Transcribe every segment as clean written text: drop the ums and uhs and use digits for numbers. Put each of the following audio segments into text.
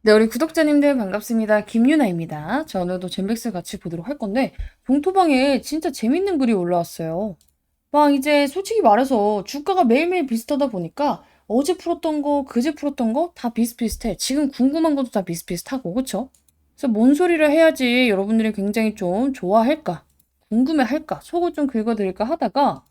네, 우리 구독자님들 반갑습니다. 김유나입니다. 자, 오늘도 젠백스 같이 보도록 할 건데, 봉토방에 진짜 재밌는 글이 올라왔어요. 막 이제 솔직히 말해서 주가가 매일매일 비슷하다 보니까 어제 풀었던 거, 그제 풀었던 거 다 비슷비슷해. 지금 궁금한 것도 다 비슷비슷하고, 그쵸? 그래서 뭔 소리를 해야지 여러분들이 굉장히 좀 좋아할까? 궁금해할까? 속을 좀 긁어드릴까 하다가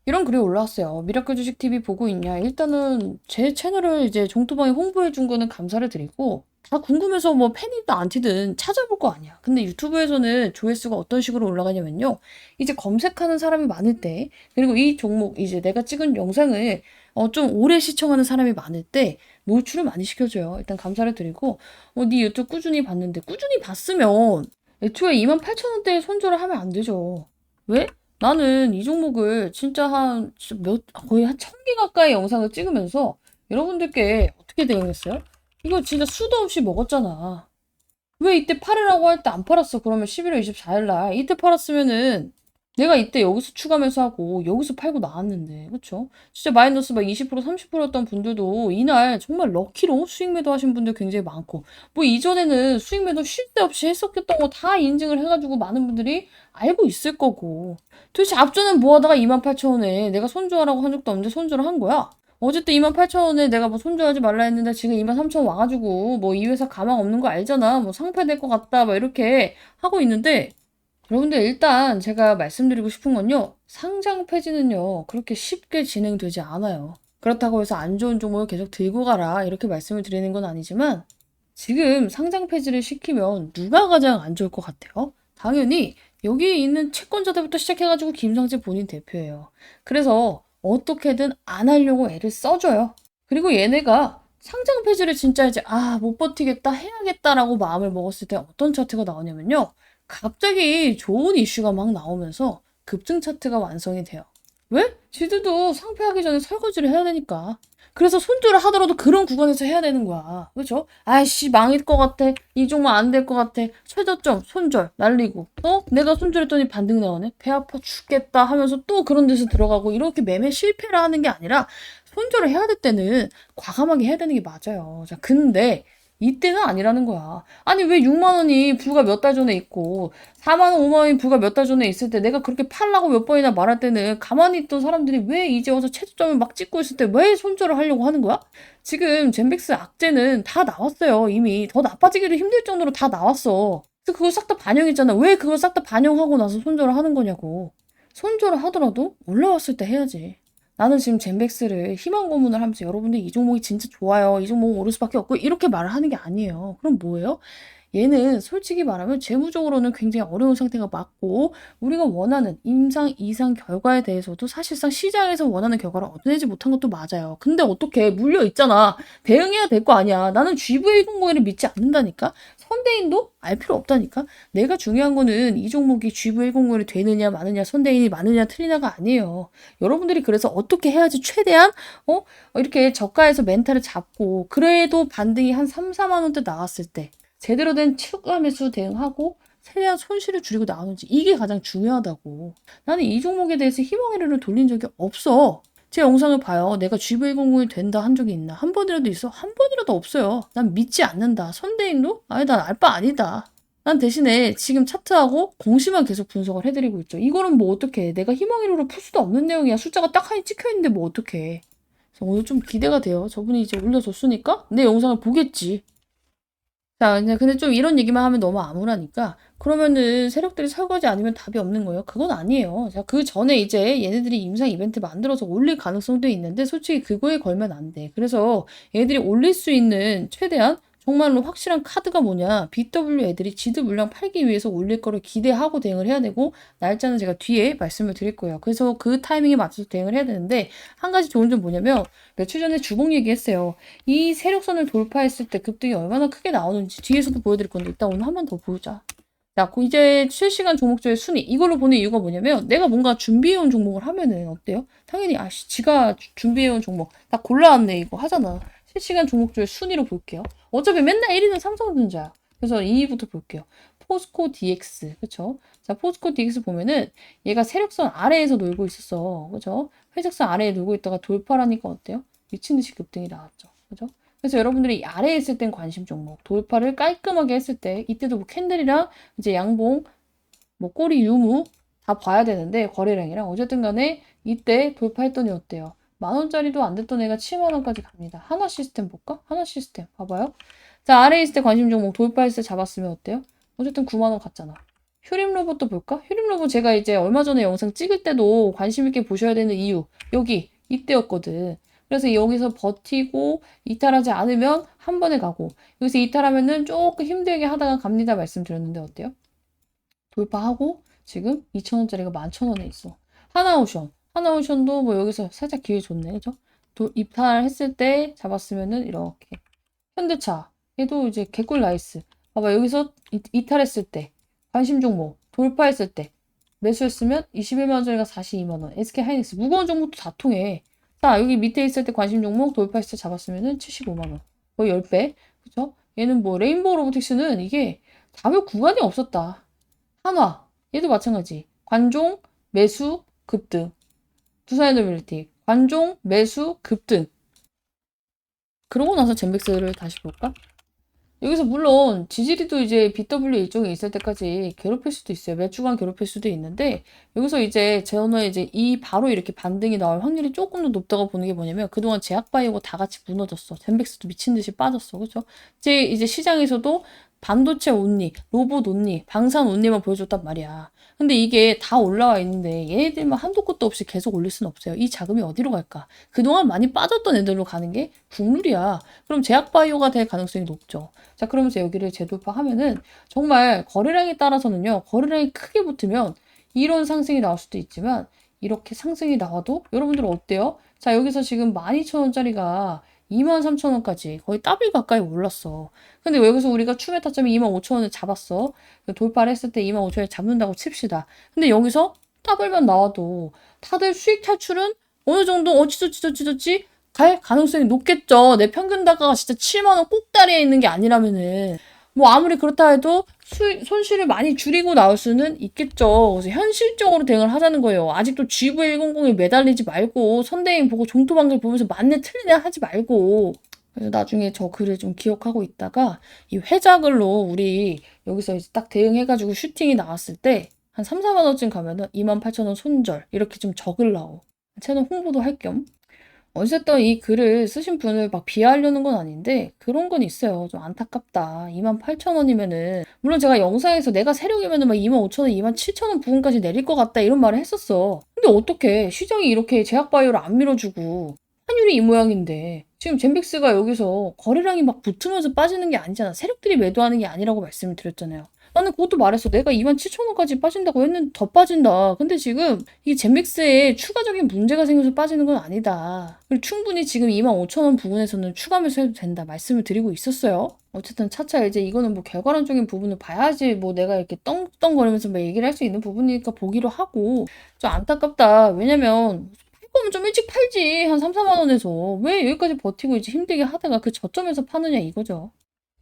이런 글이 올라왔어요. 미라클 주식TV 보고 있냐? 일단은 제 채널을 이제 종토방에 홍보해 준 거는 감사를 드리고 다 궁금해서 뭐 팬이든 안티든 찾아볼 거 아니야. 근데 유튜브에서는 조회수가 어떤 식으로 올라가냐면요. 이제 검색하는 사람이 많을 때 그리고 이 종목 이제 내가 찍은 영상을 좀 오래 시청하는 사람이 많을 때 노출을 많이 시켜줘요. 일단 감사를 드리고 네 유튜브 꾸준히 봤는데 꾸준히 봤으면 애초에 28,000원대에 손절을 하면 안 되죠. 왜? 나는 이 종목을 진짜 거의 한 1000개 가까이 영상을 찍으면서 여러분들께 어떻게 대응했어요? 이거 진짜 수도 없이 먹었잖아. 왜 이때 팔으라고 할 때 안 팔았어? 그러면 11월 24일 날 이때 팔았으면은 내가 이때 여기서 추가 매수하고 여기서 팔고 나왔는데 그쵸? 진짜 마이너스 막 20% 30%였던 분들도 이날 정말 럭키로 수익 매도 하신 분들 굉장히 많고 뭐 이전에는 수익 매도 쉴 새 없이 했었던 거 다 인증을 해가지고 많은 분들이 알고 있을 거고 도대체 앞전엔 뭐 하다가 28,000원에 내가 손절하라고 한 적도 없는데 손절을 한 거야? 어쨌든 28,000원에 내가 뭐 손절하지 말라 했는데 지금 23,000원 와가지고 뭐 이 회사 가망 없는 거 알잖아. 뭐 상패될 것 같다. 막 이렇게 하고 있는데 여러분들 일단 제가 말씀드리고 싶은 건요. 상장 폐지는요. 그렇게 쉽게 진행되지 않아요. 그렇다고 해서 안 좋은 종목을 계속 들고 가라. 이렇게 말씀을 드리는 건 아니지만 지금 상장 폐지를 시키면 누가 가장 안 좋을 것 같아요? 당연히 여기 있는 채권자들부터 시작해가지고 김상재 본인 대표예요. 그래서 어떻게든 안 하려고 애를 써줘요. 그리고 얘네가 상장 폐지를 진짜 이제 못 버티겠다 해야겠다라고 마음을 먹었을 때 어떤 차트가 나오냐면요. 갑자기 좋은 이슈가 막 나오면서 급등 차트가 완성이 돼요. 왜? 지들도 상폐하기 전에 설거지를 해야 되니까. 그래서 손절을 하더라도 그런 구간에서 해야 되는 거야. 그렇죠? 아이씨 망일 것 같아. 이 종목 안 될 것 같아. 최저점 손절 날리고. 내가 손절했더니 반등 나오네. 배 아파 죽겠다 하면서 또 그런 데서 들어가고 이렇게 매매 실패를 하는 게 아니라 손절을 해야 될 때는 과감하게 해야 되는 게 맞아요. 자, 근데 이때는 아니라는 거야. 아니 왜 6만 원이 불과 몇 달 전에 있고 4만 원, 5만 원이 불과 몇 달 전에 있을 때 내가 그렇게 팔라고 몇 번이나 말할 때는 가만히 있던 사람들이 왜 이제 와서 최저점을 막 찍고 있을 때 왜 손절을 하려고 하는 거야? 지금 젠백스 악재는 다 나왔어요. 이미 더 나빠지기도 힘들 정도로 다 나왔어. 그래서 그걸 싹 다 반영했잖아. 왜 그걸 싹 다 반영하고 나서 손절을 하는 거냐고. 손절을 하더라도 올라왔을 때 해야지. 나는 지금 젠백스를 희망 고문을 하면서 여러분들 이 종목이 진짜 좋아요. 이 종목은 오를 수밖에 없고 이렇게 말을 하는 게 아니에요. 그럼 뭐예요? 얘는 솔직히 말하면 재무적으로는 굉장히 어려운 상태가 맞고 우리가 원하는 임상 이상 결과에 대해서도 사실상 시장에서 원하는 결과를 얻어내지 못한 것도 맞아요. 근데 어떻게 물려 있잖아. 대응해야 될 거 아니야. 나는 GV101을 믿지 않는다니까. 선대인도 알 필요 없다니까. 내가 중요한 거는 이 종목이 GV101이 되느냐 마느냐 선대인이 많으냐 틀리냐가 아니에요. 여러분들이 그래서 어떻게 해야지 최대한 이렇게 저가에서 멘탈을 잡고 그래도 반등이 한 3, 4만 원대 나왔을 때 제대로 된 추가 매수 대응하고 최대한 손실을 줄이고 나오는지 이게 가장 중요하다고. 나는 이 종목에 대해서 희망의 눈을 돌린 적이 없어. 제 영상을 봐요. 내가 GV101이 된다 한 적이 있나? 한 번이라도 있어? 한 번이라도 없어요. 난 믿지 않는다. 선대인도? 아니 난 알 바 아니다. 난 대신에 지금 차트하고 공시만 계속 분석을 해드리고 있죠. 이거는 뭐 어떡해. 내가 희망의 눈을 풀 수도 없는 내용이야. 숫자가 딱 하니 찍혀있는데 뭐 어떡해. 그래서 오늘 좀 기대가 돼요. 저분이 이제 올려줬으니까 내 영상을 보겠지. 자, 이제 근데 좀 이런 얘기만 하면 너무 암울하니까 그러면은 세력들이 설거지 아니면 답이 없는 거예요. 그건 아니에요. 자, 그 전에 이제 얘네들이 임상 이벤트 만들어서 올릴 가능성도 있는데 솔직히 그거에 걸면 안 돼. 그래서 얘들이 올릴 수 있는 최대한 정말로 확실한 카드가 뭐냐. BW 애들이 지드 물량 팔기 위해서 올릴 거를 기대하고 대응을 해야 되고 날짜는 제가 뒤에 말씀을 드릴 거예요. 그래서 그 타이밍에 맞춰서 대응을 해야 되는데 한 가지 좋은 점 뭐냐면 며칠 전에 주봉 얘기했어요. 이 세력선을 돌파했을 때 급등이 얼마나 크게 나오는지 뒤에서도 보여드릴 건데 일단 오늘 한 번 더 보자. 자, 이제 실시간 종목조의 순위 이걸로 보는 이유가 뭐냐면 내가 뭔가 준비해온 종목을 하면은 어때요? 당연히 지가 준비해온 종목 다 골라왔네 이거 하잖아. 실시간 종목조의 순위로 볼게요. 어차피 맨날 1위는 삼성전자야. 그래서 2위부터 볼게요. 포스코 DX 그쵸? 자, 포스코 DX 보면은 얘가 세력선 아래에서 놀고 있었어. 그죠? 회색선 아래에 놀고 있다가 돌파라니까 어때요? 미친 듯이 급등이 나왔죠. 그죠? 그래서 여러분들이 아래에 있을 땐 관심 종목, 돌파를 깔끔하게 했을 때, 이때도 뭐 캔들이랑 이제 양봉, 뭐 꼬리 유무 다 봐야 되는데, 거래량이랑. 어쨌든 간에 이때 돌파했더니 어때요? 10,000원짜리도 안 됐던 애가 70,000원까지 갑니다. 하나 시스템 볼까? 하나 시스템. 봐봐요. 자, 아래에 있을 때 관심 종목 돌파했을 때 잡았으면 어때요? 어쨌든 90,000원 갔잖아. 휴림 로봇도 볼까? 휴림 로봇 제가 이제 얼마 전에 영상 찍을 때도 관심 있게 보셔야 되는 이유. 여기, 이때였거든. 그래서 여기서 버티고 이탈하지 않으면 한 번에 가고, 여기서 이탈하면은 조금 힘들게 하다가 갑니다 말씀드렸는데 어때요? 돌파하고 지금 2,000원짜리가 11,000원에 있어. 하나오션. 하나오션도 뭐 여기서 살짝 기회 좋네. 그죠? 입탈했을 때 잡았으면은 이렇게. 현대차. 얘도 이제 개꿀 나이스. 봐봐. 여기서 이탈했을 때. 관심 종목. 돌파했을 때. 매수했으면 21만원짜리가 42만원. SK하이닉스. 무거운 종목도 다 통해. 자, 여기 밑에 있을 때 관심 종목 돌파했을 때 잡았으면은 75만원. 거의 10배. 그죠? 얘는 뭐 레인보우 로보틱스는 이게 가격 구간이 없었다. 한화, 얘도 마찬가지. 관종, 매수, 급등. 두산에너빌리티, 관종, 매수, 급등. 그러고 나서 젠백스를 다시 볼까? 여기서 물론 지지리도 이제 BW 일종이 있을 때까지 괴롭힐 수도 있어요. 몇 주간 괴롭힐 수도 있는데 여기서 이제 저는 이제 이 바로 이렇게 반등이 나올 확률이 조금 더 높다고 보는 게 뭐냐면 그동안 제약바이오가 다 같이 무너졌어. 젠백스도 미친 듯이 빠졌어. 그렇죠? 이제 시장에서도 반도체 온리, 로봇 온리, 방산 온리만 보여줬단 말이야. 근데 이게 다 올라와 있는데 얘네들만 한도 끝도 없이 계속 올릴 수는 없어요. 이 자금이 어디로 갈까? 그동안 많이 빠졌던 애들로 가는 게 국룰이야. 그럼 제약바이오가 될 가능성이 높죠. 자, 그러면서 여기를 재돌파하면은 정말 거래량에 따라서는요, 거래량이 크게 붙으면 이런 상승이 나올 수도 있지만 이렇게 상승이 나와도 여러분들 어때요? 자, 여기서 지금 12,000원짜리가 23,000원까지 거의 더블 가까이 올랐어. 근데 여기서 우리가 추매 타점이 25,000원을 잡았어. 돌파를 했을 때 25,000원을 잡는다고 칩시다. 근데 여기서 더블만 나와도 다들 수익 탈출은 어느 정도 어찌저찌 갈 가능성이 높겠죠. 내 평균 단가가 진짜 7만원 꼭다리에 있는 게 아니라면은 뭐 아무리 그렇다 해도 손실을 많이 줄이고 나올 수는 있겠죠. 그래서 현실적으로 대응을 하자는 거예요. 아직도 GV100에 매달리지 말고 선대행 보고 종토방길 보면서 맞네 틀리네 하지 말고. 그래서 나중에 저 글을 좀 기억하고 있다가 이 회자글로 우리 여기서 이제 딱 대응해가지고 슈팅이 나왔을 때 한 3, 4만 원쯤 가면은 28,000원 손절 이렇게 좀 적으려고 채널 홍보도 할 겸 어쨌든 이 글을 쓰신 분을 막 비하하려는 건 아닌데 그런 건 있어요. 좀 안타깝다. 28,000원이면은 물론 제가 영상에서 내가 세력이면은 막 25,000원, 27,000원 부근까지 내릴 것 같다 이런 말을 했었어. 근데 어떻게 시장이 이렇게 제약바이오를 안 밀어주고 환율이 이 모양인데 지금 젠빅스가 여기서 거래량이 막 붙으면서 빠지는 게 아니잖아. 세력들이 매도하는 게 아니라고 말씀을 드렸잖아요. 나는 그것도 말했어. 내가 27,000원까지 빠진다고 했는데 더 빠진다. 근데 지금 이 젠믹스에 추가적인 문제가 생겨서 빠지는 건 아니다. 그리고 충분히 지금 25,000원 부분에서는 추가 매수해도 된다. 말씀을 드리고 있었어요. 어쨌든 차차 이제 이거는 뭐 결과론적인 부분을 봐야지 뭐 내가 이렇게 떵떵거리면서 뭐 얘기를 할 수 있는 부분이니까 보기로 하고 좀 안타깝다. 왜냐면 팔 거면 좀 일찍 팔지. 한 3, 4만 원에서. 왜 여기까지 버티고 이제 힘들게 하다가 그 저점에서 파느냐 이거죠.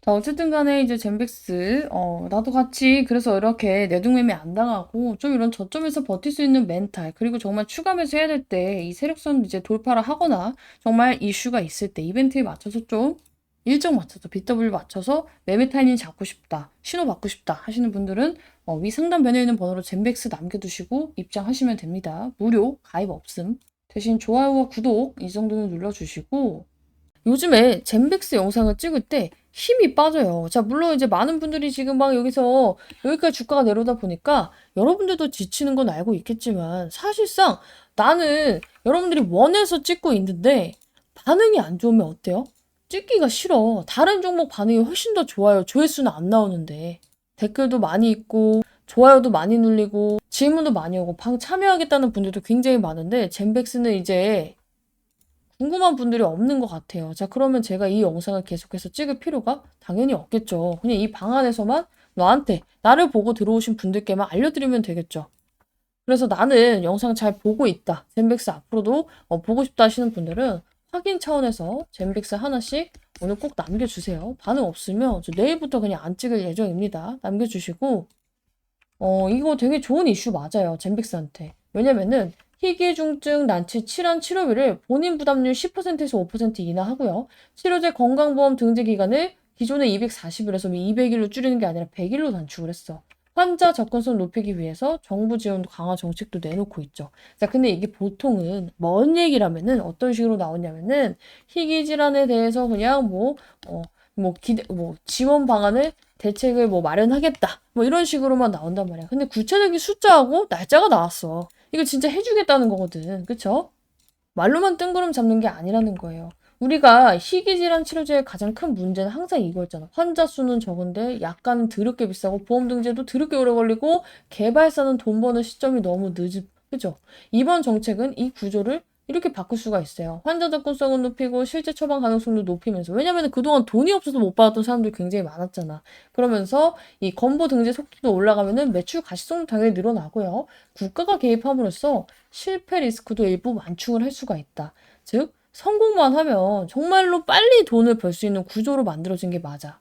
자, 어쨌든 간에 이제 젠백스, 나도 같이 그래서 이렇게 내동매매 안 당하고 좀 이런 저점에서 버틸 수 있는 멘탈, 그리고 정말 추가 매수해야 될 때 이 세력선 이제 돌파를 하거나 정말 이슈가 있을 때 이벤트에 맞춰서 좀 일정 맞춰서 BW 맞춰서 매매 타이밍 잡고 싶다, 신호 받고 싶다 하시는 분들은 위 상단 밴에 있는 번호로 젠백스 남겨두시고 입장하시면 됩니다. 무료, 가입 없음. 대신 좋아요와 구독 이 정도는 눌러주시고 요즘에 젠백스 영상을 찍을 때 힘이 빠져요. 자, 물론 이제 많은 분들이 지금 막 여기서 여기까지 주가가 내려오다 보니까 여러분들도 지치는 건 알고 있겠지만 사실상 나는 여러분들이 원해서 찍고 있는데 반응이 안 좋으면 어때요? 찍기가 싫어. 다른 종목 반응이 훨씬 더 좋아요. 조회수는 안 나오는데. 댓글도 많이 있고 좋아요도 많이 눌리고 질문도 많이 오고 방 참여하겠다는 분들도 굉장히 많은데 젠백스는 이제 궁금한 분들이 없는 것 같아요. 자, 그러면 제가 이 영상을 계속해서 찍을 필요가 당연히 없겠죠. 그냥 이 방 안에서만 너한테, 나를 보고 들어오신 분들께만 알려드리면 되겠죠. 그래서 나는 영상 잘 보고 있다. 젠백스 앞으로도 보고 싶다 하시는 분들은 확인 차원에서 젠백스 하나씩 오늘 꼭 남겨주세요. 반응 없으면 저 내일부터 그냥 안 찍을 예정입니다. 남겨주시고, 이거 되게 좋은 이슈 맞아요. 젠백스한테. 왜냐면은 희귀중증 난치 질환 치료비를 본인 부담률 10%에서 5% 인하하고요. 치료제 건강보험 등재 기간을 기존의 240일에서 200일로 줄이는 게 아니라 100일로 단축을 했어. 환자 접근성 높이기 위해서 정부 지원도 강화 정책도 내놓고 있죠. 자, 근데 이게 보통은 뭔 얘기라면은 어떤 식으로 나오냐면은 희귀 질환에 대해서 그냥 지원 방안을 대책을 마련하겠다. 이런 식으로만 나온단 말이야. 근데 구체적인 숫자하고 날짜가 나왔어. 이거 진짜 해주겠다는 거거든. 그쵸? 말로만 뜬구름 잡는 게 아니라는 거예요. 우리가 희귀질환 치료제의 가장 큰 문제는 항상 이거였잖아. 환자 수는 적은데 약간은 드럽게 비싸고 보험 등재도 드럽게 오래 걸리고 개발사는 돈 버는 시점이 너무 늦은, 그죠? 이번 정책은 이 구조를 이렇게 바꿀 수가 있어요. 환자 접근성은 높이고 실제 처방 가능성도 높이면서. 왜냐면 그동안 돈이 없어서 못 받았던 사람들이 굉장히 많았잖아. 그러면서 이 건보 등재 속도도 올라가면은 매출 가시성도 당연히 늘어나고요. 국가가 개입함으로써 실패 리스크도 일부 완충을 할 수가 있다. 즉, 성공만 하면 정말로 빨리 돈을 벌 수 있는 구조로 만들어진 게 맞아.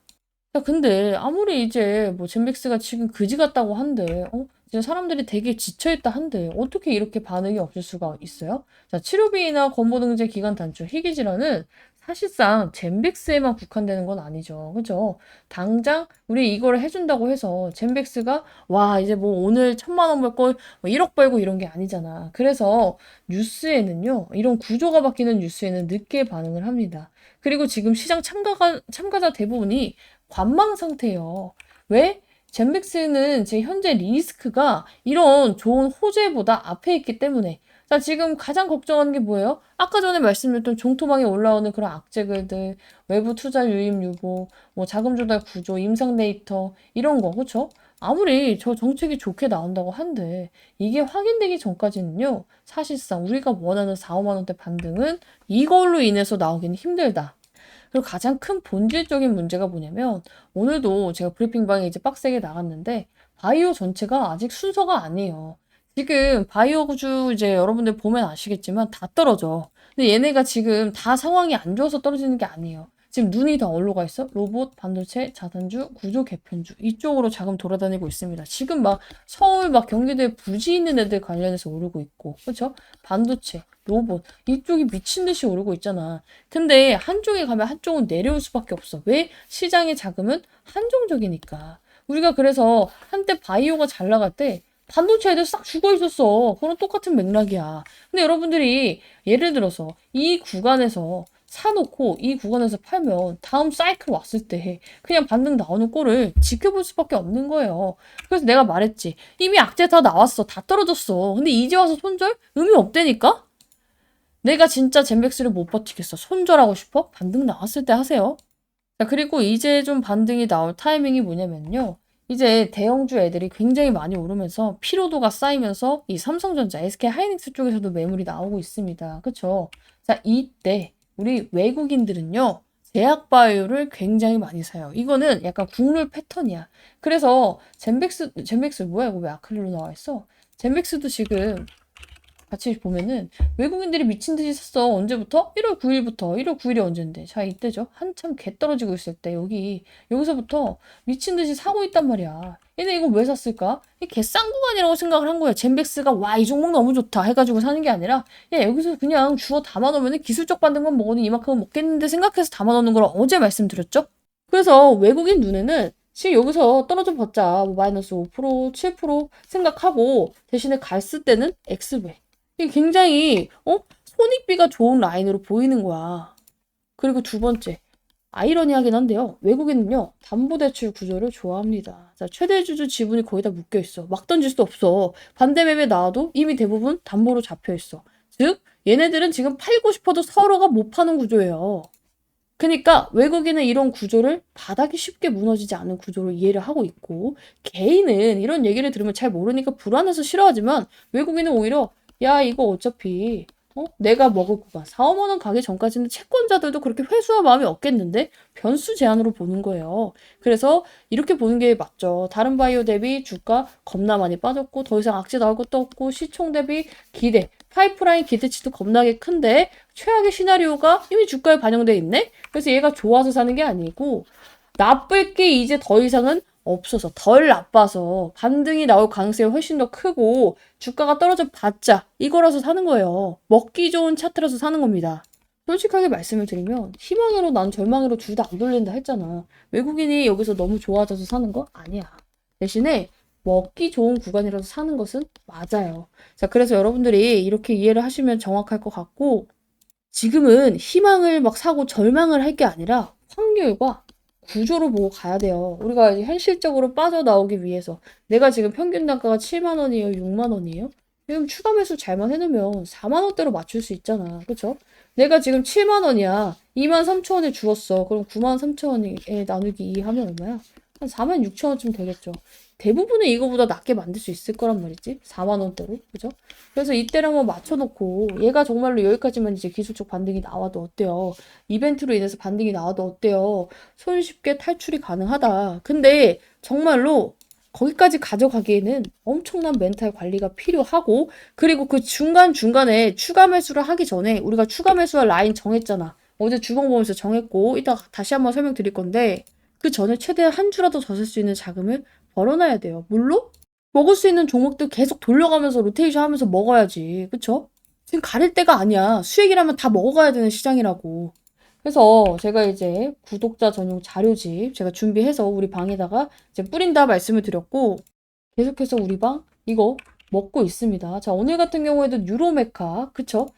야, 근데 아무리 이제 젠백스가 지금 그지 같다고 한데, 진짜 사람들이 되게 지쳐있다 한데, 어떻게 이렇게 반응이 없을 수가 있어요? 자, 치료비나 건보등재 기간 단축, 희귀질환은 사실상 젠백스에만 국한되는 건 아니죠. 그죠? 당장 우리 이거를 해준다고 해서 젠백스가 와, 이제 오늘 1,000만 원 벌 걸 1억 벌고 이런 게 아니잖아. 그래서 뉴스에는요, 이런 구조가 바뀌는 뉴스에는 늦게 반응을 합니다. 그리고 지금 시장 참가자 대부분이 관망 상태예요. 왜? 젠백스는 제 현재 리스크가 이런 좋은 호재보다 앞에 있기 때문에. 자, 지금 가장 걱정하는 게 뭐예요? 아까 전에 말씀드렸던 종토방에 올라오는 그런 악재글들, 외부 투자 유입 유보, 자금 조달 구조, 임상 데이터, 이런 거, 그쵸? 아무리 저 정책이 좋게 나온다고 한데, 이게 확인되기 전까지는요, 사실상 우리가 원하는 4, 5만 원대 반등은 이걸로 인해서 나오기는 힘들다. 그리고 가장 큰 본질적인 문제가 뭐냐면 오늘도 제가 브리핑방에 이제 빡세게 나갔는데 바이오 전체가 아직 순서가 아니에요. 지금 바이오주 이제 여러분들 보면 아시겠지만 다 떨어져. 근데 얘네가 지금 다 상황이 안 좋아서 떨어지는 게 아니에요. 지금 눈이 다 어디로 가 있어? 로봇, 반도체, 자산주, 구조 개편주 이쪽으로 자금 돌아다니고 있습니다. 지금 서울 경기도에 부지 있는 애들 관련해서 오르고 있고, 그렇죠? 반도체, 로봇 이쪽이 미친 듯이 오르고 있잖아. 근데 한쪽에 가면 한쪽은 내려올 수밖에 없어. 왜? 시장의 자금은 한정적이니까. 우리가 그래서 한때 바이오가 잘 나갈 때 반도체 애들 싹 죽어 있었어. 그런 똑같은 맥락이야. 근데 여러분들이 예를 들어서 이 구간에서 사놓고 이 구간에서 팔면 다음 사이클 왔을 때 그냥 반등 나오는 꼴을 지켜볼 수밖에 없는 거예요. 그래서 내가 말했지. 이미 악재 다 나왔어. 다 떨어졌어. 근데 이제 와서 손절? 의미 없다니까? 내가 진짜 젠백스를 못 버티겠어. 손절하고 싶어? 반등 나왔을 때 하세요. 자, 그리고 이제 좀 반등이 나올 타이밍이 뭐냐면요. 이제 대형주 애들이 굉장히 많이 오르면서 피로도가 쌓이면서 이 삼성전자, SK 하이닉스 쪽에서도 매물이 나오고 있습니다. 그쵸? 자, 이때 우리 외국인들은요. 제약바이오를 굉장히 많이 사요. 이거는 약간 국룰 패턴이야. 그래서 젠백스 뭐야? 이거 왜 아크릴로 나와 있어? 젠백스도 지금 같이 보면은 외국인들이 미친 듯이 샀어. 언제부터? 1월 9일부터. 1월 9일이 언젠데. 자, 이때죠. 한참 개 떨어지고 있을 때 여기서부터 미친 듯이 사고 있단 말이야. 얘네 이거 왜 샀을까? 이 개싼 구간이라고 생각을 한 거야. 젠백스가 와, 이 종목 너무 좋다 해가지고 사는 게 아니라 야, 여기서 그냥 주워 담아놓으면 기술적 반등만 먹어도 이만큼은 먹겠는데 생각해서 담아놓는 걸 어제 말씀드렸죠? 그래서 외국인 눈에는 지금 여기서 떨어져 봤자 마이너스 5%, 7% 생각하고 대신에 갔을 때는 X배. 이게 굉장히 손익비가 좋은 라인으로 보이는 거야. 그리고 두 번째, 아이러니하긴 한데요. 외국인은요, 담보대출 구조를 좋아합니다. 자, 최대주주 지분이 거의 다 묶여있어. 막 던질 수 없어. 반대 매매 나와도 이미 대부분 담보로 잡혀있어. 즉, 얘네들은 지금 팔고 싶어도 서로가 못 파는 구조예요. 그러니까 외국인은 이런 구조를 바닥이 쉽게 무너지지 않은 구조로 이해를 하고 있고, 개인은 이런 얘기를 들으면 잘 모르니까 불안해서 싫어하지만 외국인은 오히려 야, 이거 어차피 내가 먹을 구간 4, 5만 원 가기 전까지는 채권자들도 그렇게 회수할 마음이 없겠는데 변수 제한으로 보는 거예요. 그래서 이렇게 보는 게 맞죠. 다른 바이오 대비 주가 겁나 많이 빠졌고 더 이상 악재 나올 것도 없고 시총 대비 기대, 파이프라인 기대치도 겁나게 큰데 최악의 시나리오가 이미 주가에 반영돼 있네? 그래서 얘가 좋아서 사는 게 아니고 나쁠 게 이제 더 이상은 없어서 덜 나빠서 반등이 나올 가능성이 훨씬 더 크고 주가가 떨어져 봤자 이거라서 사는 거예요. 먹기 좋은 차트라서 사는 겁니다. 솔직하게 말씀을 드리면 희망으로 난 절망으로 둘 다 안 돌린다 했잖아. 외국인이 여기서 너무 좋아져서 사는 거 아니야. 대신에 먹기 좋은 구간이라서 사는 것은 맞아요. 자, 그래서 여러분들이 이렇게 이해를 하시면 정확할 것 같고 지금은 희망을 막 사고 절망을 할 게 아니라 확률과 구조로 보고 가야 돼요. 우리가 이제 현실적으로 빠져나오기 위해서 내가 지금 평균 단가가 7만 원이에요? 6만 원이에요? 지금 추가 매수 잘만 해놓으면 4만 원대로 맞출 수 있잖아. 그쵸? 내가 지금 7만 원이야. 2만 3천 원에 주었어. 그럼 9만 3천 원에 나누기 2 하면 얼마야? 한 4만 6천 원쯤 되겠죠. 대부분은 이거보다 낮게 만들 수 있을 거란 말이지. 4만 원대로. 그죠? 그래서 이때를 한번 맞춰놓고 얘가 정말로 여기까지만 이제 기술적 반등이 나와도 어때요? 이벤트로 인해서 반등이 나와도 어때요? 손쉽게 탈출이 가능하다. 근데 정말로 거기까지 가져가기에는 엄청난 멘탈 관리가 필요하고 그리고 그 중간중간에 추가 매수를 하기 전에 우리가 추가 매수할 라인 정했잖아. 어제 주봉 보면서 정했고 이따 다시 한번 설명드릴 건데 그 전에 최대한 한 주라도 더 쓸 수 있는 자금을 벌어놔야 돼요. 물론 먹을 수 있는 종목들 계속 돌려가면서 로테이션 하면서 먹어야지. 그쵸? 지금 가릴 때가 아니야. 수익이라면 다 먹어가야 되는 시장이라고. 그래서 제가 이제 구독자 전용 자료집 제가 준비해서 우리 방에다가 이제 뿌린다 말씀을 드렸고 계속해서 우리 방 이거 먹고 있습니다. 자, 오늘 같은 경우에도 유로메카 그쵸?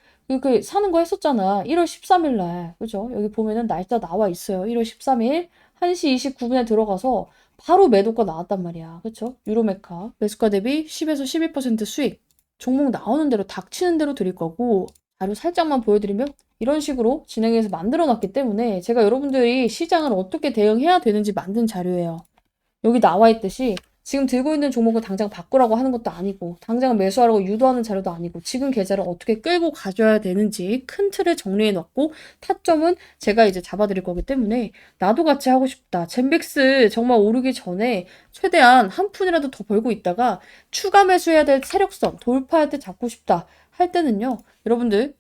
그 사는 거 했었잖아. 1월 13일 날 그죠? 여기 보면은 날짜 나와 있어요. 1월 13일 1시 29분에 들어가서 바로 매도가 나왔단 말이야. 그쵸? 유로메카 매수가 대비 10에서 12% 수익 종목 나오는 대로 닥치는 대로 드릴 거고 자료 살짝만 보여드리면 이런 식으로 진행해서 만들어 놨기 때문에 제가 여러분들이 시장을 어떻게 대응해야 되는지 만든 자료예요. 여기 나와 있듯이 지금 들고 있는 종목을 당장 바꾸라고 하는 것도 아니고 당장 매수하라고 유도하는 자료도 아니고 지금 계좌를 어떻게 끌고 가줘야 되는지 큰 틀을 정리해 놨고 타점은 제가 이제 잡아드릴 거기 때문에 나도 같이 하고 싶다. 젠빅스 정말 오르기 전에 최대한 한 푼이라도 더 벌고 있다가 추가 매수해야 될 세력선 돌파할 때 잡고 싶다 할 때는요. 여러분들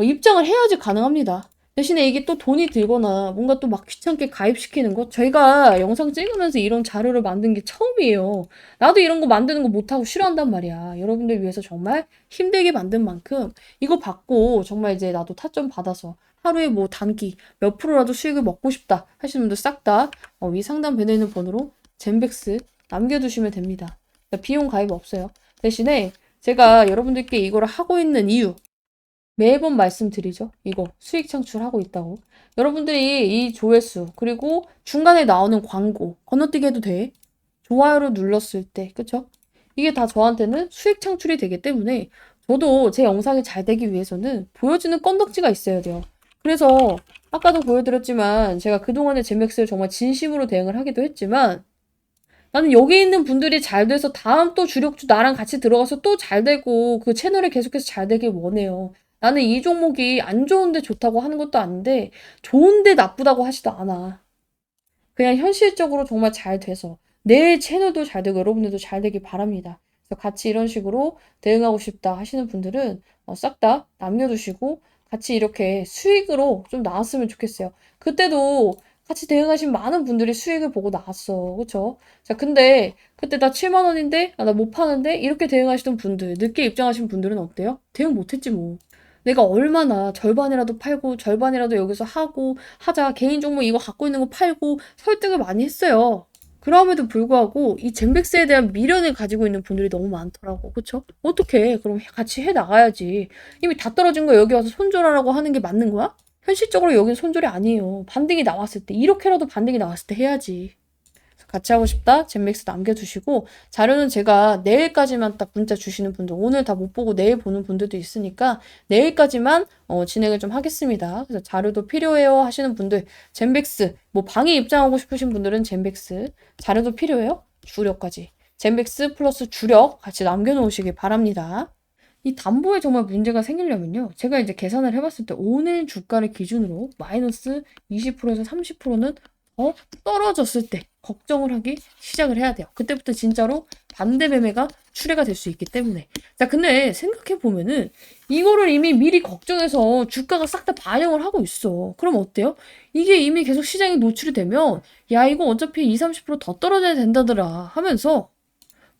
입장을 해야지 가능합니다. 대신에 이게 또 돈이 들거나 뭔가 또 막 귀찮게 가입시키는 거 저희가 영상 찍으면서 이런 자료를 만든 게 처음이에요. 나도 이런 거 만드는 거 못하고 싫어한단 말이야. 여러분들 위해서 정말 힘들게 만든 만큼 이거 받고 정말 이제 나도 타점 받아서 하루에 뭐 단기 몇 프로라도 수익을 먹고 싶다 하시는 분들 싹 다 위 상단 배너에 있는 번호로 젠백스 남겨두시면 됩니다. 비용 가입 없어요. 대신에 제가 여러분들께 이거를 하고 있는 이유 매번 말씀드리죠. 이거 수익 창출하고 있다고. 여러분들이 이 조회수 그리고 중간에 나오는 광고 건너뛰기 해도 돼. 좋아요를 눌렀을 때 그쵸? 이게 다 저한테는 수익 창출이 되기 때문에 저도 제 영상이 잘 되기 위해서는 보여주는 건덕지가 있어야 돼요. 그래서 아까도 보여드렸지만 제가 그동안의 젠맥스를 정말 진심으로 대응을 하기도 했지만 나는 여기 있는 분들이 잘 돼서 다음 또 주력주 나랑 같이 들어가서 또 잘 되고 그 채널이 계속해서 잘 되길 원해요. 나는 이 종목이 안 좋은데 좋다고 하는 것도 아닌데 좋은데 나쁘다고 하지도 않아. 그냥 현실적으로 정말 잘 돼서 내 채널도 잘 되고 여러분들도 잘 되길 바랍니다. 그래서 같이 이런 식으로 대응하고 싶다 하시는 분들은 싹 다 남겨두시고 같이 이렇게 수익으로 좀 나왔으면 좋겠어요. 그때도 같이 대응하신 많은 분들이 수익을 보고 나왔어. 그쵸? 자, 근데 그때 나 7만 원인데 나 못 파는데 이렇게 대응하시던 분들 늦게 입장하신 분들은 어때요? 대응 못했지 뭐. 내가 얼마나 절반이라도 팔고 절반이라도 여기서 하고 하자 개인 종목 이거 갖고 있는 거 팔고 설득을 많이 했어요. 그럼에도 불구하고 이 젠백스에 대한 미련을 가지고 있는 분들이 너무 많더라고. 그쵸? 어떻게 그럼 같이 해 나가야지. 이미 다 떨어진 거 여기 와서 손절하라고 하는 게 맞는 거야? 현실적으로 여긴 손절이 아니에요. 반등이 나왔을 때 이렇게라도 반등이 나왔을 때 해야지. 같이 하고 싶다? 젠맥스 남겨두시고 자료는 제가 내일까지만 딱 문자 주시는 분들 오늘 다 못 보고 내일 보는 분들도 있으니까 내일까지만 진행을 좀 하겠습니다. 그래서 자료도 필요해요 하시는 분들 젠백스 뭐 방에 입장하고 싶으신 분들은 젠백스 자료도 필요해요? 주력까지 젠백스 플러스 주력 같이 남겨놓으시길 바랍니다. 이 담보에 정말 문제가 생기려면요. 제가 이제 계산을 해봤을 때 오늘 주가를 기준으로 마이너스 20%에서 30%는 떨어졌을 때 걱정을 하기 시작을 해야 돼요. 그때부터 진짜로 반대 매매가 출회가 될 수 있기 때문에. 자, 근데 생각해 보면은 이거를 이미 미리 걱정해서 주가가 싹 다 반영을 하고 있어. 그럼 어때요? 이게 이미 계속 시장에 노출이 되면 야, 이거 어차피 20, 30%더 떨어져야 된다더라 하면서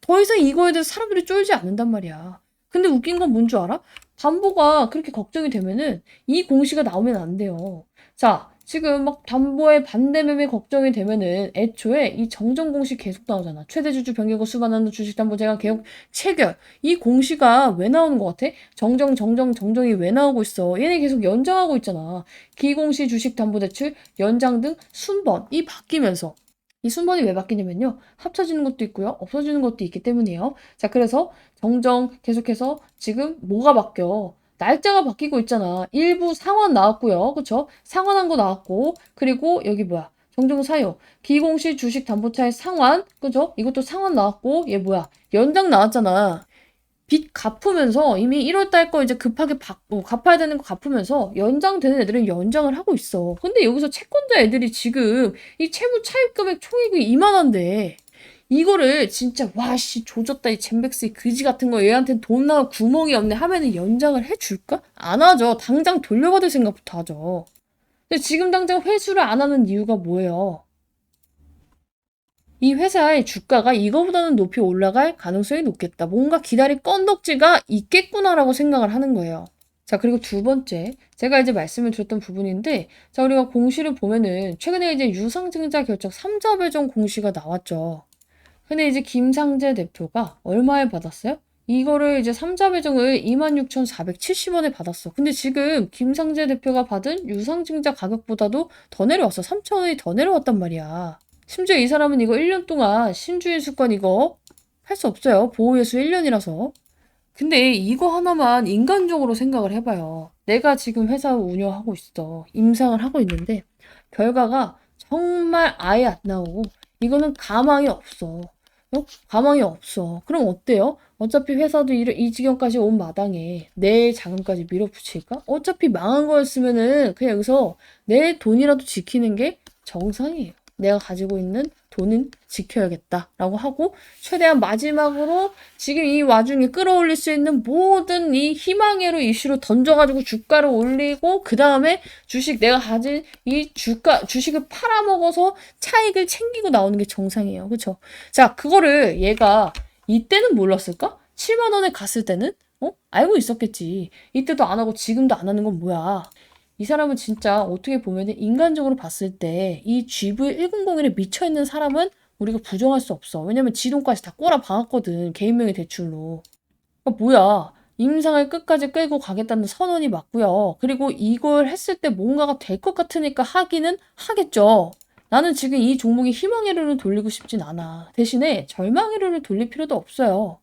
더 이상 이거에 대해서 사람들이 쫄지 않는단 말이야. 근데 웃긴 건 뭔 줄 알아? 담보가 그렇게 걱정이 되면은 이 공시가 나오면 안 돼요. 자, 지금 막 담보의 반대 매매 걱정이 되면은 애초에 이 정정 공시 계속 나오잖아. 최대 주주 변경고 수반하는 주식담보제가 계속 체결. 이 공시가 왜 나오는 것 같아? 정정이 왜 나오고 있어? 얘네 계속 연장하고 있잖아. 기공시 주식담보대출 연장 등 순번이 바뀌면서 이 순번이 왜 바뀌냐면요. 합쳐지는 것도 있고요. 없어지는 것도 있기 때문이에요. 자, 그래서 정정 계속해서 지금 뭐가 바뀌어? 날짜가 바뀌고 있잖아. 일부 상환 나왔고요. 그쵸? 상환한 거 나왔고, 그리고 여기 뭐야? 정정 사유, 기공시 주식 담보차의 상환, 그죠? 이것도 상환 나왔고, 얘 뭐야? 연장 나왔잖아. 빚 갚으면서 이미 1월 달 거 이제 급하게 받고 갚아야 되는 거 갚으면서 연장되는 애들은 연장을 하고 있어. 근데 여기서 채권자 애들이 지금 이 채무 차입 금액 총액이 이만한데 이거를 진짜 와씨 조졌다 이 젠백스 이 그지 같은 거 얘한테 돈 나올 구멍이 없네 하면은 연장을 해줄까? 안 하죠. 당장 돌려받을 생각부터 하죠. 근데 지금 당장 회수를 안 하는 이유가 뭐예요? 이 회사의 주가가 이거보다는 높이 올라갈 가능성이 높겠다. 뭔가 기다릴 건덕지가 있겠구나라고 생각을 하는 거예요. 자, 그리고 두 번째. 제가 이제 말씀을 드렸던 부분인데, 자, 우리가 공시를 보면은, 최근에 이제 유상증자 결정 3자 배정 공시가 나왔죠. 근데 이제 김상재 대표가 얼마에 받았어요? 이거를 이제 3자 배정을 26,470원에 받았어. 근데 지금 김상재 대표가 받은 유상증자 가격보다도 더 내려왔어. 3,000원이 더 내려왔단 말이야. 심지어 이 사람은 이거 1년 동안 신주인 수권 이거 할 수 없어요. 보호예수 1년이라서. 근데 이거 하나만 인간적으로 생각을 해봐요. 내가 지금 회사 운영하고 있어. 임상을 하고 있는데 결과가 정말 아예 안 나오고 이거는 가망이 없어. 가망이 없어. 그럼 어때요? 어차피 회사도 이 지경까지 온 마당에 내 자금까지 밀어붙일까? 어차피 망한 거였으면은 그냥 여기서 내 돈이라도 지키는 게 정상이에요. 내가 가지고 있는 돈은 지켜야겠다라고 하고 최대한 마지막으로 지금 이 와중에 끌어올릴 수 있는 모든 이 희망회로 이슈로 던져가지고 주가를 올리고 그 다음에 내가 가진 이 주식을 팔아먹어서 차익을 챙기고 나오는 게 정상이에요. 그쵸? 자, 그거를 얘가 이때는 몰랐을까? 7만 원에 갔을 때는 알고 있었겠지. 이때도 안 하고 지금도 안 하는 건 뭐야? 이 사람은 진짜 어떻게 보면 인간적으로 봤을 때 이 GV100에 미쳐있는 사람은 우리가 부정할 수 없어. 왜냐면 지돈까지 다 꼬라 박았거든. 개인명의 대출로. 그러니까 뭐야. 임상을 끝까지 끌고 가겠다는 선언이 맞고요. 그리고 이걸 했을 때 뭔가가 될 것 같으니까 하기는 하겠죠. 나는 지금 이 종목에 희망의 룰을 돌리고 싶진 않아. 대신에 절망의 룰을 돌릴 필요도 없어요.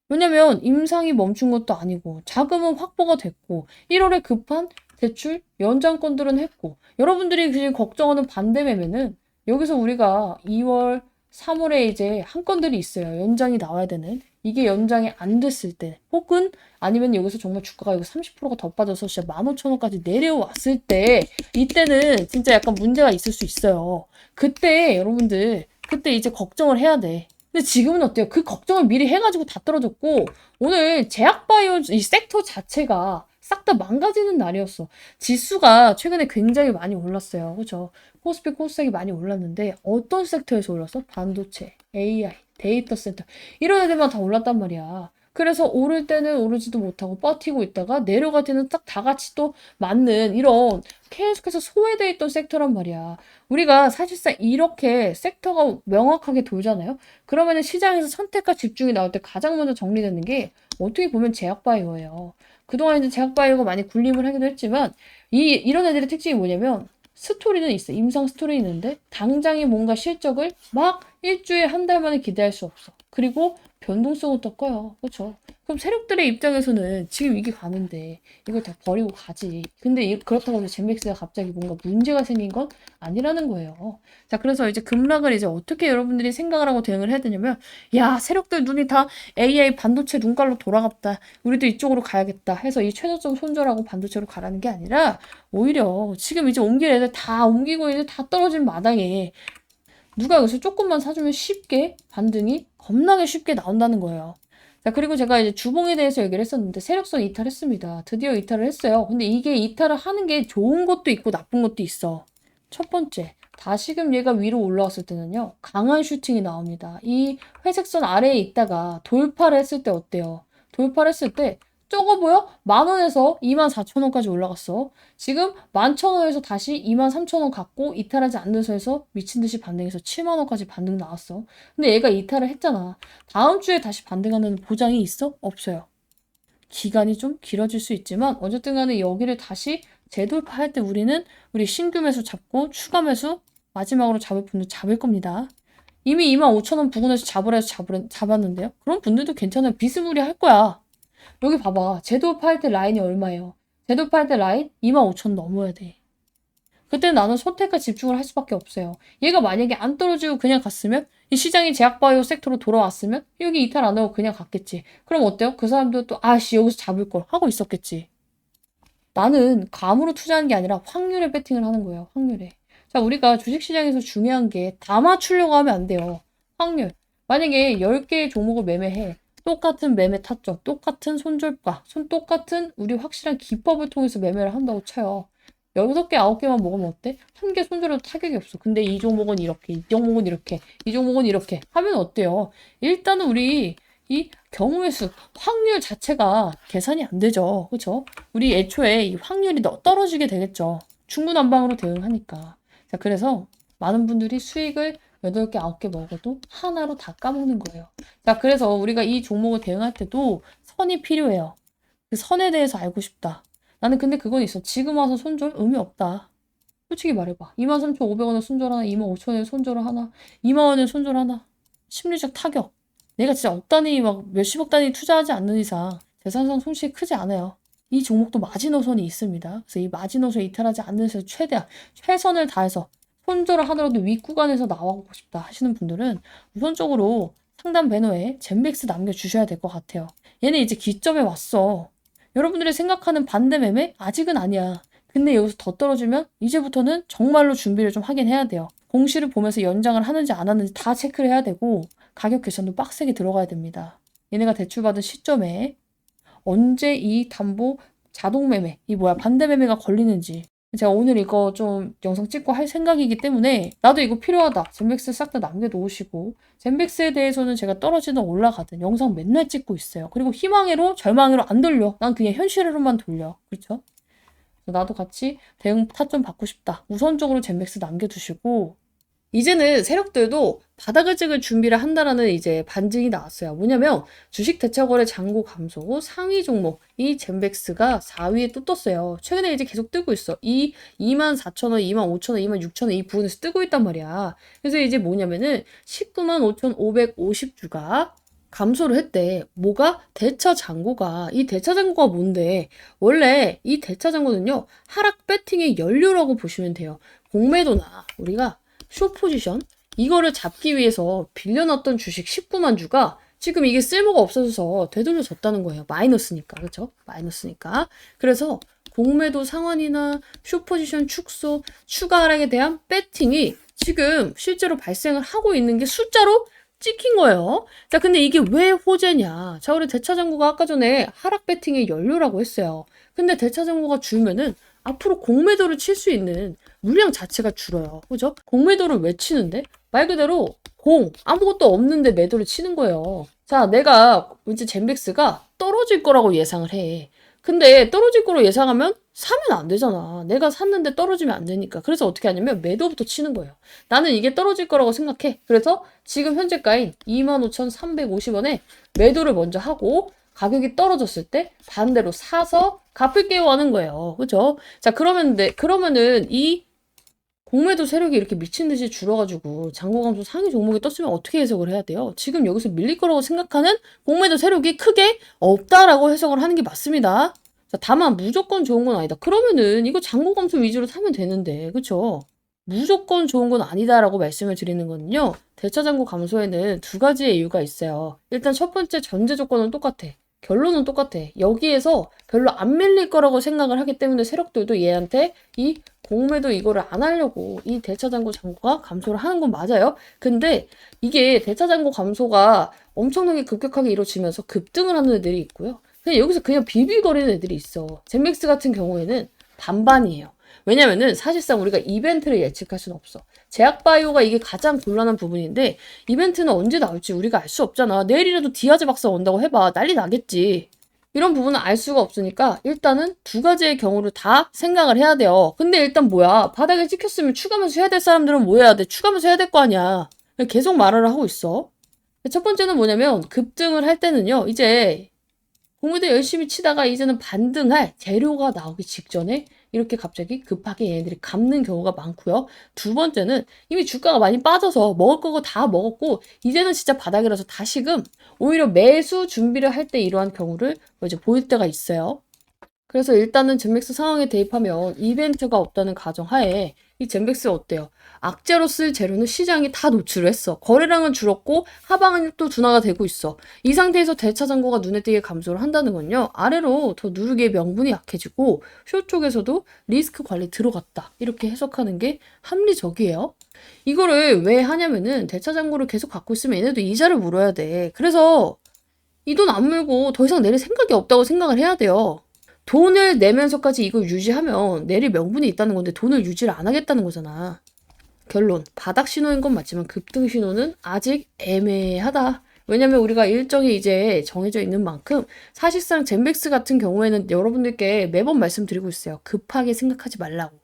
왜냐면 임상이 멈춘 것도 아니고 자금은 확보가 됐고 1월에 급한 대출 연장건들은 했고 여러분들이 지금 걱정하는 반대 매매는 여기서 우리가 2월, 3월에 이제 한 건들이 있어요. 연장이 나와야 되는. 이게 연장이 안 됐을 때 혹은 아니면 여기서 정말 주가가 여기 30%가 더 빠져서 진짜 15,000원까지 내려왔을 때 이때는 진짜 약간 문제가 있을 수 있어요. 그때 여러분들 그때 이제 걱정을 해야 돼. 근데 지금은 어때요? 그 걱정을 미리 해가지고 다 떨어졌고 오늘 제약바이오 이 섹터 자체가 싹 다 망가지는 날이었어. 지수가 최근에 굉장히 많이 올랐어요. 그죠? 코스피 코스닥이 많이 올랐는데 어떤 섹터에서 올랐어? 반도체, AI, 데이터 센터 이런 애들만 다 올랐단 말이야. 그래서 오를 때는 오르지도 못하고 버티고 있다가 내려갈 때는 딱 다 같이 또 맞는 이런 계속해서 소외돼 있던 섹터란 말이야. 우리가 사실상 이렇게 섹터가 명확하게 돌잖아요. 그러면은 시장에서 선택과 집중이 나올 때 가장 먼저 정리되는 게 어떻게 보면 제약바이오예요. 그동안 이제 제약바이오가 많이 군림을 하기도 했지만 이런 애들의 특징이 뭐냐면 스토리는 있어. 임상 스토리 있는데 당장에 뭔가 실적을 막 일주일 한 달 만에 기대할 수 없어. 그리고 변동성은 또 커요. 그렇죠? 그럼 세력들의 입장에서는 지금 이게 가는데 이걸 다 버리고 가지. 근데 그렇다고 해서 젠맥스가 갑자기 뭔가 문제가 생긴 건 아니라는 거예요. 자, 그래서 이제 급락을 이제 어떻게 여러분들이 생각을 하고 대응을 해야 되냐면 야, 세력들 눈이 다 AI 반도체 눈깔로 돌아갔다. 우리도 이쪽으로 가야겠다 해서 이 최저점 손절하고 반도체로 가라는 게 아니라 오히려 지금 이제 옮길 애들 다 옮기고 이제 다 떨어진 마당에 누가 여기서 조금만 사주면 쉽게 반등이 겁나게 쉽게 나온다는 거예요. 자, 그리고 제가 이제 주봉에 대해서 얘기를 했었는데 세력선 이탈했습니다. 드디어 이탈을 했어요. 근데 이게 이탈을 하는 게 좋은 것도 있고 나쁜 것도 있어. 첫 번째, 다시금 얘가 위로 올라왔을 때는요, 강한 슈팅이 나옵니다. 이 회색선 아래에 있다가 돌파를 했을 때 어때요? 돌파를 했을 때 적어 보여? 10,000원에서 24,000원까지 올라갔어. 지금 11,000원에서 다시 23,000원 갖고 이탈하지 않는 선에서 미친 듯이 반등해서 70,000원까지 반등 나왔어. 근데 얘가 이탈을 했잖아. 다음 주에 다시 반등하는 보장이 있어? 없어요. 기간이 좀 길어질 수 있지만 어쨌든 간에 여기를 다시 재돌파할 때 우리는 우리 신규 매수 잡고 추가 매수 마지막으로 잡을 분들 잡을 겁니다. 이미 25,000원 부근에서 잡았는데요. 그런 분들도 괜찮아요. 비스무리할 거야. 여기 봐봐. 재돌파할 때 라인이 얼마예요? 재돌파할 때 라인 25,000 넘어야 돼. 그때 나는 선택과 집중을 할 수밖에 없어요. 얘가 만약에 안 떨어지고 그냥 갔으면 이 시장이 제약바이오 섹터로 돌아왔으면 여기 이탈 안 하고 그냥 갔겠지. 그럼 어때요? 그 사람도 또 아씨 여기서 잡을 걸 하고 있었겠지. 나는 감으로 투자하는 게 아니라 확률에 배팅을 하는 거예요. 확률에. 자, 우리가 주식시장에서 중요한 게 다 맞추려고 하면 안 돼요. 확률. 만약에 10개의 종목을 매매해. 똑같은 매매 타점, 똑같은 손절가, 똑같은 우리 확실한 기법을 통해서 매매를 한다고 쳐요. 6개, 9개만 먹으면 어때? 한 개 손절해도 타격이 없어. 근데 이 종목은 이렇게, 이 종목은 이렇게, 이 종목은 이렇게 하면 어때요? 일단은 우리 이 경우의 수, 확률 자체가 계산이 안 되죠. 그렇죠? 우리 애초에 이 확률이 떨어지게 되겠죠. 중구난방으로 대응하니까. 자, 그래서 많은 분들이 수익을 8개, 9개 먹어도 하나로 다 까먹는 거예요. 자, 그래서 우리가 이 종목을 대응할 때도 선이 필요해요. 그 선에 대해서 알고 싶다. 나는 근데 그건 있어. 지금 와서 손절 의미 없다. 솔직히 말해봐. 23,500원에 손절 하나, 25,000원에 손절 하나, 2만원에 손절 하나. 심리적 타격. 내가 진짜 억 단위, 막 몇십억 단위 투자하지 않는 이상 재산상 손실이 크지 않아요. 이 종목도 마지노선이 있습니다. 그래서 이 마지노선 이탈하지 않는 데서 최대한 최선을 다해서 손절을 하더라도 윗구간에서 나와보고 싶다 하시는 분들은 우선적으로 상단 배너에 젠백스 남겨주셔야 될 것 같아요. 얘는 이제 기점에 왔어. 여러분들이 생각하는 반대 매매? 아직은 아니야. 근데 여기서 더 떨어지면 이제부터는 정말로 준비를 좀 하긴 해야 돼요. 공시를 보면서 연장을 하는지 안 하는지 다 체크를 해야 되고 가격 계산도 빡세게 들어가야 됩니다. 얘네가 대출받은 시점에 언제 이 담보 자동 매매, 반대 매매가 걸리는지 제가 오늘 이거 좀 영상 찍고 할 생각이기 때문에 나도 이거 필요하다. 젠백스 싹 다 남겨놓으시고 젠백스에 대해서는 제가 떨어지든 올라가든 영상 맨날 찍고 있어요. 그리고 희망으로 절망으로 안 돌려. 난 그냥 현실으로만 돌려. 그렇죠? 나도 같이 대응 타점 받고 싶다. 우선적으로 젠백스 남겨두시고 이제는 세력들도 바닥을 찍을 준비를 한다라는 이제 반증이 나왔어요. 뭐냐면 주식 대차거래 잔고 감소 상위 종목 이 젠백스가 4위에 또 떴어요. 최근에 이제 계속 뜨고 있어. 이 24,000원, 25,000원, 26,000원 이 부분에서 뜨고 있단 말이야. 그래서 이제 뭐냐면은 195,550주가 감소를 했대. 뭐가? 대차 잔고가. 이 대차 잔고가 뭔데? 원래 이 대차 잔고는요. 하락 배팅의 연료라고 보시면 돼요. 공매도나 우리가 숏 포지션 이거를 잡기 위해서 빌려놨던 주식 19만 주가 지금 이게 쓸모가 없어져서 되돌려졌다는 거예요. 마이너스니까. 그렇죠? 마이너스니까. 그래서 공매도 상환이나 숏 포지션 축소, 추가 하락에 대한 배팅이 지금 실제로 발생을 하고 있는 게 숫자로 찍힌 거예요. 자, 근데 이게 왜 호재냐? 자, 우리 대차장고가 아까 전에 하락 배팅의 연료라고 했어요. 근데 대차장고가 줄면은 앞으로 공매도를 칠 수 있는 물량 자체가 줄어요. 그죠? 공매도를 왜 치는데? 말 그대로 아무것도 없는데 매도를 치는 거예요. 자, 내가 이제 젠백스가 떨어질 거라고 예상을 해. 근데 떨어질 거로 예상하면 사면 안 되잖아. 내가 샀는데 떨어지면 안 되니까. 그래서 어떻게 하냐면 매도부터 치는 거예요. 나는 이게 떨어질 거라고 생각해. 그래서 지금 현재가인 25,350원에 매도를 먼저 하고 가격이 떨어졌을 때 반대로 사서 갚을게요 하는 거예요. 그죠? 자, 그러면은 이 공매도 세력이 이렇게 미친 듯이 줄어가지고 잔고 감소 상위 종목이 떴으면 어떻게 해석을 해야 돼요? 지금 여기서 밀릴 거라고 생각하는 공매도 세력이 크게 없다라고 해석을 하는 게 맞습니다. 자, 다만 무조건 좋은 건 아니다. 그러면은 이거 잔고 감소 위주로 사면 되는데, 그쵸? 무조건 좋은 건 아니다라고 말씀을 드리는 거는요. 대차 잔고 감소에는 두 가지의 이유가 있어요. 일단 첫 번째 전제 조건은 똑같아. 결론은 똑같아. 여기에서 별로 안 밀릴 거라고 생각을 하기 때문에 세력들도 얘한테 이 공매도 이거를 안 하려고 이 대차장고 잔고가 감소를 하는 건 맞아요. 근데 이게 대차장고 감소가 엄청나게 급격하게 이루어지면서 급등을 하는 애들이 있고요. 그냥 여기서 그냥 비비거리는 애들이 있어. 젠맥스 같은 경우에는 반반이에요. 왜냐면은 사실상 우리가 이벤트를 예측할 수는 없어. 제약바이오가 이게 가장 곤란한 부분인데 이벤트는 언제 나올지 우리가 알 수 없잖아. 내일이라도 디아즈 박사 온다고 해봐. 난리 나겠지. 이런 부분은 알 수가 없으니까 일단은 두 가지의 경우를 다 생각을 해야 돼요. 근데 일단 뭐야? 바닥에 찍혔으면 추가 매수 해야 될 사람들은 뭐 해야 돼? 추가 매수 해야 될 거 아니야. 계속 말을 하고 있어. 첫 번째는 뭐냐면 급등을 할 때는요. 이제 공매도 열심히 치다가 이제는 반등할 재료가 나오기 직전에 이렇게 갑자기 급하게 얘네들이 갚는 경우가 많고요. 두 번째는 이미 주가가 많이 빠져서 먹을 거고 다 먹었고 이제는 진짜 바닥이라서 다시금 오히려 매수 준비를 할 때 이러한 경우를 이제 보일 때가 있어요. 그래서 일단은 젠맥스 상황에 대입하면 이벤트가 없다는 가정하에 이 젠맥스 어때요? 악재로 쓸 재료는 시장이 다 노출을 했어. 거래량은 줄었고 하방은 또 둔화가 되고 있어. 이 상태에서 대차 잔고가 눈에 띄게 감소를 한다는 건요. 아래로 더 누르기의 명분이 약해지고 쇼 쪽에서도 리스크 관리 들어갔다. 이렇게 해석하는 게 합리적이에요. 이거를 왜 하냐면은 대차 잔고를 계속 갖고 있으면 얘네도 이자를 물어야 돼. 그래서 이 돈 안 물고 더 이상 내릴 생각이 없다고 생각을 해야 돼요. 돈을 내면서까지 이걸 유지하면 내릴 명분이 있다는 건데 돈을 유지를 안 하겠다는 거잖아. 결론, 바닥 신호인 건 맞지만 급등 신호는 아직 애매하다. 왜냐면 우리가 일정이 이제 정해져 있는 만큼 사실상 젠백스 같은 경우에는 여러분들께 매번 말씀드리고 있어요. 급하게 생각하지 말라고.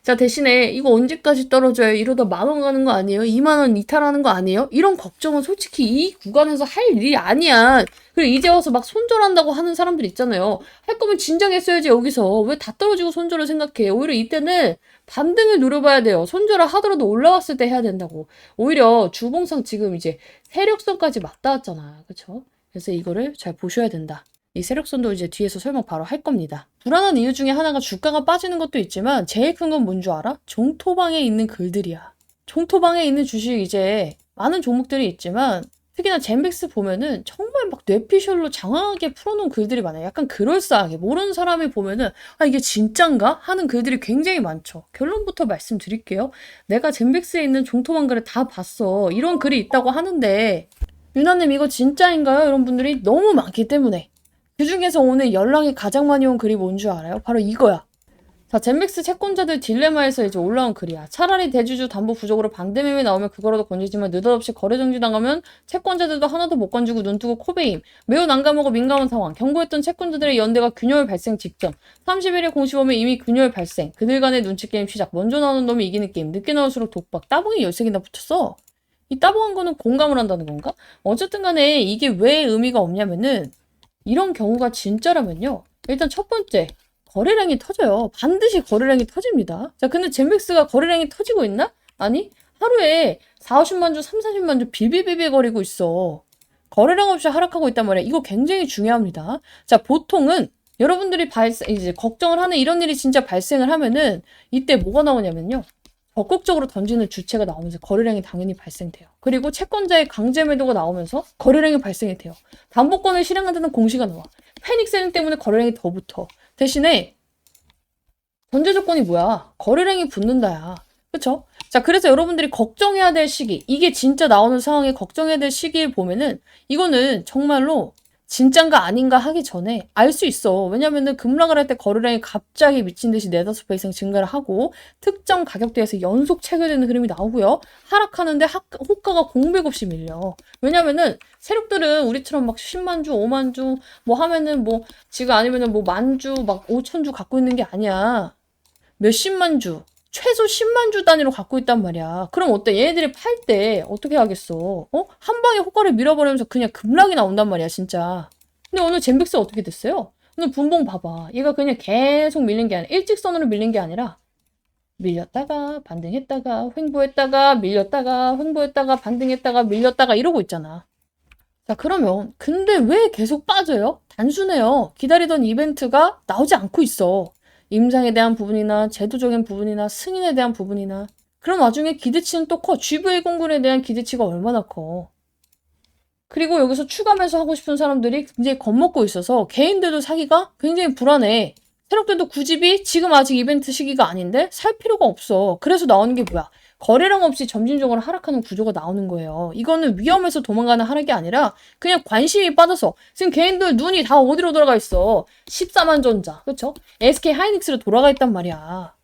자, 대신에 이거 언제까지 떨어져요? 이러다 10,000원 가는 거 아니에요? 20,000원 이탈하는 거 아니에요? 이런 걱정은 솔직히 이 구간에서 할 일이 아니야. 그리고 이제 와서 막 손절한다고 하는 사람들 있잖아요. 할 거면 진작 했어야지 여기서. 왜 다 떨어지고 손절을 생각해? 오히려 이때는 반등을 노려봐야 돼요. 손절을 하더라도 올라왔을 때 해야 된다고. 오히려 주봉상 지금 이제 세력선까지 맞닿았잖아. 그쵸? 그래서 이거를 잘 보셔야 된다. 이 세력선도 이제 뒤에서 설명 바로 할 겁니다. 불안한 이유 중에 하나가 주가가 빠지는 것도 있지만 제일 큰 건 뭔 줄 알아? 종토방에 있는 글들이야. 종토방에 있는 주식 이제 많은 종목들이 있지만 특히나 젠백스 보면은 정말 막 뇌피셜로 장황하게 풀어놓은 글들이 많아요. 약간 그럴싸하게 모르는 사람이 보면은 아 이게 진짠가? 하는 글들이 굉장히 많죠. 결론부터 말씀드릴게요. 내가 젠백스에 있는 종토방 글을 다 봤어. 이런 글이 있다고 하는데 유나님 이거 진짜인가요? 이런 분들이 너무 많기 때문에 그 중에서 오늘 연락이 가장 많이 온 글이 뭔 줄 알아요? 바로 이거야. 자, 젠맥스 채권자들 딜레마에서 이제 올라온 글이야. 차라리 대주주 담보 부족으로 반대매매 나오면 그거라도 건지지만 느닷없이 거래 정지 당하면 채권자들도 하나도 못 건지고 눈뜨고 코베임. 매우 난감하고 민감한 상황. 경고했던 채권자들의 연대가 균열 발생 직전. 31일 공시 보면 이미 균열 발생. 그들 간의 눈치 게임 시작. 먼저 나오는 놈이 이기는 게임. 늦게 나올수록 독박. 따봉이 13개나 붙였어. 이 따봉한 거는 공감을 한다는 건가? 어쨌든 간에 이게 왜 의미가 없냐면은 이런 경우가 진짜라면요. 일단 첫 번째, 거래량이 터져요. 반드시 거래량이 터집니다. 자, 근데 젠백스가 거래량이 터지고 있나? 아니, 하루에 40만 주, 40만 주 비비비비거리고 있어. 거래량 없이 하락하고 있단 말이야. 이거 굉장히 중요합니다. 자, 보통은 여러분들이 이제 걱정을 하는 이런 일이 진짜 발생을 하면은 이때 뭐가 나오냐면요. 적극적으로 던지는 주체가 나오면서 거래량이 당연히 발생돼요. 그리고 채권자의 강제 매도가 나오면서 거래량이 발생이 돼요. 담보권을 실행한다는 공시가 나와. 패닉 셀링 때문에 거래량이 더 붙어. 대신에 전제 조건이 뭐야? 거래량이 붙는다야. 그쵸? 자, 그래서 여러분들이 걱정해야 될 시기, 이게 진짜 나오는 상황에 걱정해야 될 시기를 보면은 이거는 정말로 진짠가 아닌가 하기 전에 알 수 있어. 왜냐면은 급락을 할 때 거래량이 갑자기 미친 듯이 4-5배 이상 증가를 하고 특정 가격대에서 연속 체결되는 흐름이 나오고요. 하락하는데 호가가 공백 없이 밀려. 왜냐면은 세력들은 우리처럼 막 10만 주, 5만 주 뭐 하면은 뭐 지금 아니면은 뭐 만 주, 막 5천 주 갖고 있는 게 아니야. 몇십만 주. 최소 10만 주 단위로 갖고 있단 말이야. 그럼 어때? 얘네들이 팔 때 어떻게 하겠어? 한 방에 호가를 밀어버리면서 그냥 급락이 나온단 말이야, 진짜. 근데 오늘 젠백스 어떻게 됐어요? 오늘 분봉 봐봐. 얘가 그냥 계속 밀린 게 아니라, 일직선으로 밀린 게 아니라, 밀렸다가, 반등했다가, 횡보했다가, 밀렸다가, 횡보했다가, 반등했다가, 밀렸다가 이러고 있잖아. 자, 그러면, 근데 왜 계속 빠져요? 단순해요. 기다리던 이벤트가 나오지 않고 있어. 임상에 대한 부분이나 제도적인 부분이나 승인에 대한 부분이나 그런 와중에 기대치는 또 커. GV109에 대한 기대치가 얼마나 커. 그리고 여기서 추가 매수하고 싶은 사람들이 굉장히 겁먹고 있어서 개인들도 사기가 굉장히 불안해. 세력들도 굳이 지금 아직 이벤트 시기가 아닌데 살 필요가 없어. 그래서 나오는 게 뭐야? 거래량 없이 점진적으로 하락하는 구조가 나오는 거예요. 이거는 위험해서 도망가는 하락이 아니라 그냥 관심이 빠져서 지금 개인들 눈이 다 어디로 돌아가 있어. 14만 전자, 그쵸? SK 하이닉스로 돌아가 있단 말이야.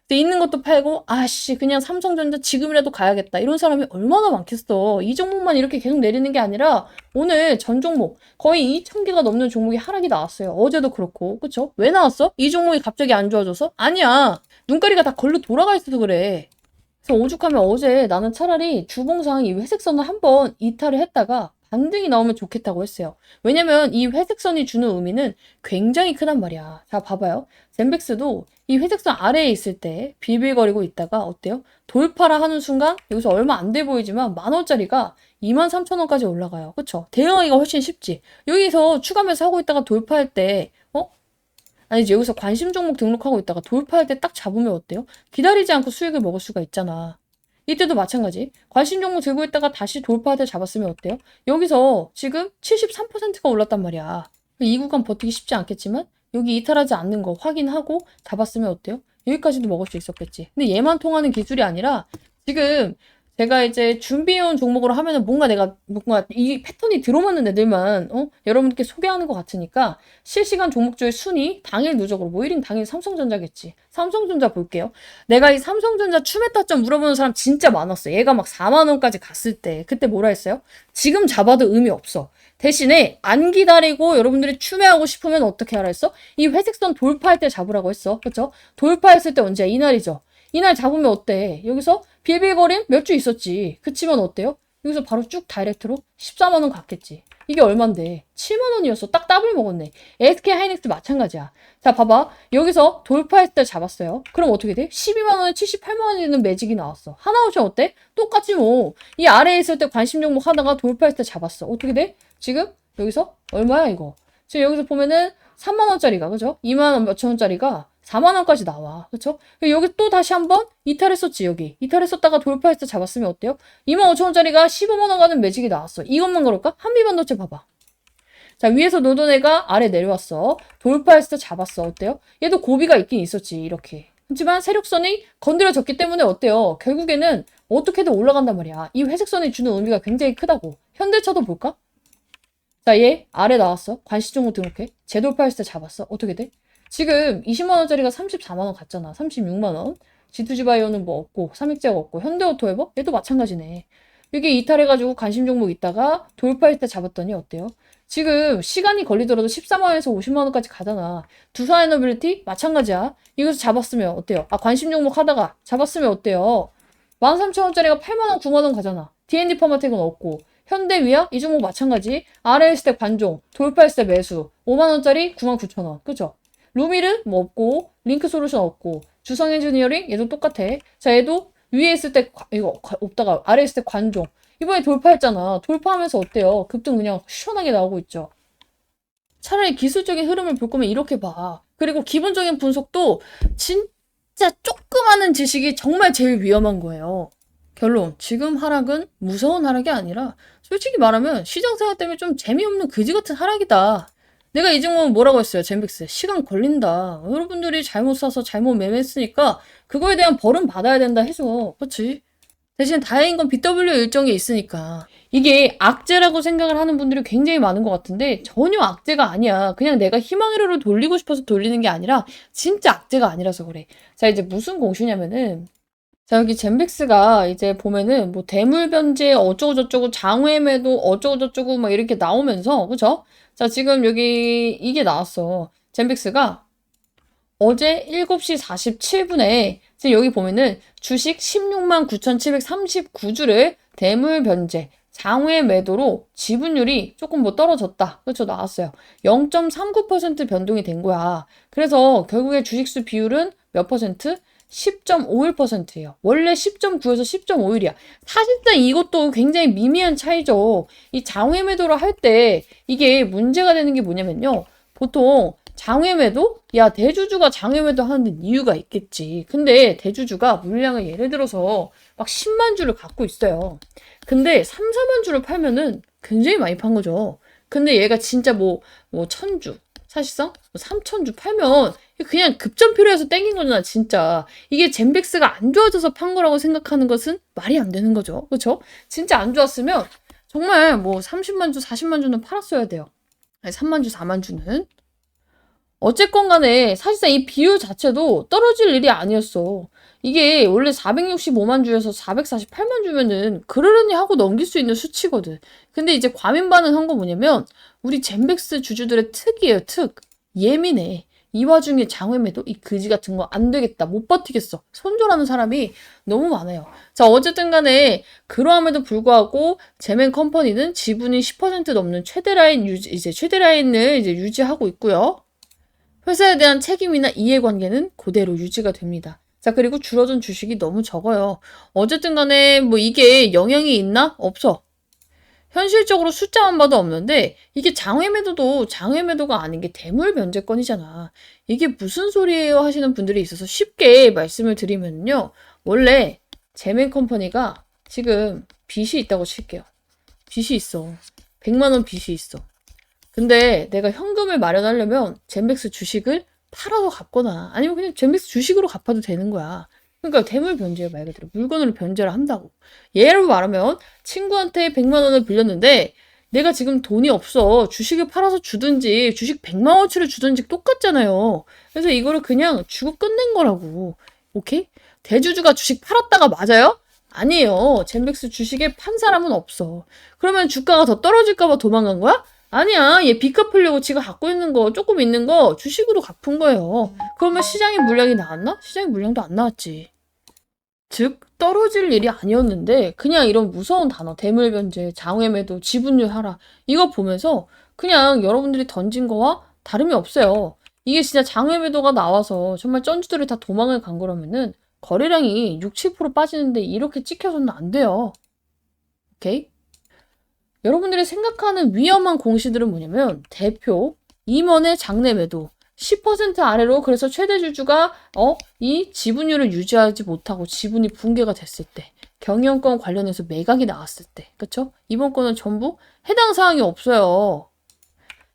근데 있는 것도 팔고 아씨 그냥 삼성전자 지금이라도 가야겠다. 이런 사람이 얼마나 많겠어. 이 종목만 이렇게 계속 내리는 게 아니라 오늘 전 종목 거의 2,000개가 넘는 종목이 하락이 나왔어요. 어제도 그렇고 그쵸? 왜 나왔어? 이 종목이 갑자기 안 좋아져서? 아니야. 눈가리가 다 걸로 돌아가 있어서 그래. 그래서 오죽하면 어제 나는 차라리 주봉상 이 회색선을 한번 이탈을 했다가 반등이 나오면 좋겠다고 했어요. 왜냐면 이 회색선이 주는 의미는 굉장히 크단 말이야. 자, 봐봐요. 젠백스도 이 회색선 아래에 있을 때 빌빌거리고 있다가 어때요? 돌파라 하는 순간 여기서 얼마 안 돼 보이지만 10,000원짜리가 23,000원까지 올라가요. 그쵸? 대응하기가 훨씬 쉽지. 여기서 추가 매수하고 있다가 돌파할 때 아니지 여기서 관심 종목 등록하고 있다가 돌파할 때 딱 잡으면 어때요? 기다리지 않고 수익을 먹을 수가 있잖아. 이때도 마찬가지. 관심 종목 들고 있다가 다시 돌파할 때 잡았으면 어때요? 여기서 지금 73%가 올랐단 말이야. 이 구간 버티기 쉽지 않겠지만 여기 이탈하지 않는 거 확인하고 잡았으면 어때요? 여기까지도 먹을 수 있었겠지. 근데 얘만 통하는 기술이 아니라 지금 제가 이제 준비해온 종목으로 하면은 뭔가 이 패턴이 들어맞는 애들만 여러분께 소개하는 것 같으니까 실시간 종목주의 순위 당일 누적으로 뭐 1인 당일 삼성전자겠지. 삼성전자 볼게요. 내가 이 삼성전자 추메타점 물어보는 사람 진짜 많았어. 얘가 막 4만 원까지 갔을 때 그때 뭐라 했어요? 지금 잡아도 의미 없어. 대신에 안 기다리고 여러분들이 추매하고 싶으면 어떻게 하라 했어? 이 회색선 돌파할 때 잡으라고 했어. 그렇죠? 돌파했을 때 언제야? 이날이죠. 이날 잡으면 어때? 여기서 빌빌거림 몇 주 있었지. 그치만 어때요? 여기서 바로 쭉 다이렉트로 14만 원 갔겠지. 이게 얼만데? 7만 원이었어. 딱 더블 먹었네. SK 하이닉스 마찬가지야. 자, 봐봐. 여기서 돌파했을 때 잡았어요. 그럼 어떻게 돼? 12만 원에 78만 원이 되는 매직이 나왔어. 하나오션 어때? 똑같지 뭐. 이 아래에 있을 때 관심 종목 하다가 돌파했을 때 잡았어. 어떻게 돼? 지금 여기서 얼마야 이거? 지금 여기서 보면은 3만 원짜리가 그죠? 2만 원 몇천 원짜리가 4만 원까지 나와. 그쵸? 여기 또 다시 한번 이탈했었지, 여기. 이탈했었다가 돌파해서 잡았으면 어때요? 25,000원짜리가 15만 원 가는 매직이 나왔어. 이것만 그럴까? 한미반도체 봐봐. 자, 위에서 노던 애가 아래 내려왔어. 돌파했을 때 잡았어. 어때요? 얘도 고비가 있긴 있었지, 이렇게. 하지만 세력선이 건드려졌기 때문에 어때요? 결국에는 어떻게든 올라간단 말이야. 이 회색선이 주는 의미가 굉장히 크다고. 현대차도 볼까? 자, 얘 아래 나왔어. 관시종목 등록해. 재돌파했을 때 잡았어. 어떻게 돼? 지금 20만 원짜리가 34만 원 갔잖아. 36만 원. G2G바이오는 뭐 없고, 삼익제약 없고, 현대오토에버? 얘도 마찬가지네. 여기 이탈해가지고 관심 종목 있다가 돌파할 때 잡았더니 어때요? 지금 시간이 걸리더라도 14만 원에서 50만 원까지 가잖아. 두산에너빌리티? 마찬가지야. 이것도 잡았으면 어때요? 아, 관심 종목 하다가 잡았으면 어때요? 13,000원짜리가 8만 원, 9만 원 가잖아. D&D 퍼마텍은 없고, 현대위아? 이 종목 마찬가지. 아래 있을 때 관종, 돌파했을 때 매수. 5만 원짜리 99,000원. 그죠? 루미르 뭐 없고 링크 솔루션 없고 주성 엔지니어링 얘도 똑같아. 자 얘도 위에 있을 때 이거 없다가 아래 있을 때 관종. 이번에 돌파했잖아. 돌파하면서 어때요? 급등 그냥 시원하게 나오고 있죠. 차라리 기술적인 흐름을 볼 거면 이렇게 봐. 그리고 기본적인 분석도 진짜 조그마한 지식이 정말 제일 위험한 거예요. 결론. 지금 하락은 무서운 하락이 아니라 솔직히 말하면 시장 생각 때문에 좀 재미없는 그지 같은 하락이다. 내가 이 종목은 뭐라고 했어요? 젠백스. 시간 걸린다. 여러분들이 잘못 사서 잘못 매매했으니까 그거에 대한 벌은 받아야 된다 해줘. 그렇지? 대신 다행인 건 BW 일정이 있으니까. 이게 악재라고 생각을 하는 분들이 굉장히 많은 것 같은데 전혀 악재가 아니야. 그냥 내가 희망회로를 돌리고 싶어서 돌리는 게 아니라 진짜 악재가 아니라서 그래. 자, 이제 무슨 공시냐면은 자, 여기 젠백스가 이제 보면은 뭐 대물 변제 어쩌고저쩌고 장외매도 어쩌고저쩌고 막 이렇게 나오면서 그죠? 자, 지금 여기 이게 나왔어. 젠백스가 어제 7시 47분에 지금 여기 보면은 주식 16만 9,739주를 대물 변제 장외 매도로 지분율이 조금 뭐 떨어졌다. 그렇죠? 나왔어요. 0.39% 변동이 된 거야. 그래서 결국에 주식수 비율은 몇 퍼센트? 10.51%예요. 원래 10.9에서 10.51이야. 사실상 이것도 굉장히 미미한 차이죠. 이 장외 매도를 할 때 이게 문제가 되는 게 뭐냐면요. 보통 장외 매도? 야, 대주주가 장외 매도 하는 이유가 있겠지. 근데 대주주가 물량을 예를 들어서 막 10만 주를 갖고 있어요. 근데 3, 4만 주를 팔면은 굉장히 많이 판 거죠. 근데 얘가 진짜 뭐 1000주, 사실상 3,000주 팔면 그냥 급전 필요해서 땡긴 거잖아, 진짜. 이게 젠백스가 안 좋아져서 판 거라고 생각하는 것은 말이 안 되는 거죠. 그렇죠? 진짜 안 좋았으면 정말 뭐 30만 주, 40만 주는 팔았어야 돼요. 아니, 3만 주, 4만 주는. 어쨌건 간에 사실상 이 비율 자체도 떨어질 일이 아니었어. 이게 원래 465만 주에서 448만 주면은 그러려니 하고 넘길 수 있는 수치거든. 근데 이제 과민 반응한 거 뭐냐면 우리 젠백스 주주들의 특이에요, 특. 예민해. 이 와중에 장외매도 이 그지 같은 거 안 되겠다. 못 버티겠어. 손절하는 사람이 너무 많아요. 자, 어쨌든 간에 그러함에도 불구하고 제멘 컴퍼니는 지분이 10% 넘는 최대 라인 유지, 이제 최대 라인을 이제 유지하고 있고요. 회사에 대한 책임이나 이해관계는 그대로 유지가 됩니다. 자, 그리고 줄어든 주식이 너무 적어요. 어쨌든 간에 뭐 이게 영향이 있나? 없어. 현실적으로 숫자만 봐도 없는데 이게 장외매도도 장외매도가 아닌 게 대물 변제권이잖아. 이게 무슨 소리예요 하시는 분들이 있어서 쉽게 말씀을 드리면요. 원래 제멘 컴퍼니가 지금 빚이 있다고 칠게요. 빚이 있어. 100만 원 빚이 있어. 근데 내가 현금을 마련하려면 젠백스 주식을 팔아서 갚거나 아니면 그냥 젠백스 주식으로 갚아도 되는 거야. 그러니까 대물 변제예요, 말 그대로. 물건으로 변제를 한다고. 예를 말하면 친구한테 100만 원을 빌렸는데 내가 지금 돈이 없어. 주식을 팔아서 주든지 주식 100만 원치를 주든지 똑같잖아요. 그래서 이거를 그냥 주고 끝낸 거라고. 오케이? 대주주가 주식 팔았다가 맞아요? 아니에요. 젠백스 주식에 판 사람은 없어. 그러면 주가가 더 떨어질까 봐 도망간 거야? 아니야. 얘 빚 갚으려고 지가 갖고 있는 거, 조금 있는 거 주식으로 갚은 거예요. 그러면 시장의 물량이 나왔나? 시장의 물량도 안 나왔지. 즉, 떨어질 일이 아니었는데 그냥 이런 무서운 단어, 대물변제, 장외매도, 지분율 하락 이거 보면서 그냥 여러분들이 던진 거와 다름이 없어요. 이게 진짜 장외매도가 나와서 정말 쩐주들이 다 도망을 간 거라면은 거래량이 6, 7% 빠지는데 이렇게 찍혀서는 안 돼요. 오케이? 여러분들이 생각하는 위험한 공시들은 뭐냐면 대표, 임원의 장내 매도, 10% 아래로 그래서 최대 주주가 이 지분율을 유지하지 못하고 지분이 붕괴가 됐을 때, 경영권 관련해서 매각이 나왔을 때, 그쵸? 이번 거는 전부 해당 사항이 없어요.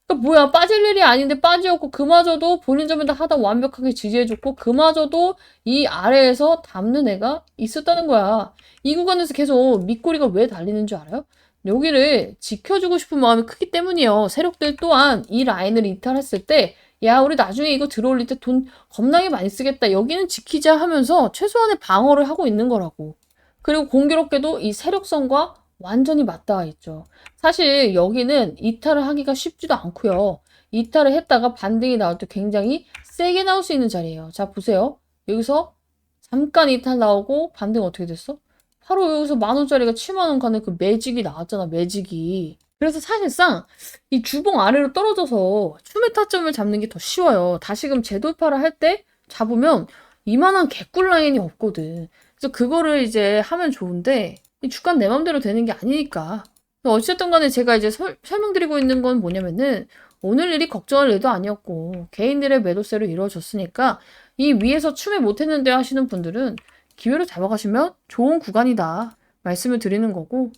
그러니까 뭐야, 빠질 일이 아닌데 빠지었고 그마저도 본인 점에다 하다 완벽하게 지지해줬고 그마저도 이 아래에서 담는 애가 있었다는 거야. 이 구간에서 계속 밑꼬리가 왜 달리는 줄 알아요? 여기를 지켜주고 싶은 마음이 크기 때문이에요. 세력들 또한 이 라인을 이탈했을 때 야, 우리 나중에 이거 들어올릴 때 돈 겁나게 많이 쓰겠다. 여기는 지키자 하면서 최소한의 방어를 하고 있는 거라고. 그리고 공교롭게도 이 세력성과 완전히 맞닿아 있죠. 사실 여기는 이탈을 하기가 쉽지도 않고요. 이탈을 했다가 반등이 나올 때 굉장히 세게 나올 수 있는 자리예요. 자, 보세요. 여기서 잠깐 이탈 나오고 반등 어떻게 됐어? 바로 여기서 10,000원짜리가 70,000원 가는 그 매직이 나왔잖아, 매직이. 그래서 사실상 이 주봉 아래로 떨어져서 추매 타점을 잡는 게 더 쉬워요. 다시금 재돌파를 할 때 잡으면 이만한 개꿀 라인이 없거든. 그래서 그거를 이제 하면 좋은데 이 주가는 내 맘대로 되는 게 아니니까. 어쨌든 간에 제가 이제 설명드리고 있는 건 뭐냐면은 오늘 일이 걱정할 일도 아니었고 개인들의 매도세로 이루어졌으니까 이 위에서 추매 못했는데 하시는 분들은 기회를 잡아가시면 좋은 구간이다 말씀을 드리는 거고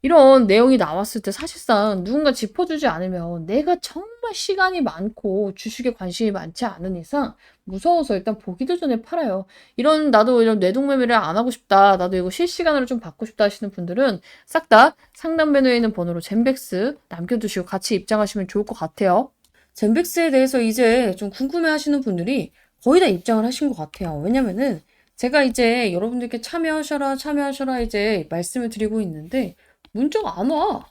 이런 내용이 나왔을 때 사실상 누군가 짚어주지 않으면 내가 정말 시간이 많고 주식에 관심이 많지 않은 이상 무서워서 일단 보기도 전에 팔아요. 나도 이런 뇌동매매를 안 하고 싶다. 나도 이거 실시간으로 좀 받고 싶다 하시는 분들은 싹 다 상담 메뉴에 있는 번호로 젠백스 남겨두시고 같이 입장하시면 좋을 것 같아요. 젠백스에 대해서 이제 좀 궁금해 하시는 분들이 거의 다 입장을 하신 것 같아요. 왜냐면은 제가 이제 여러분들께 참여하셔라 이제 말씀을 드리고 있는데 문자가 안 와.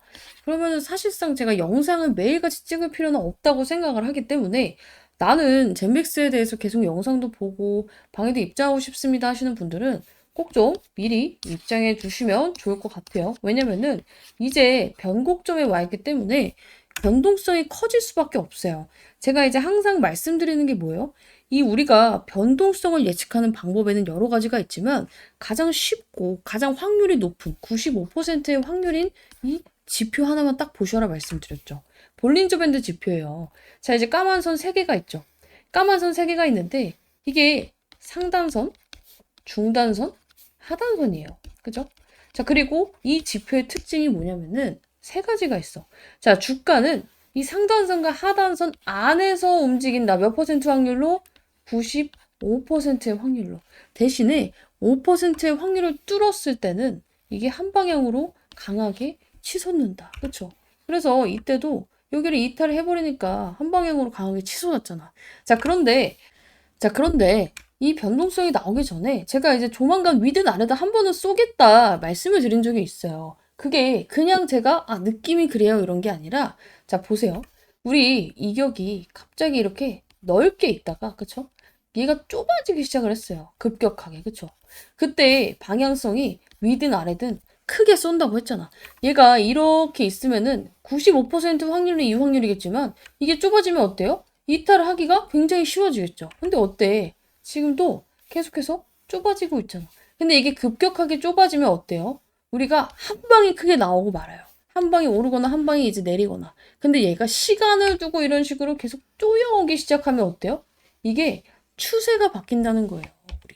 그러면은 사실상 제가 영상을 매일같이 찍을 필요는 없다고 생각을 하기 때문에 나는 젠백스에 대해서 계속 영상도 보고 방에도 입장하고 싶습니다 하시는 분들은 꼭 좀 미리 입장해 주시면 좋을 것 같아요. 왜냐면은 이제 변곡점에 와 있기 때문에 변동성이 커질 수밖에 없어요. 제가 이제 항상 말씀드리는 게 뭐예요? 이 우리가 변동성을 예측하는 방법에는 여러 가지가 있지만 가장 쉽고 가장 확률이 높은 95%의 확률인 이 지표 하나만 딱 보셔라 말씀드렸죠. 볼린저 밴드 지표예요. 자, 이제 까만 선 3개가 있죠. 까만 선 3개가 있는데 이게 상단선, 중단선, 하단선이에요. 그죠? 자, 그리고 이 지표의 특징이 뭐냐면은 3가지가 있어. 자, 주가는 이 상단선과 하단선 안에서 움직인다. 몇 퍼센트 확률로? 95%의 확률로. 대신에 5%의 확률을 뚫었을 때는 이게 한 방향으로 강하게 치솟는다. 그쵸? 그래서 이때도 여기를 이탈을 해버리니까 한 방향으로 강하게 치솟았잖아. 자, 그런데 이 변동성이 나오기 전에 제가 이제 조만간 위든 아래다 한 번은 쏘겠다 말씀을 드린 적이 있어요. 그게 그냥 제가 느낌이 그래요 이런 게 아니라 자 보세요. 우리 이격이 갑자기 이렇게 넓게 있다가 그쵸? 얘가 좁아지기 시작을 했어요. 급격하게 그쵸? 그때 방향성이 위든 아래든 크게 쏜다고 했잖아. 얘가 이렇게 있으면은 95% 확률이 이 확률이겠지만 이게 좁아지면 어때요? 이탈을 하기가 굉장히 쉬워지겠죠. 근데 어때? 지금도 계속해서 좁아지고 있잖아. 근데 이게 급격하게 좁아지면 어때요? 우리가 한 방이 크게 나오고 말아요. 한 방이 오르거나 한 방이 이제 내리거나. 근데 얘가 시간을 두고 이런 식으로 계속 쪼여오기 시작하면 어때요? 이게 추세가 바뀐다는 거예요. 우리.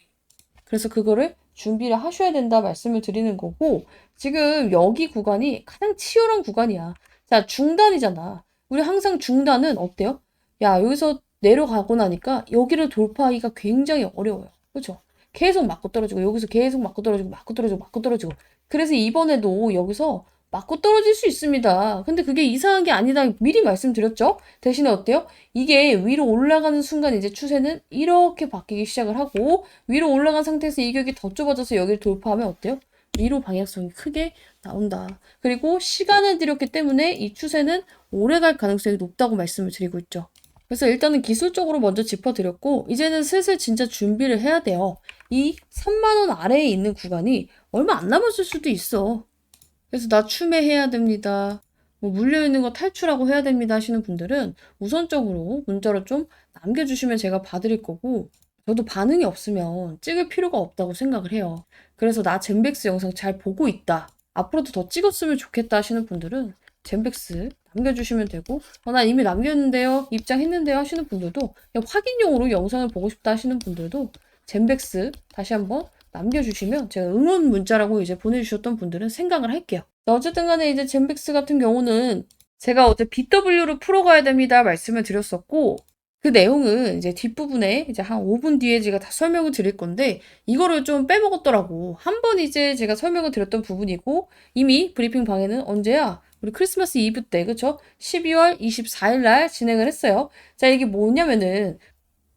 그래서 그거를 준비를 하셔야 된다 말씀을 드리는 거고 지금 여기 구간이 가장 치열한 구간이야. 자, 중단이잖아. 우리 항상 중단은 어때요? 야, 여기서 내려가고 나니까 여기를 돌파하기가 굉장히 어려워요. 그렇죠? 계속 맞고 떨어지고 여기서 계속 맞고 떨어지고 맞고 떨어지고 맞고 떨어지고 그래서 이번에도 여기서 맞고 떨어질 수 있습니다. 근데 그게 이상한 게 아니다. 미리 말씀드렸죠? 대신에 어때요? 이게 위로 올라가는 순간 이제 추세는 이렇게 바뀌기 시작을 하고 위로 올라간 상태에서 이격이 더 좁아져서 여기를 돌파하면 어때요? 위로 방향성이 크게 나온다. 그리고 시간을 들였기 때문에 이 추세는 오래 갈 가능성이 높다고 말씀을 드리고 있죠. 그래서 일단은 기술적으로 먼저 짚어드렸고 이제는 슬슬 진짜 준비를 해야 돼요. 이 3만 원 아래에 있는 구간이 얼마 안 남았을 수도 있어. 그래서 나 추매해야 됩니다. 뭐 물려있는 거 탈출하고 해야 됩니다 하시는 분들은 우선적으로 문자로 좀 남겨주시면 제가 봐드릴 거고 저도 반응이 없으면 찍을 필요가 없다고 생각을 해요. 그래서 나 젠백스 영상 잘 보고 있다. 앞으로도 더 찍었으면 좋겠다 하시는 분들은 젠백스 남겨주시면 되고 난 이미 남겼는데요. 입장했는데요 하시는 분들도 그냥 확인용으로 영상을 보고 싶다 하시는 분들도 젠백스 다시 한번 남겨주시면 제가 응원 문자라고 이제 보내주셨던 분들은 생각을 할게요. 어쨌든 간에 이제 젠백스 같은 경우는 제가 어제 BW를 풀어가야 됩니다 말씀을 드렸었고 그 내용은 이제 뒷부분에 이제 한 5분 뒤에 제가 다 설명을 드릴 건데 이거를 좀 빼먹었더라고. 한 번 이제 제가 설명을 드렸던 부분이고 이미 브리핑 방에는 언제야? 우리 크리스마스 이브 때 그쵸? 12월 24일 날 진행을 했어요. 자 이게 뭐냐면은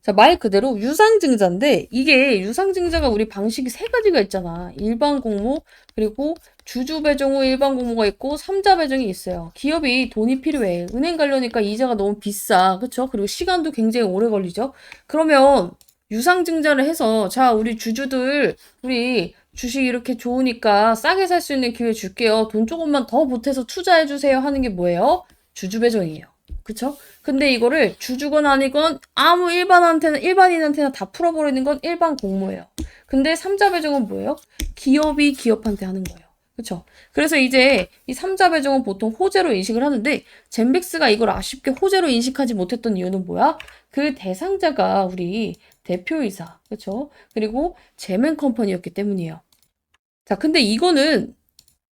자, 말 그대로 유상증자인데 이게 유상증자가 우리 방식이 세 가지가 있잖아. 일반 공모 그리고 주주 배정 후 일반 공모가 있고 삼자 배정이 있어요. 기업이 돈이 필요해. 은행 가려니까 이자가 너무 비싸. 그쵸? 그리고 시간도 굉장히 오래 걸리죠. 그러면 유상증자를 해서 자 우리 주주들 우리 주식 이렇게 좋으니까 싸게 살 수 있는 기회 줄게요. 돈 조금만 더 보태서 투자해 주세요 하는 게 뭐예요? 주주 배정이에요. 그쵸? 근데 이거를 주주건 아니건 아무 일반인한테나 다 풀어버리는 건 일반 공모예요. 근데 삼자 배정은 뭐예요? 기업이 기업한테 하는 거예요. 그쵸? 그래서 이제 이 삼자 배정은 보통 호재로 인식을 하는데 젠백스가 이걸 아쉽게 호재로 인식하지 못했던 이유는 뭐야? 그 대상자가 우리 대표이사, 그쵸? 그리고 제맨컴퍼니였기 때문이에요. 자, 근데 이거는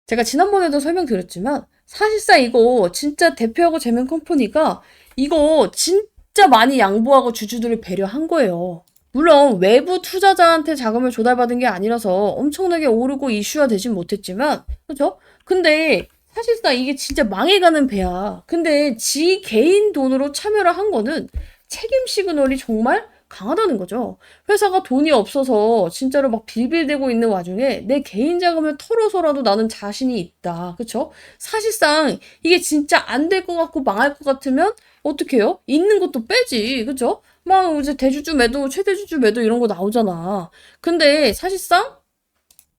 제가 지난번에도 설명드렸지만 사실상 이거 진짜 대표하고 제맨컴퍼니가 이거 진짜 많이 양보하고 주주들을 배려한 거예요. 물론 외부 투자자한테 자금을 조달받은 게 아니라서 엄청나게 오르고 이슈화 되진 못했지만 그죠? 근데 사실상 이게 진짜 망해가는 배야. 근데 지 개인 돈으로 참여를 한 거는 책임 시그널이 정말 강하다는 거죠. 회사가 돈이 없어서 진짜로 막 빌빌대고 있는 와중에 내 개인 자금을 털어서라도 나는 자신이 있다. 그쵸? 사실상 이게 진짜 안 될 것 같고 망할 것 같으면 어떻게 해요? 있는 것도 빼지. 그쵸? 막 이제 대주주 매도, 최대주주 매도 이런 거 나오잖아. 근데 사실상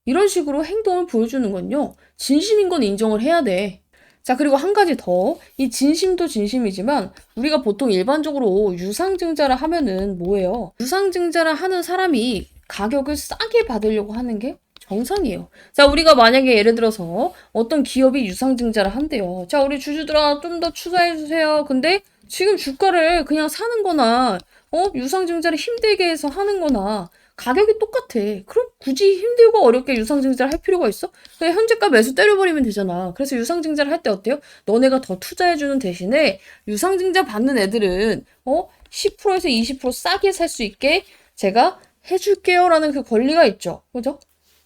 이런 식으로 행동을 보여주는 건요. 진심인 건 인정을 해야 돼. 자, 그리고 한 가지 더. 이 진심도 진심이지만 우리가 보통 일반적으로 유상증자를 하면은 뭐예요? 유상증자를 하는 사람이 가격을 싸게 받으려고 하는 게 정상이에요. 자, 우리가 만약에 예를 들어서 어떤 기업이 유상증자를 한대요. 자, 우리 주주들아 좀 더 투자해주세요. 근데 지금 주가를 그냥 사는 거나 유상증자를 힘들게 해서 하는 거나 가격이 똑같아. 그럼 굳이 힘들고 어렵게 유상증자를 할 필요가 있어? 그냥 현재가 매수 때려버리면 되잖아. 그래서 유상증자를 할 때 어때요? 너네가 더 투자해주는 대신에 유상증자 받는 애들은 10%에서 20% 싸게 살 수 있게 제가 해줄게요라는 그 권리가 있죠. 그죠?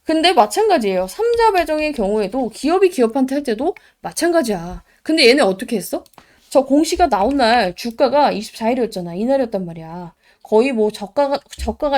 근데 마찬가지예요. 삼자 배정의 경우에도 기업이 기업한테 할 때도 마찬가지야. 근데 얘네 어떻게 했어? 저 공시가 나온 날 주가가 24일이었잖아. 이날이었단 말이야. 거의 뭐 저가가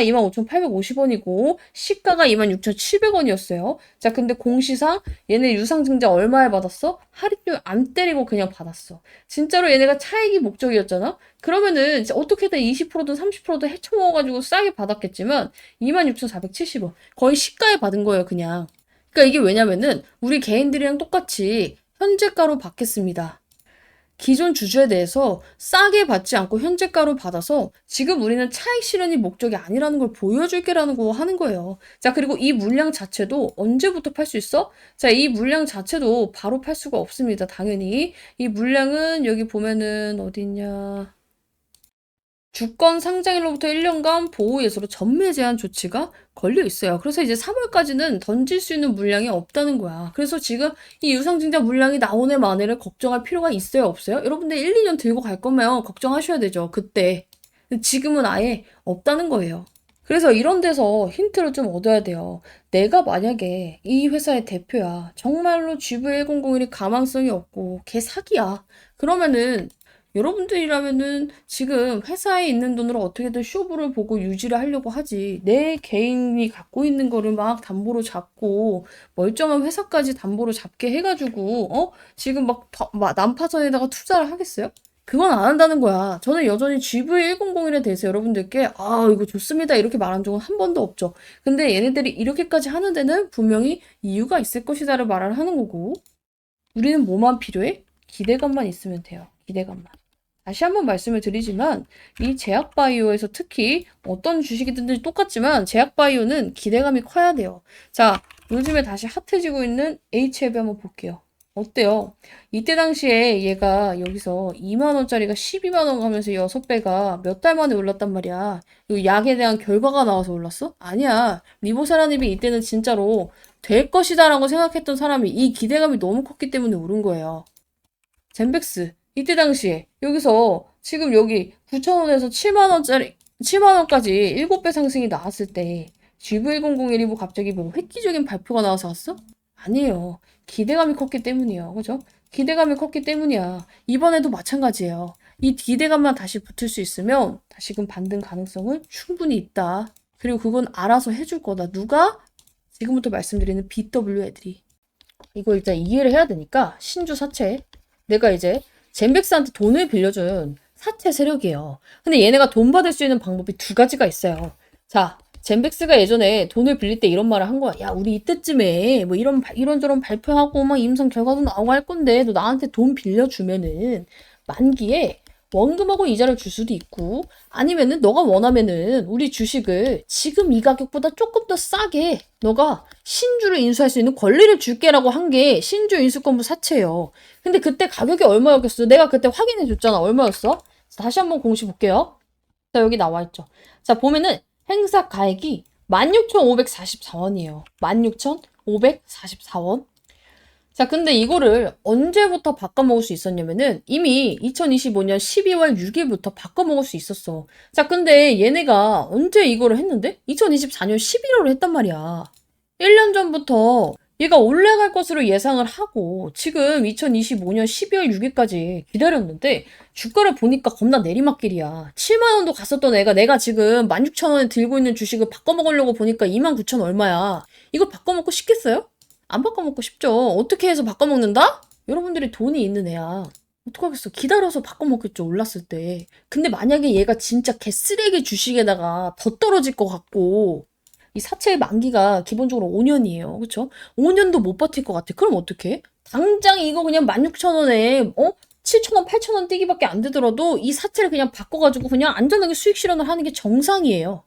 25,850원이고 시가가 26,700원이었어요. 자, 근데 공시상 얘네 유상증자 얼마에 받았어? 할인율 안 때리고 그냥 받았어. 진짜로 얘네가 차익이 목적이었잖아? 그러면은 어떻게든 20%든 30%든 헤쳐먹어가지고 싸게 받았겠지만 26,470원. 거의 시가에 받은 거예요, 그냥. 그러니까 이게 왜냐면은 우리 개인들이랑 똑같이 현재가로 받겠습니다. 기존 주주에 대해서 싸게 받지 않고 현재가로 받아서 지금 우리는 차익 실현이 목적이 아니라는 걸 보여줄게라는 거 하는 거예요. 자, 그리고 이 물량 자체도 언제부터 팔 수 있어? 자, 이 물량 자체도 바로 팔 수가 없습니다. 당연히. 이 물량은 여기 보면은 어디 있냐. 주권 상장일로부터 1년간 보호 예소로 전매 제한 조치가 걸려 있어요. 그래서 이제 3월까지는 던질 수 있는 물량이 없다는 거야. 그래서 지금 이 유상증자 물량이 나오네 마네를 걱정할 필요가 있어요, 없어요? 여러분들 1, 2년 들고 갈 거면 걱정하셔야 되죠. 그때. 지금은 아예 없다는 거예요. 그래서 이런 데서 힌트를 좀 얻어야 돼요. 내가 만약에 이 회사의 대표야. 정말로 GV1001이 가망성이 없고 걔 사기야. 그러면은 여러분들이라면은 지금 회사에 있는 돈으로 어떻게든 쇼부를 보고 유지를 하려고 하지. 내 개인이 갖고 있는 거를 막 담보로 잡고 멀쩡한 회사까지 담보로 잡게 해가지고 지금 막 난파선에다가 투자를 하겠어요? 그건 안 한다는 거야. 저는 여전히 GV1001에 대해서 여러분들께 이거 좋습니다 이렇게 말한 적은 한 번도 없죠. 근데 얘네들이 이렇게까지 하는 데는 분명히 이유가 있을 것이다를 말을 하는 거고 우리는 뭐만 필요해? 기대감만 있으면 돼요. 기대감만. 다시 한번 말씀을 드리지만 이 제약바이오에서 특히 어떤 주식이든지 똑같지만 제약바이오는 기대감이 커야 돼요. 자, 요즘에 다시 핫해지고 있는 HLB 한번 볼게요. 어때요? 이때 당시에 얘가 여기서 2만원짜리가 12만원 가면서 6배가 몇 달 만에 올랐단 말이야. 이 약에 대한 결과가 나와서 올랐어? 아니야. 리보세라닙이 이때는 진짜로 될 것이다 라고 생각했던 사람이 이 기대감이 너무 컸기 때문에 오른 거예요. 젠백스. 이때 당시에 여기서 지금 여기 9,000원에서 7만원까지 7배 상승이 나왔을 때 GV1001이 뭐 갑자기 뭐 획기적인 발표가 나와서 왔어? 아니에요. 기대감이 컸기 때문이에요. 그죠? 기대감이 컸기 때문이야. 이번에도 마찬가지예요. 이 기대감만 다시 붙을 수 있으면 다시금 반등 가능성은 충분히 있다. 그리고 그건 알아서 해줄 거다. 누가? 지금부터 말씀드리는 BW 애들이. 이거 일단 이해를 해야 되니까 신주 사채. 내가 이제 젠백스한테 돈을 빌려준 사채 세력이에요. 근데 얘네가 돈 받을 수 있는 방법이 두 가지가 있어요. 자, 젠백스가 예전에 돈을 빌릴 때 이런 말을 한 거야. 야, 우리 이때쯤에 뭐 이런저런 발표하고 막 임상 결과도 나오고 할 건데 너 나한테 돈 빌려주면은 만기에 원금하고 이자를 줄 수도 있고 아니면은 너가 원하면은 우리 주식을 지금 이 가격보다 조금 더 싸게 너가 신주를 인수할 수 있는 권리를 줄게라고 한 게 신주 인수권부 사채예요. 근데 그때 가격이 얼마였겠어? 내가 그때 확인해 줬잖아. 얼마였어? 다시 한번 공시 볼게요. 자, 여기 나와 있죠. 자, 보면은 행사 가액이 16,544원이에요. 16,544원. 자, 근데 이거를 언제부터 바꿔먹을 수 있었냐면은 이미 2025년 12월 6일부터 바꿔먹을 수 있었어. 자, 근데 얘네가 언제 이거를 했는데? 2024년 11월에 했단 말이야. 1년 전부터 얘가 올라갈 것으로 예상을 하고 지금 2025년 12월 6일까지 기다렸는데 주가를 보니까 겁나 내리막길이야. 7만 원도 갔었던 애가 내가 지금 16,000원에 들고 있는 주식을 바꿔먹으려고 보니까 29,000 얼마야. 이걸 바꿔먹고 싶겠어요? 안 바꿔먹고 싶죠. 어떻게 해서 바꿔먹는다? 여러분들이 돈이 있는 애야. 어떡하겠어. 기다려서 바꿔먹겠죠. 올랐을 때. 근데 만약에 얘가 진짜 개쓰레기 주식에다가 더 떨어질 것 같고 이 사채의 만기가 기본적으로 5년이에요. 그쵸? 5년도 못 버틸 것 같아. 그럼 어떡해? 당장 이거 그냥 16,000원에 7,000원, 8,000원 뛰기밖에 안 되더라도 이 사채를 그냥 바꿔가지고 그냥 안전하게 수익 실현을 하는 게 정상이에요.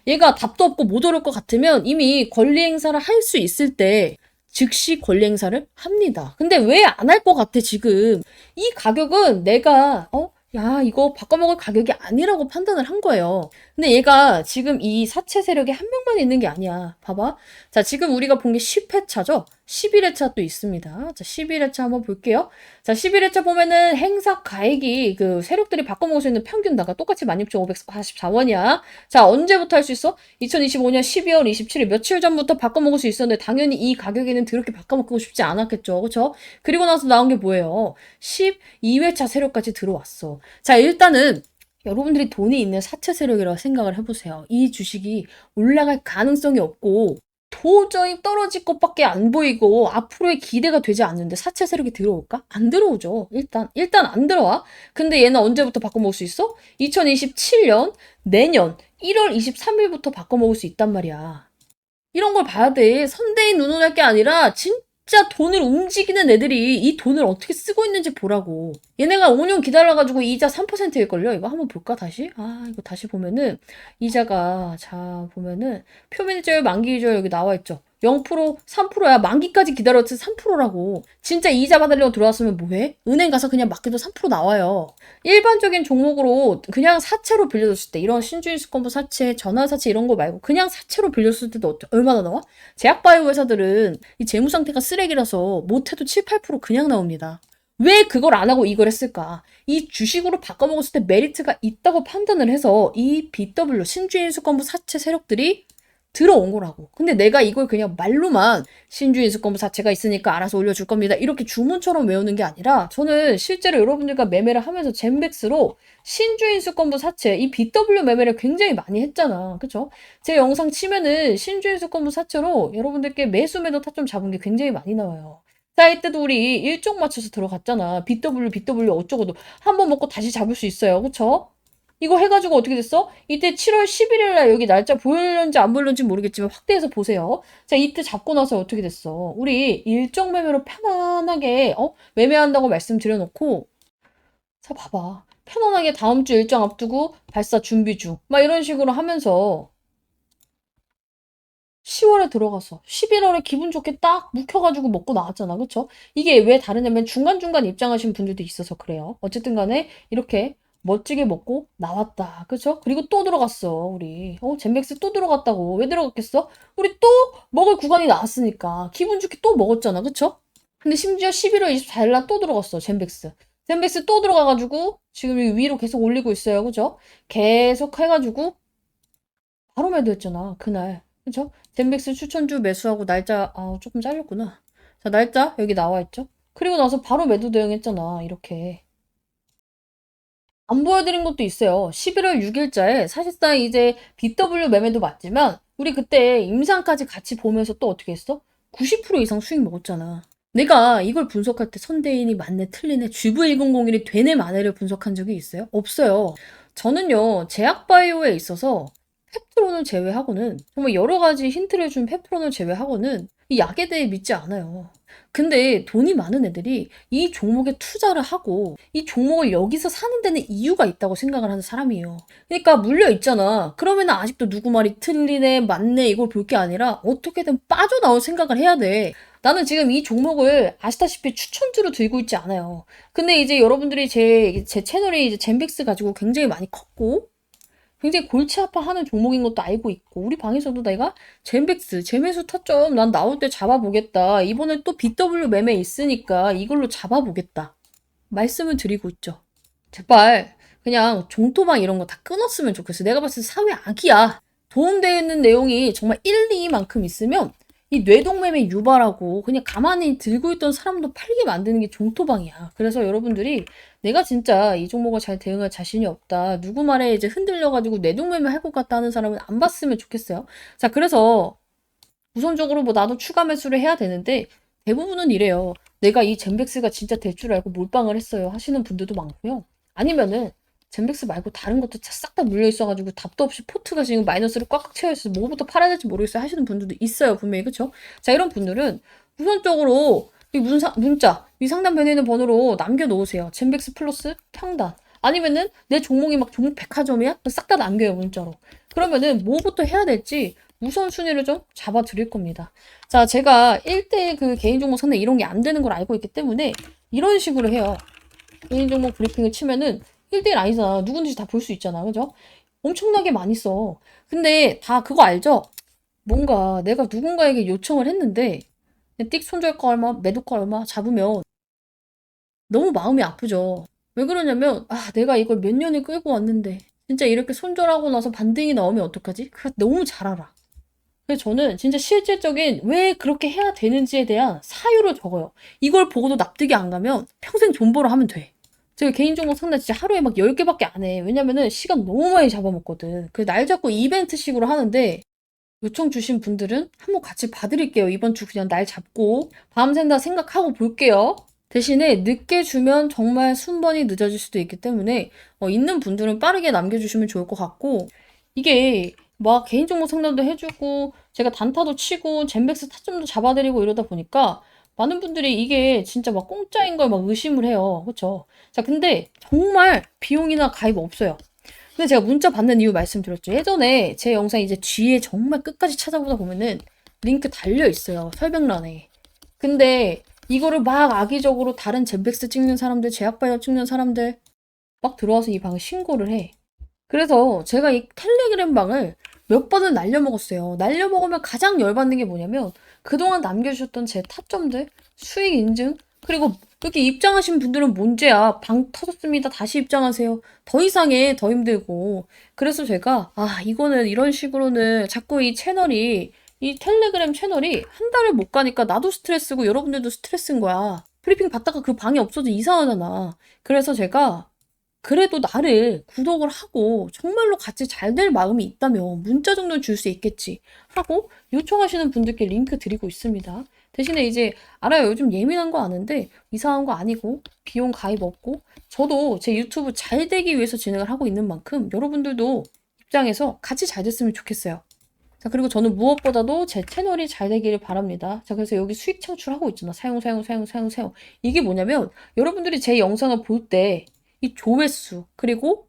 얘가 답도 없고 못 오를 것 같으면 이미 권리 행사를 할 수 있을 때 즉시 권리 행사를 합니다. 근데 왜 안 할 것 같아 지금? 이 가격은 내가 야, 이거 바꿔먹을 가격이 아니라고 판단을 한 거예요. 근데 얘가 지금 이 사채 세력이 한 명만 있는 게 아니야. 봐봐. 자, 지금 우리가 본 게 10회차죠? 11회차 또 있습니다. 자, 11회차 한번 볼게요. 자, 11회차 보면은 행사 가액이 그 세력들이 바꿔먹을 수 있는 평균 다가 똑같이 16,544원이야. 자, 언제부터 할 수 있어? 2025년 12월 27일 며칠 전부터 바꿔먹을 수 있었는데 당연히 이 가격에는 그렇게 바꿔먹고 싶지 않았겠죠. 그쵸? 그리고 나서 나온 게 뭐예요? 12회차 세력까지 들어왔어. 자, 일단은 여러분들이 돈이 있는 사채 세력이라고 생각을 해보세요. 이 주식이 올라갈 가능성이 없고 도저히 떨어질 것밖에 안 보이고 앞으로의 기대가 되지 않는데 사채 세력이 들어올까? 안 들어오죠. 일단 안 들어와. 근데 얘는 언제부터 바꿔먹을 수 있어? 2027년 내년 1월 23일부터 바꿔먹을 수 있단 말이야. 이런 걸 봐야 돼. 선대인 운운할 게 아니라 진짜 돈을 움직이는 애들이 이 돈을 어떻게 쓰고 있는지 보라고. 얘네가 5년 기다려가지고 이자 3%일걸요? 이거 한번 볼까, 다시? 아, 이거 다시 보면은, 이자가, 자, 보면은, 표면이자율, 만기이자율 여기 나와있죠? 0%, 3%야. 만기까지 기다렸지 3%라고. 진짜 이자 받으려고 들어왔으면 뭐해? 은행 가서 그냥 맡겨도 3% 나와요. 일반적인 종목으로 그냥 사채로 빌려줬을 때, 이런 신주인수권부 사채, 전환사채 이런 거 말고 그냥 사채로 빌렸을 때도 얼마나 나와? 제약바이오 회사들은 이 재무 상태가 쓰레기라서 못해도 7, 8% 그냥 나옵니다. 왜 그걸 안 하고 이걸 했을까? 이 주식으로 바꿔먹었을 때 메리트가 있다고 판단을 해서 이 BW 신주인수권부 사채 세력들이 들어온 거라고. 근데 내가 이걸 그냥 말로만 신주인수권부 사채가 있으니까 알아서 올려줄 겁니다. 이렇게 주문처럼 외우는 게 아니라 저는 실제로 여러분들과 매매를 하면서 젠백스로 신주인수권부 사채, 이 BW 매매를 굉장히 많이 했잖아. 그쵸? 제 영상 치면은 신주인수권부 사채로 여러분들께 매수 매도 타점 잡은 게 굉장히 많이 나와요. 자, 이때도 우리 일정 맞춰서 들어갔잖아. BW 어쩌고도. 한 번 먹고 다시 잡을 수 있어요. 그쵸? 이거 해가지고 어떻게 됐어? 이때 7월 11일 날 여기 날짜 보였는지 안 보였는지 모르겠지만 확대해서 보세요. 자, 이때 잡고 나서 어떻게 됐어? 우리 일정 매매로 편안하게 매매한다고 말씀드려놓고 자, 봐봐. 편안하게 다음 주 일정 앞두고 발사 준비 중. 막 이런 식으로 하면서 10월에 들어가서 11월에 기분 좋게 딱 묵혀가지고 먹고 나왔잖아. 그쵸? 이게 왜 다르냐면 중간중간 입장하신 분들도 있어서 그래요. 어쨌든 간에 이렇게 멋지게 먹고 나왔다. 그쵸? 그리고 또 들어갔어, 우리. 젠백스 또 들어갔다고. 왜 들어갔겠어? 우리 또 먹을 구간이 나왔으니까. 기분 좋게 또 먹었잖아. 그쵸? 근데 심지어 11월 24일 날 또 들어갔어, 젠백스. 젠백스 또 들어가가지고 지금 여기 위로 계속 올리고 있어요. 그죠? 계속 해가지고 바로 매도했잖아, 그날. 그쵸? 젠백스 추천주 매수하고 날짜, 조금 잘렸구나. 자, 날짜 여기 나와 있죠? 그리고 나서 바로 매도 대응했잖아, 이렇게. 안 보여드린 것도 있어요. 11월 6일자에 사실상 이제 BW 매매도 맞지만 우리 그때 임상까지 같이 보면서 또 어떻게 했어? 90% 이상 수익 먹었잖아. 내가 이걸 분석할 때 선대인이 맞네, 틀리네, GV1001이 되네, 마네를 분석한 적이 있어요? 없어요. 저는요, 제약바이오에 있어서 펩트론을 제외하고는 정말 여러 가지 힌트를 준 펩트론을 제외하고는 이 약에 대해 믿지 않아요. 근데 돈이 많은 애들이 이 종목에 투자를 하고 이 종목을 여기서 사는 데는 이유가 있다고 생각을 하는 사람이에요. 그러니까 물려 있잖아. 그러면 아직도 누구 말이 틀리네, 맞네 이걸 볼 게 아니라 어떻게든 빠져나올 생각을 해야 돼. 나는 지금 이 종목을 아시다시피 추천주로 들고 있지 않아요. 근데 이제 여러분들이 제 채널이 이제 젠백스 가지고 굉장히 많이 컸고 굉장히 골치 아파하는 종목인 것도 알고 있고 우리 방에서도 내가 젠백스 재매수 타점 난 나올 때 잡아보겠다. 이번에 또 BW 매매 있으니까 이걸로 잡아보겠다. 말씀을 드리고 있죠. 제발 그냥 종토방 이런 거 다 끊었으면 좋겠어. 내가 봤을 때 사회 악이야. 도움되는 내용이 정말 1, 2만큼 있으면 이 뇌동매매 유발하고 그냥 가만히 들고 있던 사람도 팔게 만드는 게 종토방이야. 그래서 여러분들이 내가 진짜 이 종목을 잘 대응할 자신이 없다. 누구 말에 이제 흔들려가지고 뇌동매매 할 것 같다 하는 사람은 안 봤으면 좋겠어요. 자, 그래서 우선적으로 뭐 나도 추가 매수를 해야 되는데 대부분은 이래요. 내가 이 젠백스가 진짜 될 줄 알고 몰빵을 했어요. 하시는 분들도 많고요. 아니면은 젠백스 말고 다른 것도 싹 다 물려 있어가지고 답도 없이 포트가 지금 마이너스로 꽉꽉 채워 있어서 뭐부터 팔아야 될지 모르겠어요 하시는 분들도 있어요, 분명히. 그쵸? 자, 이런 분들은 우선적으로 이 문자 위 상단 변에 있는 번호로 남겨놓으세요. 젠백스 플러스 평단. 아니면은 내 종목이 막 종목 백화점이야? 싹 다 남겨요, 문자로. 그러면은 뭐부터 해야 될지 우선순위를 좀 잡아 드릴 겁니다. 자, 제가 1대 그 개인 종목 상대 이런 게 안 되는 걸 알고 있기 때문에 이런 식으로 해요. 개인 종목 브리핑을 치면은 1대1 아니잖아. 누군지 다 볼 수 있잖아. 그죠? 엄청나게 많이 써. 근데 다 그거 알죠? 뭔가 내가 누군가에게 요청을 했는데 띡 손절가 얼마, 매도가 얼마 잡으면 너무 마음이 아프죠. 왜 그러냐면 내가 이걸 몇 년을 끌고 왔는데 진짜 이렇게 손절하고 나서 반등이 나오면 어떡하지? 그거 너무 잘 알아. 그래서 저는 진짜 실질적인 왜 그렇게 해야 되는지에 대한 사유를 적어요. 이걸 보고도 납득이 안 가면 평생 존버를 하면 돼. 제가 개인정보 상담 진짜 하루에 막 10개밖에 안 해. 왜냐면은 시간 너무 많이 잡아먹거든. 그 날 잡고 이벤트식으로 하는데 요청 주신 분들은 한번 같이 봐드릴게요. 이번 주 그냥 날 잡고 밤샌다 생각하고 볼게요. 대신에 늦게 주면 정말 순번이 늦어질 수도 있기 때문에 있는 분들은 빠르게 남겨주시면 좋을 것 같고 이게 막 개인정보 상담도 해주고 제가 단타도 치고 젠백스 타점도 잡아드리고 이러다 보니까 많은 분들이 이게 진짜 막 공짜인 걸 막 의심을 해요. 그쵸? 자, 근데 정말 비용이나 가입 없어요. 근데 제가 문자 받는 이유 말씀드렸죠. 예전에 제 영상 이제 뒤에 정말 끝까지 찾아보다 보면은 링크 달려 있어요. 설명란에. 근데 이거를 막 악의적으로 다른 젠백스 찍는 사람들, 제약바이오 찍는 사람들 막 들어와서 이 방에 신고를 해. 그래서 제가 이 텔레그램 방을 몇 번을 날려먹었어요. 날려먹으면 가장 열받는 게 뭐냐면 그동안 남겨주셨던 제 타점들, 수익 인증, 그리고 여기 입장하신 분들은 문제야. 방 터졌습니다. 다시 입장하세요. 더 이상해. 더 힘들고. 그래서 제가 이거는 이런 식으로는 자꾸 이 텔레그램 채널이 한 달을 못 가니까 나도 스트레스고 여러분들도 스트레스인 거야. 브리핑 받다가 그 방이 없어져 이상하잖아. 그래서 제가 그래도 나를 구독을 하고 정말로 같이 잘 될 마음이 있다면 문자 정도는 줄 수 있겠지 하고 요청하시는 분들께 링크 드리고 있습니다. 대신에 이제 알아요. 요즘 예민한 거 아는데 이상한 거 아니고 비용 가입 없고 저도 제 유튜브 잘 되기 위해서 진행을 하고 있는 만큼 여러분들도 입장에서 같이 잘 됐으면 좋겠어요. 자, 그리고 저는 무엇보다도 제 채널이 잘 되기를 바랍니다. 자, 그래서 여기 수익 창출하고 있잖아. 사용. 이게 뭐냐면 여러분들이 제 영상을 볼 때 이 조회수 그리고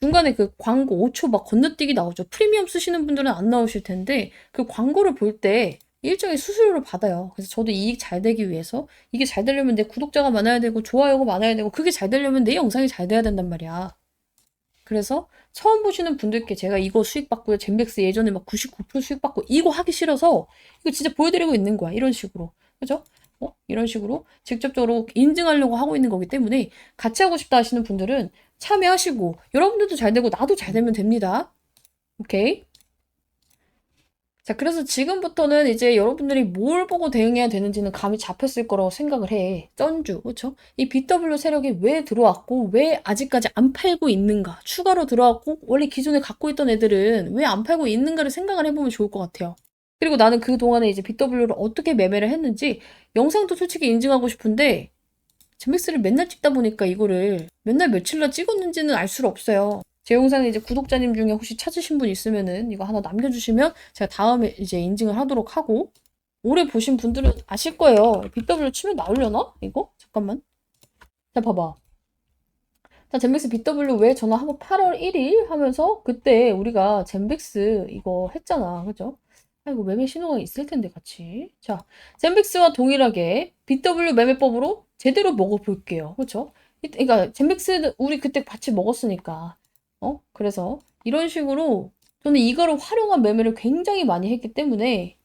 중간에 그 광고 5초 막 건너뛰기 나오죠. 프리미엄 쓰시는 분들은 안 나오실 텐데 그 광고를 볼 때 일정의 수수료를 받아요. 그래서 저도 이익 잘 되기 위해서 이게 잘 되려면 내 구독자가 많아야 되고 좋아요가 많아야 되고 그게 잘 되려면 내 영상이 잘 돼야 된단 말이야. 그래서 처음 보시는 분들께 제가 이거 수익 받고요. 젠백스 예전에 막 99% 수익 받고 이거 하기 싫어서 이거 진짜 보여드리고 있는 거야. 이런 식으로. 그죠? 이런 식으로 직접적으로 인증하려고 하고 있는 거기 때문에 같이 하고 싶다 하시는 분들은 참여하시고 여러분들도 잘 되고 나도 잘 되면 됩니다. 오케이? 자, 그래서 지금부터는 이제 여러분들이 뭘 보고 대응해야 되는지는 감이 잡혔을 거라고 생각을 해. 쩐주, 그쵸? 이 BW 세력이 왜 들어왔고, 왜 아직까지 안 팔고 있는가? 추가로 들어왔고, 원래 기존에 갖고 있던 애들은 왜 안 팔고 있는가를 생각을 해보면 좋을 것 같아요. 그리고 나는 그동안에 이제 BW를 어떻게 매매를 했는지 영상도 솔직히 인증하고 싶은데, 젠맥스를 맨날 찍다 보니까 이거를 맨날 며칠날 찍었는지는 알 수가 없어요. 제 영상에 이제 구독자님 중에 혹시 찾으신 분 있으면은 이거 하나 남겨주시면 제가 다음에 이제 인증을 하도록 하고 오래 보신 분들은 아실 거예요. BW 치면 나오려나? 이거? 잠깐만. 자, 봐봐. 자, 젠백스 BW 왜 전화 한번 8월 1일 하면서 그때 우리가 젠백스 이거 했잖아. 그죠? 아이고, 매매 신호가 있을 텐데, 같이. 자, 젠백스와 동일하게 BW 매매법으로 제대로 먹어볼게요. 그쵸? 그러니까, 젠백스 우리 그때 같이 먹었으니까. 그래서 이런 식으로 저는 이거를 활용한 매매를 굉장히 많이 했기 때문에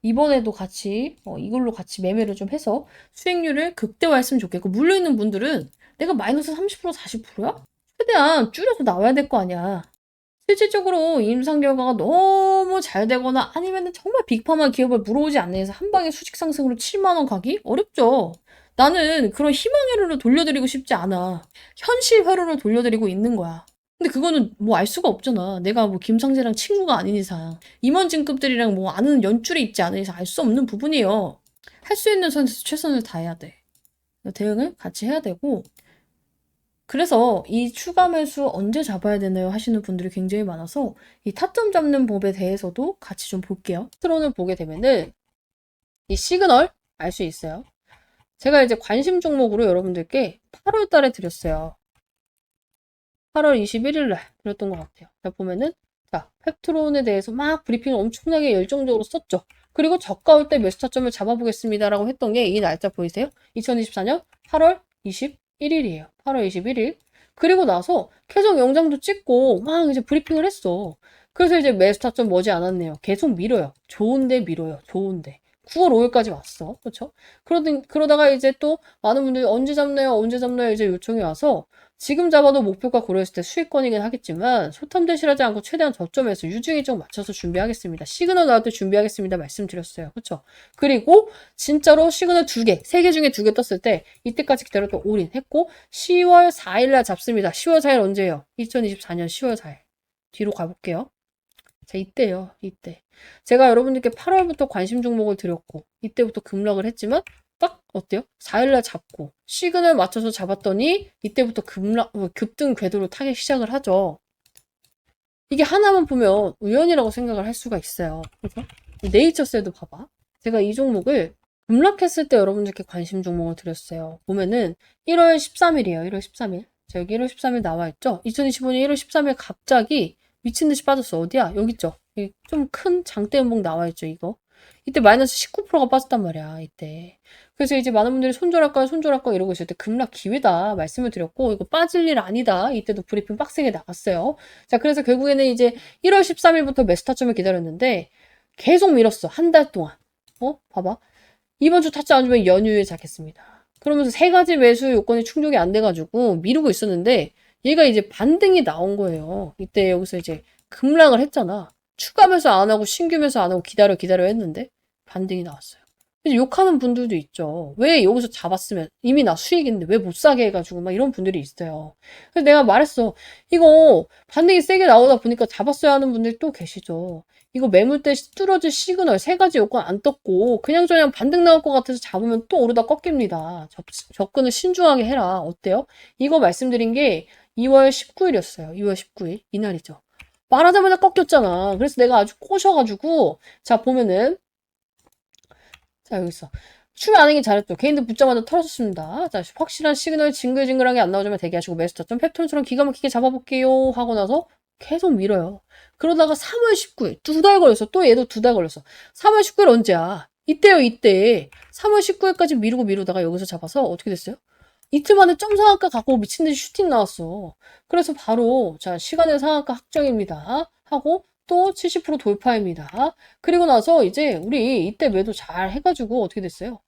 이번에도 같이 이걸로 같이 매매를 좀 해서 수익률을 극대화했으면 좋겠고 물려있는 분들은 내가 마이너스 30% 40%야? 최대한 줄여서 나와야 될 거 아니야. 실질적으로 임상 결과가 너무 잘 되거나 아니면 정말 빅파만 기업을 물어오지 않는 이상 한 방에 수직 상승으로 7만 원 가기 어렵죠. 나는 그런 희망 회로를 돌려드리고 싶지 않아. 현실 회로를 돌려드리고 있는 거야. 근데 그거는 뭐 알 수가 없잖아. 내가 뭐 김상재랑 친구가 아닌 이상, 임원진급들이랑 뭐 아는 연줄이 있지 않은 이상 알 수 없는 부분이에요. 할 수 있는 선에서 최선을 다해야 돼. 대응을 같이 해야 되고, 그래서 이 추가 매수 언제 잡아야 되나요? 하시는 분들이 굉장히 많아서 이 타점 잡는 법에 대해서도 같이 좀 볼게요. 트론을 보게 되면은 이 시그널 알 수 있어요. 제가 이제 관심 종목으로 여러분들께 8월 달에 드렸어요. 8월 21일 날 드렸던 것 같아요. 자, 보면은 자, 펩트론에 대해서 막 브리핑을 엄청나게 열정적으로 썼죠. 그리고 저가 올 때 매수 타점을 잡아보겠습니다라고 했던 게 이 날짜 보이세요? 2024년 8월 21일이에요. 8월 21일. 그리고 나서 계속 영상도 찍고 막 이제 브리핑을 했어. 그래서 이제 매수 타점 머지 않았네요. 계속 밀어요. 좋은데 밀어요. 좋은데. 9월 5일까지 왔어. 그렇죠? 그러다가 이제 또 많은 분들이 언제 잡나요? 언제 잡나요? 이제 요청이 와서 지금 잡아도 목표가 고려했을 때 수익권이긴 하겠지만 소탐대실하지 않고 최대한 저점에서 유증 일정 맞춰서 준비하겠습니다. 시그널 나올 때 준비하겠습니다. 말씀드렸어요. 그렇죠? 그리고 진짜로 시그널 2개, 3개 중에 2개 떴을 때 이때까지 기다렸던 올인했고 10월 4일날 잡습니다. 10월 4일 언제예요? 2024년 10월 4일. 뒤로 가볼게요. 자, 이때요. 이때. 제가 여러분들께 8월부터 관심 종목을 드렸고 이때부터 급락을 했지만 딱 어때요? 4일날 잡고 시그널 맞춰서 잡았더니 이때부터 급등 궤도로 타기 시작을 하죠. 이게 하나만 보면 우연이라고 생각을 할 수가 있어요. 그래서 네이처셀도 봐봐. 제가 이 종목을 급락했을 때 여러분들께 관심 종목을 드렸어요. 보면은 1월 13일이에요. 1월 13일. 자, 여기 1월 13일 나와 있죠? 2025년 1월 13일 갑자기 미친 듯이 빠졌어. 어디야? 여기 있죠? 좀 큰 장대 음봉 나와 있죠, 이거. 이때 마이너스 19%가 빠졌단 말이야, 이때. 그래서 이제 많은 분들이 손절할까요, 손절할까요 이러고 있을 때 급락 기회다 말씀을 드렸고, 이거 빠질 일 아니다. 이때도 브리핑 빡세게 나갔어요. 자, 그래서 결국에는 이제 1월 13일부터 매수 타점을 기다렸는데, 계속 밀었어. 한 달 동안. 봐봐. 이번 주 타점 안 주면 연휴에 잡겠습니다. 그러면서 3가지 매수 요건이 충족이 안 돼가지고 미루고 있었는데, 얘가 이제 반등이 나온 거예요. 이때 여기서 이제 급락을 했잖아. 추가 매수 안 하고 신규 매수 안 하고 기다려 했는데 반등이 나왔어요. 그래서 욕하는 분들도 있죠. 왜 여기서 잡았으면 이미 나 수익인데 왜 못 사게 해가지고 막 이런 분들이 있어요. 그래서 내가 말했어. 이거 반등이 세게 나오다 보니까 잡았어야 하는 분들이 또 계시죠. 이거 매물대 뚫어질 시그널 3가지 요건 안 떴고 그냥저냥 반등 나올 것 같아서 잡으면 또 오르다 꺾입니다. 접근을 신중하게 해라. 어때요? 이거 말씀드린 게 2월 19일이었어요. 2월 19일. 이날이죠. 말하자마자 꺾였잖아. 그래서 내가 아주 꼬셔가지고 자 보면은 자 여기 있어. 추가 안 하긴 잘했죠. 개인들 붙자마자 털었습니다. 자 확실한 시그널 징글징글하게 안 나오자면 대기하시고 매수 타점 펩톤처럼 기가 막히게 잡아볼게요 하고 나서 계속 밀어요. 그러다가 3월 19일 2달 걸렸어. 또 얘도 2달 걸렸어. 3월 19일 언제야? 이때요 이때. 3월 19일까지 미루다가 여기서 잡아서 어떻게 됐어요? 이틀 만에 점 상한가 갖고 미친듯이 슈팅 나왔어. 그래서 바로 자 시간의 상한가 확정입니다. 하고 또 70% 돌파입니다. 그리고 나서 이제 우리 이때 매도 잘 해가지고 어떻게 됐어요?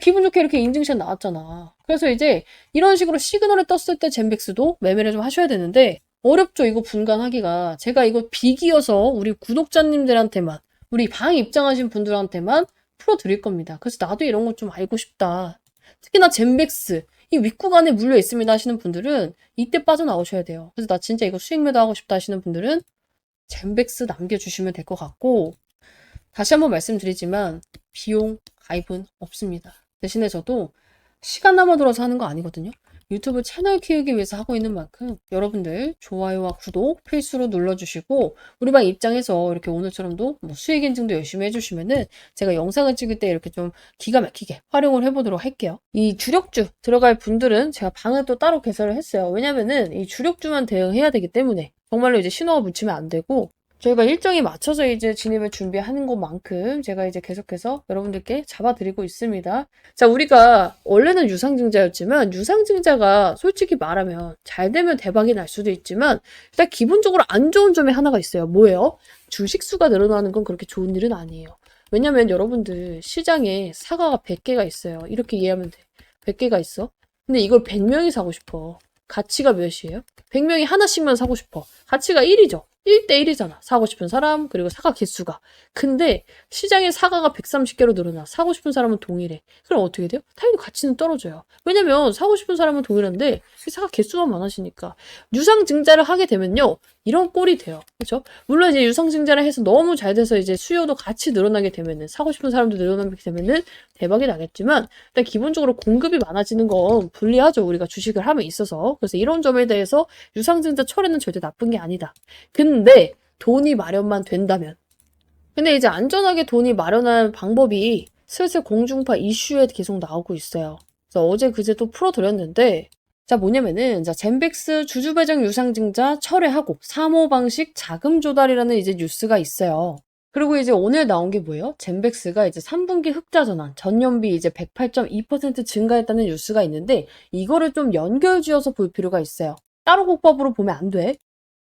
기분 좋게 이렇게 인증샷 나왔잖아. 그래서 이제 이런 식으로 시그널에 떴을 때 젠백스도 매매를 좀 하셔야 되는데 어렵죠. 이거 분간하기가. 제가 이거 비기여서 우리 구독자님들한테만 우리 방 입장하신 분들한테만 풀어드릴 겁니다. 그래서 나도 이런 거 좀 알고 싶다. 특히나 젠백스 이 윗구간에 물려 있습니다 하시는 분들은 이때 빠져나오셔야 돼요. 그래서 나 진짜 이거 수익 매도 하고 싶다 하시는 분들은 젠백스 남겨주시면 될 것 같고 다시 한번 말씀드리지만 비용 가입은 없습니다. 대신에 저도 시간 남아돌아서 하는 거 아니거든요. 유튜브 채널 키우기 위해서 하고 있는 만큼 여러분들 좋아요와 구독 필수로 눌러주시고 우리 방 입장에서 이렇게 오늘처럼도 뭐 수익 인증도 열심히 해주시면은 제가 영상을 찍을 때 이렇게 좀 기가 막히게 활용을 해보도록 할게요. 이 주력주 들어갈 분들은 제가 방을 또 따로 개설을 했어요. 왜냐면은 이 주력주만 대응해야 되기 때문에 정말로 이제 신호가 묻히면 안 되고 저희가 일정에 맞춰서 이제 진입을 준비하는 것만큼 제가 이제 계속해서 여러분들께 잡아드리고 있습니다. 자, 우리가 원래는 유상증자였지만 유상증자가 솔직히 말하면 잘 되면 대박이 날 수도 있지만 일단 기본적으로 안 좋은 점이 하나가 있어요. 뭐예요? 주식수가 늘어나는 건 그렇게 좋은 일은 아니에요. 왜냐면 여러분들 시장에 사과가 100개가 있어요. 이렇게 이해하면 돼. 100개가 있어. 근데 이걸 100명이 사고 싶어. 가치가 몇이에요? 100명이 하나씩만 사고 싶어. 가치가 1이죠. 1대1이잖아. 사고 싶은 사람, 그리고 사과 개수가. 근데 시장에 사과가 130개로 늘어나. 사고 싶은 사람은 동일해. 그럼 어떻게 돼요? 당연히 가치는 떨어져요. 왜냐면 사고 싶은 사람은 동일한데 사과 개수가 많아지니까. 유상증자를 하게 되면요. 이런 꼴이 돼요. 그렇죠? 물론 이제 유상증자를 해서 너무 잘 돼서 이제 수요도 같이 늘어나게 되면은 사고 싶은 사람도 늘어나게 되면은 대박이 나겠지만 일단 기본적으로 공급이 많아지는 건 불리하죠. 우리가 주식을 함에 있어서. 그래서 이런 점에 대해서 유상증자 철회는 절대 나쁜 게 아니다. 근데 돈이 마련만 된다면 근데 이제 안전하게 돈이 마련할 방법이 슬슬 공중파 이슈에 계속 나오고 있어요. 그래서 어제 그제 또 풀어드렸는데 자 뭐냐면은 자 젠백스 주주배정 유상증자 철회하고 사모방식 자금 조달이라는 이제 뉴스가 있어요. 그리고 이제 오늘 나온 게 뭐예요? 젠백스가 이제 3분기 흑자 전환 전년비 이제 108.2% 증가했다는 뉴스가 있는데 이거를 좀 연결지어서 볼 필요가 있어요. 따로 국밥으로 보면 안 돼.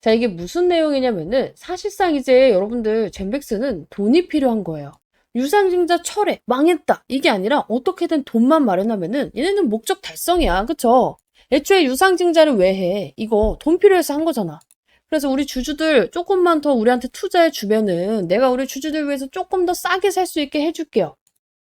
자, 이게 무슨 내용이냐면은 사실상 이제 여러분들 젠백스는 돈이 필요한 거예요. 유상증자 철회 망했다 이게 아니라 어떻게든 돈만 마련하면은 얘네는 목적 달성이야. 그쵸? 애초에 유상증자를 왜 해? 이거 돈 필요해서 한 거잖아. 그래서 우리 주주들 조금만 더 우리한테 투자해 주면은 내가 우리 주주들 위해서 조금 더 싸게 살 수 있게 해줄게요.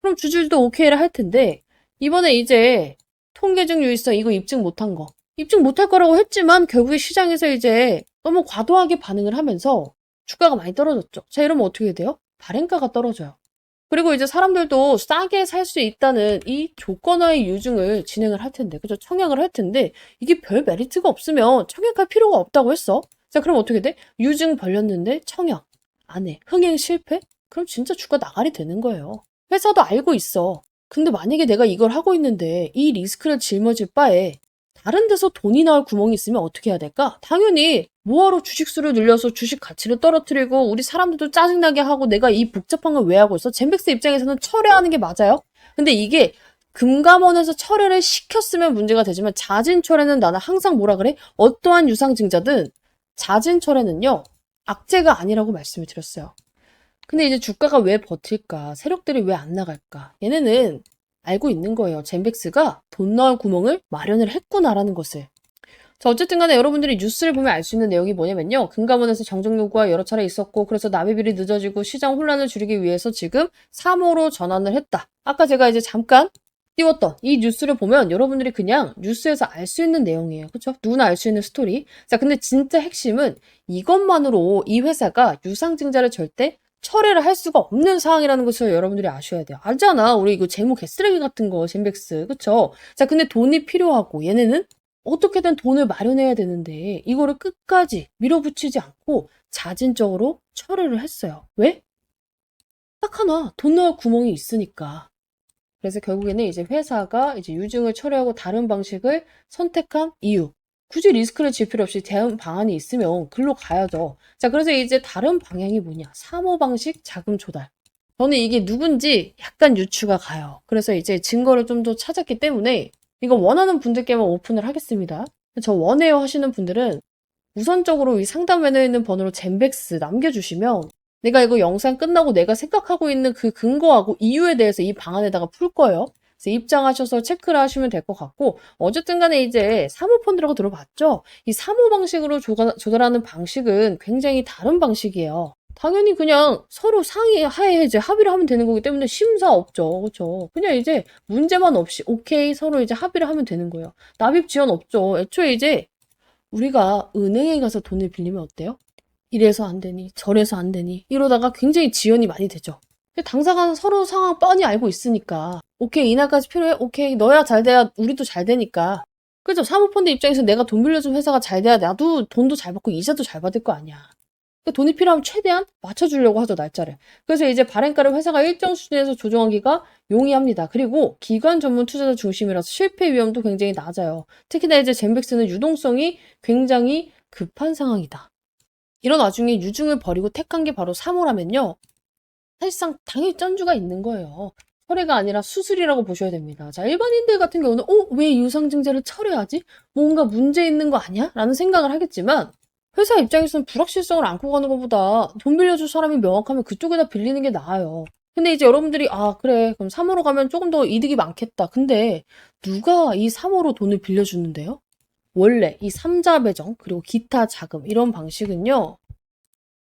그럼 주주들도 오케이를 할 텐데 이번에 이제 통계적 유의성 이거 입증 못한 거 입증 못할 거라고 했지만 결국에 시장에서 이제 너무 과도하게 반응을 하면서 주가가 많이 떨어졌죠. 자, 이러면 어떻게 돼요? 발행가가 떨어져요. 그리고 이제 사람들도 싸게 살 수 있다는 이 조건화의 유증을 진행을 할 텐데, 그죠? 청약을 할 텐데, 이게 별 메리트가 없으면 청약할 필요가 없다고 했어. 자, 그럼 어떻게 돼? 유증 벌렸는데 청약 안 해. 흥행 실패? 그럼 진짜 주가 나가리 되는 거예요. 회사도 알고 있어. 근데 만약에 내가 이걸 하고 있는데 이 리스크를 짊어질 바에 다른 데서 돈이 나올 구멍이 있으면 어떻게 해야 될까? 당연히 뭐하러 주식수를 늘려서 주식 가치를 떨어뜨리고 우리 사람들도 짜증나게 하고 내가 이 복잡한 걸 왜 하고 있어? 젠백스 입장에서는 철회하는 게 맞아요. 근데 이게 금감원에서 철회를 시켰으면 문제가 되지만 자진 철회는 나는 항상 뭐라 그래? 어떠한 유상증자든 자진 철회는요. 악재가 아니라고 말씀을 드렸어요. 근데 이제 주가가 왜 버틸까? 세력들이 왜 안 나갈까? 얘네는 알고 있는 거예요. 젠백스가 돈 나올 구멍을 마련을 했구나라는 것을. 자, 어쨌든 간에 여러분들이 뉴스를 보면 알 수 있는 내용이 뭐냐면요. 금감원에서 정정 요구가 여러 차례 있었고 그래서 납입일이 늦어지고 시장 혼란을 줄이기 위해서 지금 3호로 전환을 했다. 아까 제가 이제 잠깐 띄웠던 이 뉴스를 보면 여러분들이 그냥 뉴스에서 알 수 있는 내용이에요. 그렇죠? 누구나 알 수 있는 스토리. 자, 근데 진짜 핵심은 이것만으로 이 회사가 유상증자를 절대 철회를 할 수가 없는 상황이라는 것을 여러분들이 아셔야 돼요. 알잖아. 우리 이거 재무 개쓰레기 같은 거, 젠백스. 그쵸? 자, 근데 돈이 필요하고 얘네는 어떻게든 돈을 마련해야 되는데 이거를 끝까지 밀어붙이지 않고 자진적으로 철회를 했어요. 왜? 딱 하나. 돈 나올 구멍이 있으니까. 그래서 결국에는 이제 회사가 이제 유증을 철회하고 다른 방식을 선택한 이유. 굳이 리스크를 질 필요 없이 대응 방안이 있으면 글로 가야죠. 자, 그래서 이제 다른 방향이 뭐냐? 사모방식 자금 조달. 저는 이게 누군지 약간 유추가 가요. 그래서 이제 증거를 좀 더 찾았기 때문에 이거 원하는 분들께만 오픈을 하겠습니다. 저 원해요 하시는 분들은 우선적으로 이 상담란에 있는 번호로 젠백스 남겨주시면 내가 이거 영상 끝나고 내가 생각하고 있는 그 근거하고 이유에 대해서 이 방안에다가 풀 거예요. 그래서 입장하셔서 체크를 하시면 될 것 같고 어쨌든 간에 이제 사모펀드라고 들어봤죠? 이 사모 방식으로 조달하는 방식은 굉장히 다른 방식이에요. 당연히 그냥 서로 상의하에 이제 합의를 하면 되는 거기 때문에 심사 없죠. 그렇죠? 그냥 이제 문제만 없이 오케이 서로 이제 합의를 하면 되는 거예요. 납입 지연 없죠. 애초에 이제 우리가 은행에 가서 돈을 빌리면 어때요? 이래서 안 되니, 저래서 안 되니, 이러다가 굉장히 지연이 많이 되죠. 근데 당사자는 서로 상황 뻔히 알고 있으니까, 오케이, 이날까지 필요해? 오케이, 너야 잘 돼야 우리도 잘 되니까. 그죠? 사모펀드 입장에서 내가 돈 빌려준 회사가 잘 돼야 나도 돈도 잘 받고 이자도 잘 받을 거 아니야. 그러니까 돈이 필요하면 최대한 맞춰주려고 하죠, 날짜를. 그래서 이제 발행가를 회사가 일정 수준에서 조정하기가 용이합니다. 그리고 기관 전문 투자자 중심이라서 실패 위험도 굉장히 낮아요. 특히나 이제 젠백스는 유동성이 굉장히 급한 상황이다. 이런 와중에 유증을 버리고 택한 게 바로 3호라면요. 사실상 당일 전주가 있는 거예요. 철회가 아니라 수술이라고 보셔야 됩니다. 자, 일반인들 같은 경우는 왜 유상증자를 철회하지? 뭔가 문제 있는 거 아니야? 라는 생각을 하겠지만 회사 입장에서는 불확실성을 안고 가는 것보다 돈 빌려줄 사람이 명확하면 그쪽에다 빌리는 게 나아요. 근데 이제 여러분들이 그래 그럼 3호로 가면 조금 더 이득이 많겠다. 근데 누가 이 3호로 돈을 빌려주는데요? 원래 이 삼자 배정 그리고 기타 자금 이런 방식은요.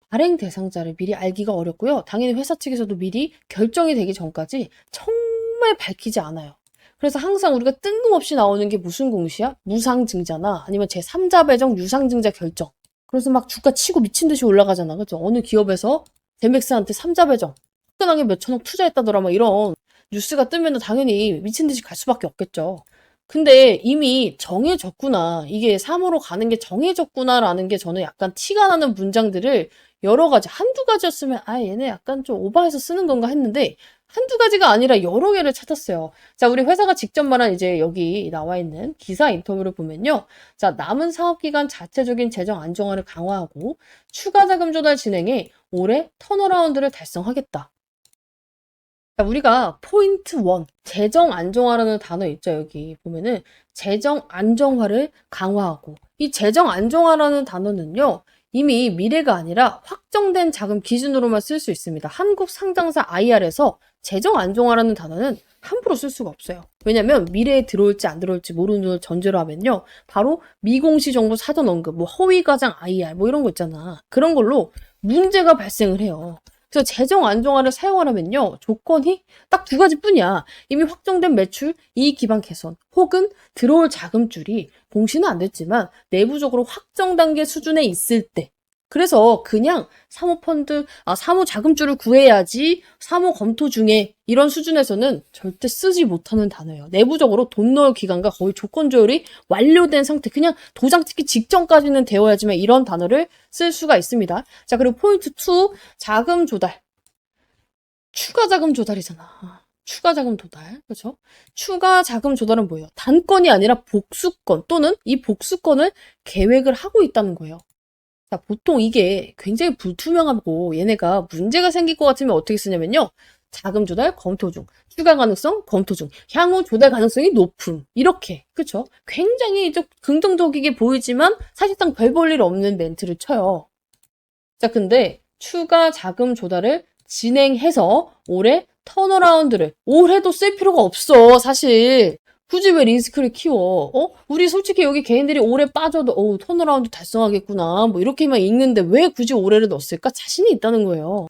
발행 대상자를 미리 알기가 어렵고요. 당연히 회사 측에서도 미리 결정이 되기 전까지 정말 밝히지 않아요. 그래서 항상 우리가 뜬금없이 나오는 게 무슨 공시야? 무상증자나 아니면 제3자 배정 유상증자 결정. 그래서 막 주가 치고 미친 듯이 올라가잖아. 그죠? 어느 기업에서 젠백스한테 3자 배정 화끈하게 몇천억 투자했다더라 막 이런 뉴스가 뜨면 당연히 미친 듯이 갈 수밖에 없겠죠. 근데 이미 정해졌구나. 이게 3호로 가는 게 정해졌구나라는 게 저는 약간 티가 나는 문장들을 여러 가지, 한두 가지였으면 얘네 약간 좀 오버해서 쓰는 건가 했는데 한두 가지가 아니라 여러 개를 찾았어요. 자, 우리 회사가 직접 말한 이제 여기 나와 있는 기사 인터뷰를 보면요. 자, 남은 사업기간 자체적인 재정 안정화를 강화하고 추가 자금 조달 진행해 올해 턴어라운드를 달성하겠다. 자, 우리가 포인트 1, 재정 안정화라는 단어 있죠. 여기 보면은 재정 안정화를 강화하고, 이 재정 안정화라는 단어는요, 이미 미래가 아니라 확정된 자금 기준으로만 쓸 수 있습니다. 한국 상장사 IR에서 재정 안정화라는 단어는 함부로 쓸 수가 없어요. 왜냐면 미래에 들어올지 안 들어올지 모르는 전제로 하면요, 바로 미공시 정보 사전 언급, 뭐 허위 과장 IR 뭐 이런 거 있잖아. 그런 걸로 문제가 발생을 해요. 그래서 재정 안정화를 사용하려면요, 조건이 딱 두 가지뿐이야. 이미 확정된 매출, 이익 기반 개선, 혹은 들어올 자금줄이 공시는 안 됐지만 내부적으로 확정 단계 수준에 있을 때. 그래서 그냥 사모 자금줄을 구해야지, 사모 검토 중에, 이런 수준에서는 절대 쓰지 못하는 단어예요. 내부적으로 돈 넣을 기간과 거의 조건 조율이 완료된 상태, 그냥 도장 찍기 직전까지는 되어야지만 이런 단어를 쓸 수가 있습니다. 자, 그리고 포인트 2, 자금 조달. 추가 자금 조달이잖아. 추가 자금 조달. 그렇죠? 추가 자금 조달은 뭐예요? 단건이 아니라 복수건, 또는 이 복수건을 계획을 하고 있다는 거예요. 자, 보통 이게 굉장히 불투명하고 얘네가 문제가 생길 것 같으면 어떻게 쓰냐면요, 자금 조달 검토 중, 추가 가능성 검토 중, 향후 조달 가능성이 높음, 이렇게. 그쵸? 굉장히 좀 긍정적이게 보이지만 사실상 별 볼 일 없는 멘트를 쳐요. 자, 근데 추가 자금 조달을 진행해서 올해 턴어라운드를, 올해도 쓸 필요가 없어, 사실. 굳이 왜 리스크를 키워? 우리 솔직히 여기 개인들이 올해 빠져도 턴어라운드 달성하겠구나, 뭐 이렇게만 읽는데 왜 굳이 올해를 넣었을까? 자신이 있다는 거예요.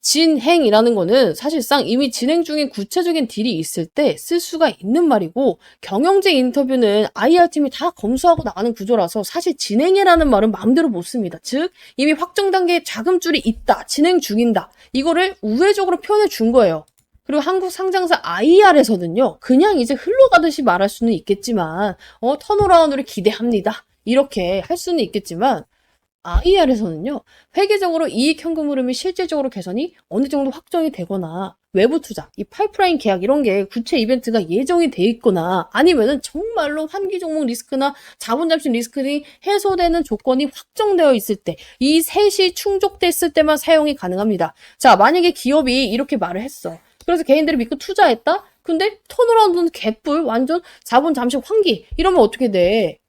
진행이라는 거는 사실상 이미 진행 중인 구체적인 딜이 있을 때 쓸 수가 있는 말이고, 경영진 인터뷰는 IR팀이 다 검수하고 나가는 구조라서 사실 진행이라는 말은 마음대로 못 씁니다. 즉, 이미 확정 단계에 자금줄이 있다, 진행 중인다, 이거를 우회적으로 표현해 준 거예요. 그리고 한국 상장사 IR에서는요, 그냥 이제 흘러가듯이 말할 수는 있겠지만, 턴어라운드를 기대합니다, 이렇게 할 수는 있겠지만, IR에서는요, 회계적으로 이익 현금 흐름이 실질적으로 개선이 어느 정도 확정이 되거나, 외부 투자, 이 파이프라인 계약 이런 게 구체 이벤트가 예정이 돼 있거나, 아니면은 정말로 환기 종목 리스크나 자본 잠식 리스크 등이 해소되는 조건이 확정되어 있을 때, 이 셋이 충족됐을 때만 사용이 가능합니다. 자, 만약에 기업이 이렇게 말을 했어. 그래서 개인들이 믿고 투자했다? 근데 턴어라운드는 개뿔, 완전 자본 잠식 환기, 이러면 어떻게 돼?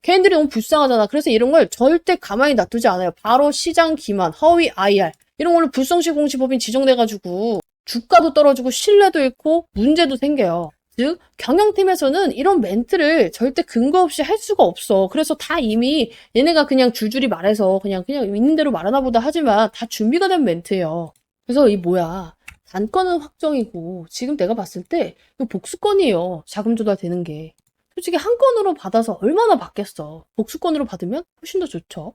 걔네들이 너무 불쌍하잖아. 그래서 이런 걸 절대 가만히 놔두지 않아요. 바로 시장 기만, 허위 IR, 이런 걸로 불성시 공시법인 지정돼가지고 주가도 떨어지고 신뢰도 잃고 문제도 생겨요. 즉, 경영팀에서는 이런 멘트를 절대 근거 없이 할 수가 없어. 그래서 다 이미 얘네가 그냥 줄줄이 말해서 그냥 있는 대로 말하나 보다 하지만 다 준비가 된 멘트예요. 그래서 이 뭐야, 단건은 확정이고 지금 내가 봤을 때 이거 복수건이에요. 자금 조달 되는 게. 솔직히 한 건으로 받아서 얼마나 받겠어. 복수건으로 받으면 훨씬 더 좋죠.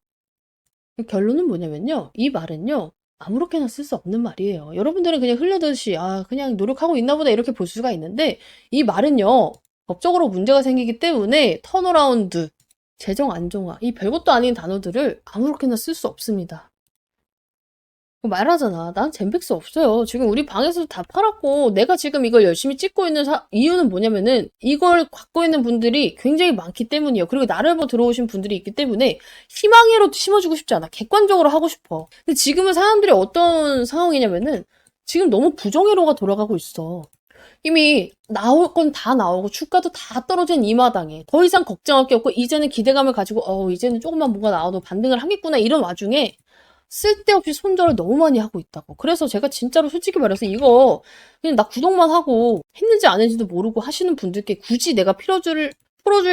결론은 뭐냐면요, 이 말은요, 아무렇게나 쓸 수 없는 말이에요. 여러분들은 그냥 흘려듯이 그냥 노력하고 있나 보다 이렇게 볼 수가 있는데, 이 말은요, 법적으로 문제가 생기기 때문에 턴어라운드, 재정 안정화, 이 별것도 아닌 단어들을 아무렇게나 쓸 수 없습니다. 말하잖아. 난 젠백스 없어요. 지금 우리 방에서도 다 팔았고, 내가 지금 이걸 열심히 찍고 있는 이유는 뭐냐면은, 이걸 갖고 있는 분들이 굉장히 많기 때문이에요. 그리고 나를 보고 들어오신 분들이 있기 때문에 희망으로 심어주고 싶지 않아. 객관적으로 하고 싶어. 근데 지금은 사람들이 어떤 상황이냐면은, 지금 너무 부정회로가 돌아가고 있어. 이미 나올 건 다 나오고 주가도 다 떨어진 이 마당에 더 이상 걱정할 게 없고, 이제는 기대감을 가지고 이제는 조금만 뭐가 나와도 반등을 하겠구나, 이런 와중에 쓸데없이 손절을 너무 많이 하고 있다고. 그래서 제가 진짜로 솔직히 말해서 이거 그냥 나 구독만 하고 했는지 안 했는지도 모르고 하시는 분들께 굳이 내가 풀어줄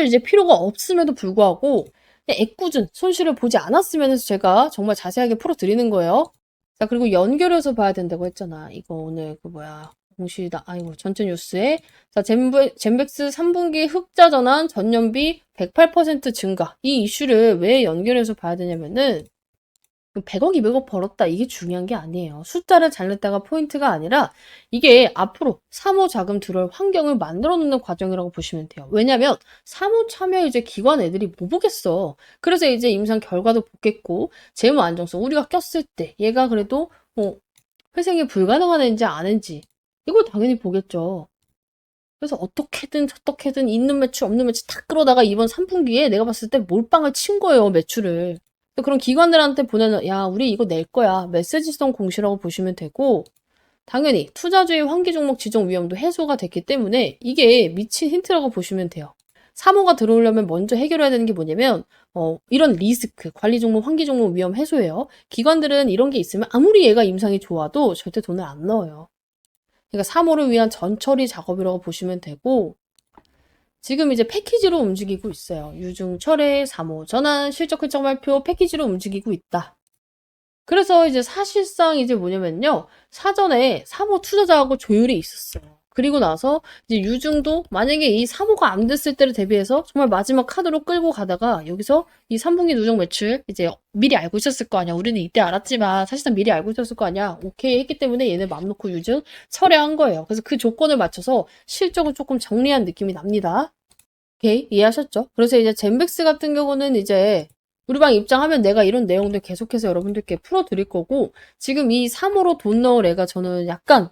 이제 필요가 없음에도 불구하고 그냥 애꿎은 손실을 보지 않았으면 해서 제가 정말 자세하게 풀어드리는 거예요. 자, 그리고 연결해서 봐야 된다고 했잖아. 이거 오늘 공시다, 전체 뉴스에. 자, 젠백스 3분기 흑자 전환 전년비 108% 증가. 이 이슈를 왜 연결해서 봐야 되냐면은, 100억, 200억 벌었다, 이게 중요한 게 아니에요. 숫자를 잘 냈다가 포인트가 아니라 이게 앞으로 사모 자금 들어올 환경을 만들어 놓는 과정이라고 보시면 돼요. 왜냐면 사모 참여 이제 기관 애들이 뭐 보겠어. 그래서 이제 임상 결과도 보겠고, 재무 안정성, 우리가 꼈을 때 얘가 그래도 회생이 불가능한 애인지 아닌지 이걸 당연히 보겠죠. 그래서 어떻게든 있는 매출 없는 매출 다 끌어다가 이번 3분기에 내가 봤을 때 몰빵을 친 거예요, 매출을. 그런 기관들한테 보내는, 야, 우리 이거 낼 거야, 메시지성 공시라고 보시면 되고, 당연히 투자주의 환기 종목 지정 위험도 해소가 됐기 때문에 이게 미친 힌트라고 보시면 돼요. 3호가 들어오려면 먼저 해결해야 되는 게 뭐냐면 이런 리스크, 관리 종목, 환기 종목 위험 해소예요. 기관들은 이런 게 있으면 아무리 얘가 임상이 좋아도 절대 돈을 안 넣어요. 그러니까 3호를 위한 전처리 작업이라고 보시면 되고 지금 이제 패키지로 움직이고 있어요. 유중 철회, 3호 전환, 실적 결정 발표 패키지로 움직이고 있다. 그래서 이제 사실상 이제 뭐냐면요. 사전에 3호 투자자하고 조율이 있었어요. 그리고 나서 이제 유중도 만약에 이 3호가 안 됐을 때를 대비해서 정말 마지막 카드로 끌고 가다가 여기서 이 3분기 누적 매출 이제 미리 알고 있었을 거 아니야. 우리는 이때 알았지만 사실상 미리 알고 있었을 거 아니야. 오케이 했기 때문에 얘네 맘 놓고 유중 철회한 거예요. 그래서 그 조건을 맞춰서 실적을 조금 정리한 느낌이 납니다. 오케이 이해하셨죠? 그래서 이제 젠백스 같은 경우는 이제 우리 방 입장하면 내가 이런 내용들 계속해서 여러분들께 풀어드릴 거고 지금 이 3호로 돈 넣을 애가 저는 약간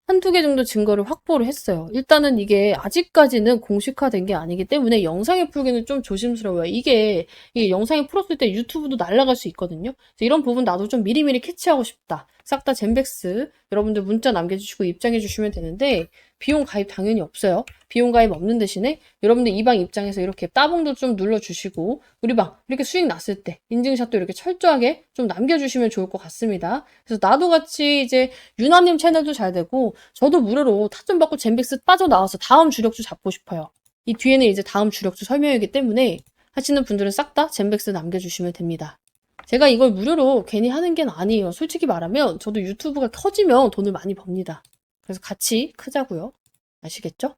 한두 개 정도 증거를 확보를 했어요. 일단은 이게 아직까지는 공식화된 게 아니기 때문에 영상에 풀기는 좀 조심스러워요. 이게 영상에 풀었을 때 유튜브도 날아갈 수 있거든요. 이런 부분 나도 좀 미리미리 캐치하고 싶다. 싹 다 젠백스 여러분들 문자 남겨주시고 입장해 주시면 되는데 비용 가입 당연히 없어요. 비용 가입 없는 대신에 여러분들 이 방 입장에서 이렇게 따봉도 좀 눌러주시고 우리 방 이렇게 수익 났을 때 인증샷도 이렇게 철저하게 좀 남겨주시면 좋을 것 같습니다. 그래서 나도 같이 이제 유나님 채널도 잘 되고 저도 무료로 타점 받고 젠백스 빠져나와서 다음 주력주 잡고 싶어요. 이 뒤에는 이제 다음 주력주 설명이기 때문에 하시는 분들은 싹 다 젠백스 남겨주시면 됩니다. 제가 이걸 무료로 괜히 하는 게 아니에요. 솔직히 말하면 저도 유튜브가 커지면 돈을 많이 법니다. 그래서 같이 크자고요. 아시겠죠?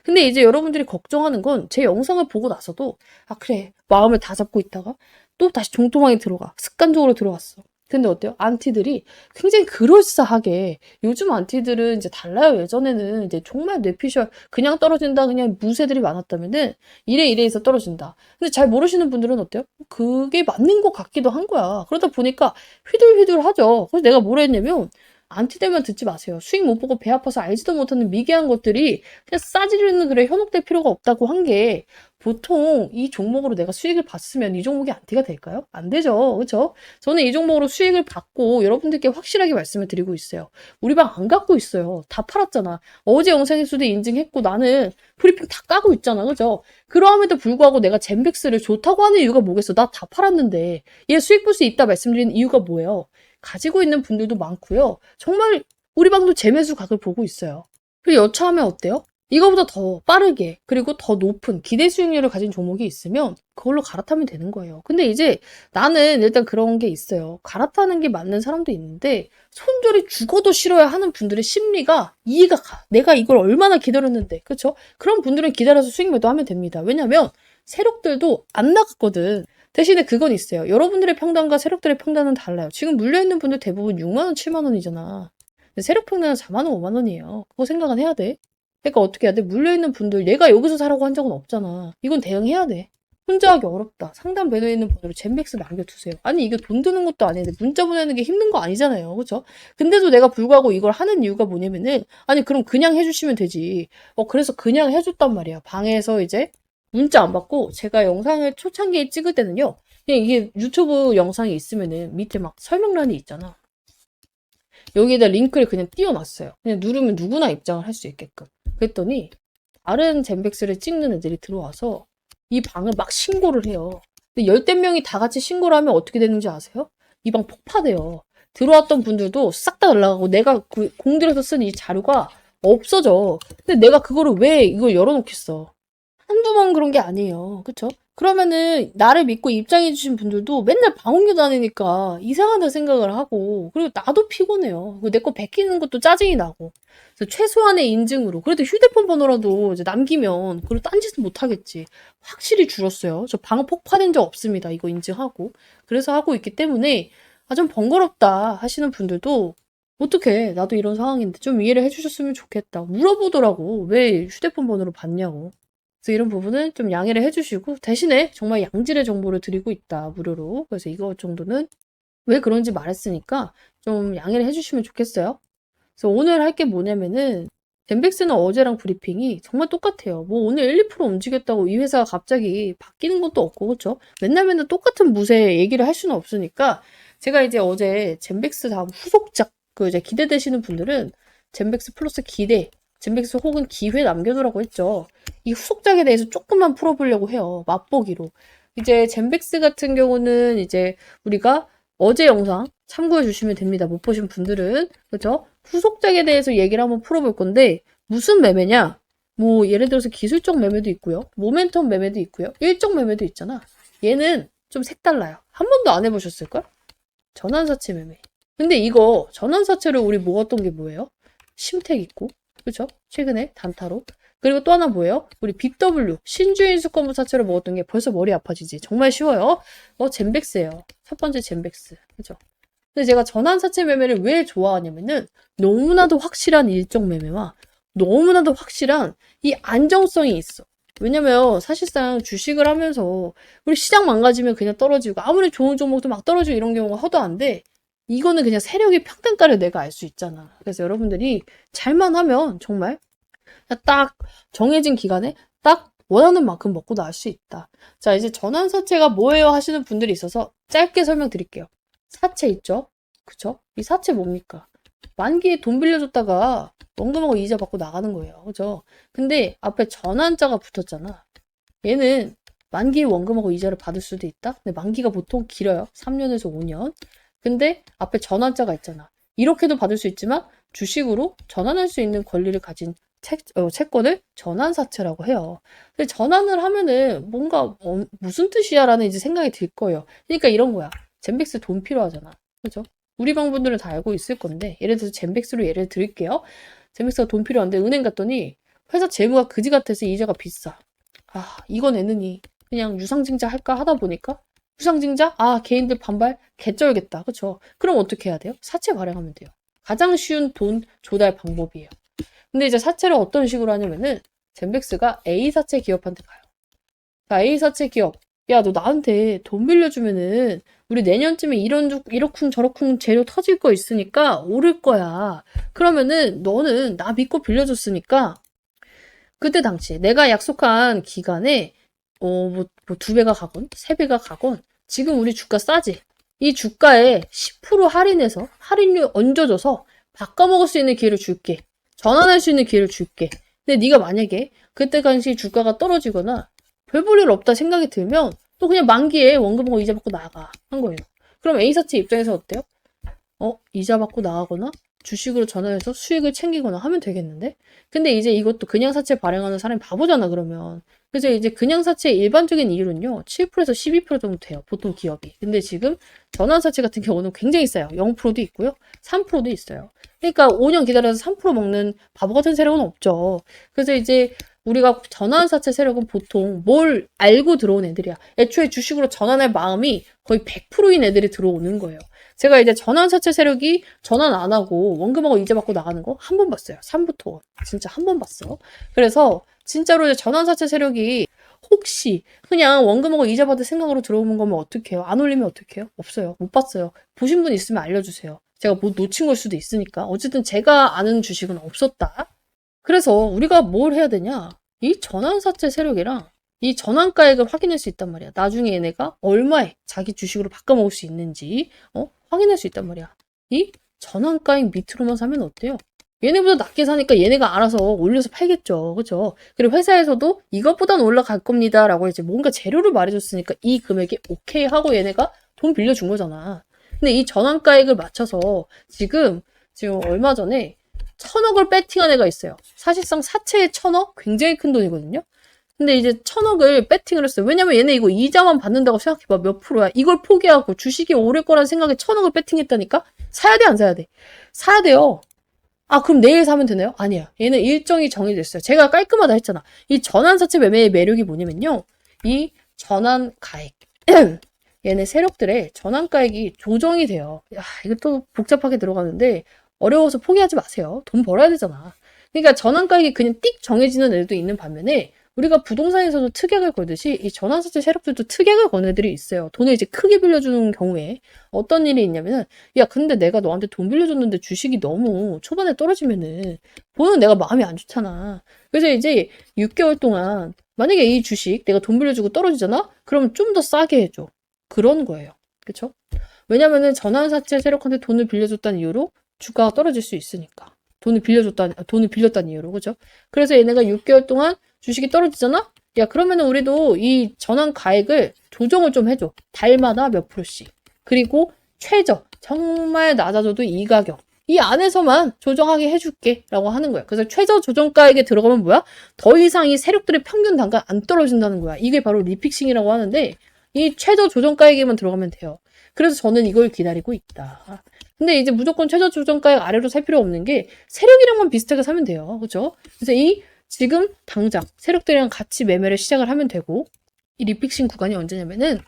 근데 이제 여러분들이 걱정하는 건 제 영상을 보고 나서도 아 그래 마음을 다 잡고 있다가 또 다시 종토방에 들어가 습관적으로 들어갔어. 근데 어때요? 안티들이 굉장히 그럴싸하게 요즘 안티들은 이제 달라요. 예전에는 이제 정말 뇌피셜 그냥 떨어진다 그냥 무새들이 많았다면은 이래 해서 떨어진다. 근데 잘 모르시는 분들은 어때요? 그게 맞는 것 같기도 한 거야. 그러다 보니까 휘둘휘둘하죠. 그래서 내가 뭐라 했냐면 안티들만 듣지 마세요. 수익 못 보고 배 아파서 알지도 못하는 미개한 것들이 그냥 싸지르는 글에 현혹될 필요가 없다고 한 게 보통 이 종목으로 내가 수익을 봤으면 이 종목이 안티가 될까요? 안 되죠. 그렇죠? 저는 이 종목으로 수익을 받고 여러분들께 확실하게 말씀을 드리고 있어요. 우리 방 안 갖고 있어요. 다 팔았잖아. 어제 영상에서도 인증했고 나는 브리핑 다 까고 있잖아. 그죠? 그러함에도 불구하고 내가 젠백스를 좋다고 하는 이유가 뭐겠어? 나 다 팔았는데 얘 수익 볼 수 있다 말씀드리는 이유가 뭐예요? 가지고 있는 분들도 많고요. 정말 우리 방도 재매수 각을 보고 있어요. 그리고 여차하면 어때요? 이거보다 더 빠르게 그리고 더 높은 기대 수익률을 가진 종목이 있으면 그걸로 갈아타면 되는 거예요. 근데 이제 나는 일단 그런 게 있어요. 갈아타는 게 맞는 사람도 있는데 손절이 죽어도 싫어야 하는 분들의 심리가 이해가 가. 내가 이걸 얼마나 기다렸는데 그렇죠? 그런 분들은 기다려서 수익 매도하면 됩니다. 왜냐면 세력들도 안 나갔거든. 대신에 그건 있어요. 여러분들의 평단과 세력들의 평단은 달라요. 지금 물려있는 분들 대부분 6만원, 7만원이잖아. 세력 평단은 4만원, 5만원이에요. 그거 생각은 해야 돼. 그러니까 어떻게 해야 돼? 물려있는 분들 얘가 여기서 사라고 한 적은 없잖아. 이건 대응해야 돼. 혼자 하기 어렵다. 상담 배도에 있는 분들은 젠백스 남겨두세요. 아니 이게 돈 드는 것도 아닌데 문자 보내는 게 힘든 거 아니잖아요. 그렇죠? 근데도 내가 불구하고 이걸 하는 이유가 뭐냐면은 아니 그럼 그냥 해주시면 되지. 그래서 그냥 해줬단 말이야. 방에서 이제 문자 안 받고 제가 영상을 초창기에 찍을 때는요. 그냥 이게 유튜브 영상이 있으면은 밑에 막 설명란이 있잖아. 여기에다 링크를 그냥 띄워놨어요. 그냥 누르면 누구나 입장을 할 수 있게끔. 그랬더니 다른 젠백스를 찍는 애들이 들어와서 이 방을 막 신고를 해요. 근데 열댓 명이 다 같이 신고를 하면 어떻게 되는지 아세요? 이 방 폭파돼요. 들어왔던 분들도 싹 다 날라가고 내가 그 공들여서 쓴 이 자료가 없어져. 근데 내가 그거를 왜 이걸 열어놓겠어. 한두 번 그런 게 아니에요. 그쵸? 그러면은 나를 믿고 입장해주신 분들도 맨날 방언교 다니니까 이상하다 생각을 하고 그리고 나도 피곤해요. 내 거 베끼는 것도 짜증이 나고 그래서 최소한의 인증으로 그래도 휴대폰 번호라도 이제 남기면 그리고 딴짓은 못하겠지. 확실히 줄었어요. 저 방어 폭파된 적 없습니다. 이거 인증하고 그래서 하고 있기 때문에 좀 번거롭다 하시는 분들도 어떡해 나도 이런 상황인데 좀 이해를 해주셨으면 좋겠다. 물어보더라고. 왜 휴대폰 번호를 받냐고. 그래서 이런 부분은 좀 양해를 해주시고 대신에 정말 양질의 정보를 드리고 있다 무료로. 그래서 이거 정도는 왜 그런지 말했으니까 좀 양해를 해주시면 좋겠어요. 그래서 오늘 할 게 뭐냐면은 젠백스는 어제랑 브리핑이 정말 똑같아요. 뭐 오늘 1, 2% 움직였다고 이 회사가 갑자기 바뀌는 것도 없고 그렇죠? 맨날 똑같은 무쇠 얘기를 할 수는 없으니까 제가 이제 어제 젠백스 다음 후속작 그 이제 기대되시는 분들은 젠백스 플러스 기대, 젠백스 혹은 기회 남겨두라고 했죠. 이 후속작에 대해서 조금만 풀어보려고 해요. 맛보기로. 이제 젠백스 같은 경우는 이제 우리가 어제 영상 참고해 주시면 됩니다. 못 보신 분들은. 그죠? 후속작에 대해서 얘기를 한번 풀어볼 건데 무슨 매매냐? 뭐 예를 들어서 기술적 매매도 있고요. 모멘텀 매매도 있고요. 일정 매매도 있잖아. 얘는 좀 색달라요. 한 번도 안 해보셨을걸? 전환사채 매매. 근데 이거 전환사채를 우리 모았던 게 뭐예요? 심택 있고, 그죠? 최근에 단타로. 그리고 또 하나 뭐예요? 우리 BW, 신주인수권부 사채를 먹었던 게 벌써 머리 아파지지. 정말 쉬워요. 젠백스예요. 첫 번째 젠백스. 그죠? 근데 제가 전환사채 매매를 왜 좋아하냐면은 너무나도 확실한 일정 매매와 너무나도 확실한 이 안정성이 있어. 왜냐면 사실상 주식을 하면서 우리 시장 망가지면 그냥 떨어지고 아무리 좋은 종목도 막 떨어지고 이런 경우가 허다한데 이거는 그냥 세력의 평단가를 내가 알 수 있잖아. 그래서 여러분들이 잘만 하면 정말 딱 정해진 기간에 딱 원하는 만큼 먹고 나올 수 있다. 자, 이제 전환사채가 뭐예요 하시는 분들이 있어서 짧게 설명드릴게요. 사채 있죠? 그쵸? 이 사채 뭡니까? 만기에 돈 빌려줬다가 원금하고 이자 받고 나가는 거예요. 그죠? 근데 앞에 전환자가 붙었잖아. 얘는 만기에 원금하고 이자를 받을 수도 있다? 근데 만기가 보통 길어요. 3년에서 5년. 근데 앞에 전환자가 있잖아. 이렇게도 받을 수 있지만 주식으로 전환할 수 있는 권리를 가진 채권을 전환사채라고 해요. 근데 전환을 하면은 뭔가 무슨 뜻이야 라는 이제 생각이 들 거예요. 그러니까 이런 거야. 젠백스 돈 필요하잖아. 그죠? 우리 방분들은 다 알고 있을 건데 예를 들어서 젠백스로 예를 들게요. 젠백스가 돈 필요한데 은행 갔더니 회사 재무가 그지 같아서 이자가 비싸. 아, 이거 내느니 그냥 유상증자 할까 하다 보니까 유상증자? 아, 개인들 반발? 개쩔겠다. 그쵸? 그럼 어떻게 해야 돼요? 사채 발행하면 돼요. 가장 쉬운 돈 조달 방법이에요. 근데 이제 사채를 어떤 식으로 하냐면은 젠백스가 A사채 기업한테 가요. 자, A사채 기업. 야, 너 나한테 돈 빌려주면은 우리 내년쯤에 이러쿵 저러쿵 재료 터질 거 있으니까 오를 거야. 그러면은 너는 나 믿고 빌려줬으니까 그때 당시 내가 약속한 기간에 뭐 2배가 가건 3배가 가건 지금 우리 주가 싸지. 이 주가에 10% 할인해서 할인료 얹어줘서 바꿔먹을 수 있는 기회를 줄게. 전환할 수 있는 기회를 줄게. 근데 네가 만약에 그때 당시 주가가 떨어지거나 별 볼 일 없다 생각이 들면 또 그냥 만기에 원금하고 이자 받고 나가 한 거예요. 그럼 A사채 입장에서 어때요? 이자 받고 나가거나 주식으로 전환해서 수익을 챙기거나 하면 되겠는데? 근데 이제 이것도 그냥 사채 발행하는 사람이 바보잖아, 그러면. 그래서 이제 그냥 사채의 일반적인 이율은요, 7%에서 12% 정도 돼요, 보통 기업이. 근데 지금 전환사채 같은 경우는 굉장히 싸요. 0%도 있고요, 3%도 있어요. 그러니까 5년 기다려서 3% 먹는 바보 같은 세력은 없죠. 그래서 이제 우리가 전환사채 세력은 보통 뭘 알고 들어온 애들이야. 애초에 주식으로 전환할 마음이 거의 100%인 애들이 들어오는 거예요. 제가 이제 전환사채 세력이 전환 안 하고 원금하고 이자 받고 나가는 거 한 번 봤어요. 3부터 원. 진짜 한 번 봤어. 그래서 진짜로 이제 전환사채 세력이 혹시 그냥 원금하고 이자 받을 생각으로 들어오는 거면 어떡해요? 안 올리면 어떡해요? 없어요. 못 봤어요. 보신 분 있으면 알려주세요. 제가 뭐 놓친 걸 수도 있으니까. 어쨌든 제가 아는 주식은 없었다. 그래서 우리가 뭘 해야 되냐? 이 전환사채 세력이랑 이 전환가액을 확인할 수 있단 말이야. 나중에 얘네가 얼마에 자기 주식으로 바꿔먹을 수 있는지 확인할 수 있단 말이야. 이 전환가액 밑으로만 사면 어때요? 얘네보다 낮게 사니까 얘네가 알아서 올려서 팔겠죠. 그죠? 그리고 회사에서도 이것보단 올라갈 겁니다. 라고 이제 뭔가 재료를 말해줬으니까 이 금액이 오케이 하고 얘네가 돈 빌려준 거잖아. 근데 이 전환가액을 맞춰서 지금 얼마 전에 1,000억을 배팅한 애가 있어요. 사실상 사채에 1,000억? 굉장히 큰 돈이거든요. 근데 이제 1,000억을 배팅을 했어요. 왜냐면 얘네 이거 이자만 받는다고 생각해봐. 몇 프로야. 이걸 포기하고 주식이 오를 거라는 생각에 1,000억을 배팅했다니까? 사야 돼, 안 사야 돼? 사야 돼요. 아, 그럼 내일 사면 되나요? 아니야. 얘는 일정이 정해졌어요. 제가 깔끔하다 했잖아. 이 전환사채 매매의 매력이 뭐냐면요. 이 전환가액. 얘네 세력들의 전환가액이 조정이 돼요. 야, 이거 또 복잡하게 들어가는데 어려워서 포기하지 마세요. 돈 벌어야 되잖아. 그러니까 전환가액이 그냥 띡 정해지는 애들도 있는 반면에 우리가 부동산에서도 특약을 걸듯이 이 전환사채 세력들도 특약을 거는 애들이 있어요. 돈을 이제 크게 빌려주는 경우에 어떤 일이 있냐면은 야 근데 내가 너한테 돈 빌려줬는데 주식이 너무 초반에 떨어지면은 보는 내가 마음이 안 좋잖아. 그래서 이제 6개월 동안 만약에 이 주식 내가 돈 빌려주고 떨어지잖아? 그러면 좀 더 싸게 해줘. 그런 거예요. 그쵸? 왜냐면은 전환사채 세력한테 돈을 빌려줬다는 이유로 주가가 떨어질 수 있으니까. 돈을 빌렸다는 이유로, 그죠? 그래서 얘네가 6개월 동안 주식이 떨어지잖아? 야, 그러면은 우리도 이 전환 가액을 조정을 좀 해줘. 달마다 몇 프로씩. 그리고 최저, 정말 낮아져도 이 가격. 이 안에서만 조정하게 해줄게. 라고 하는 거야. 그래서 최저 조정가액에 들어가면 뭐야? 더 이상 이 세력들의 평균 단가 안 떨어진다는 거야. 이게 바로 리픽싱이라고 하는데, 이 최저 조정가액에만 들어가면 돼요. 그래서 저는 이걸 기다리고 있다. 근데 이제 무조건 최저 조정가액 아래로 살 필요 없는 게 세력이랑만 비슷하게 사면 돼요. 그죠? 그래서 지금 당장 세력들이랑 같이 매매를 시작을 하면 되고, 이 리픽싱 구간이 언제냐면은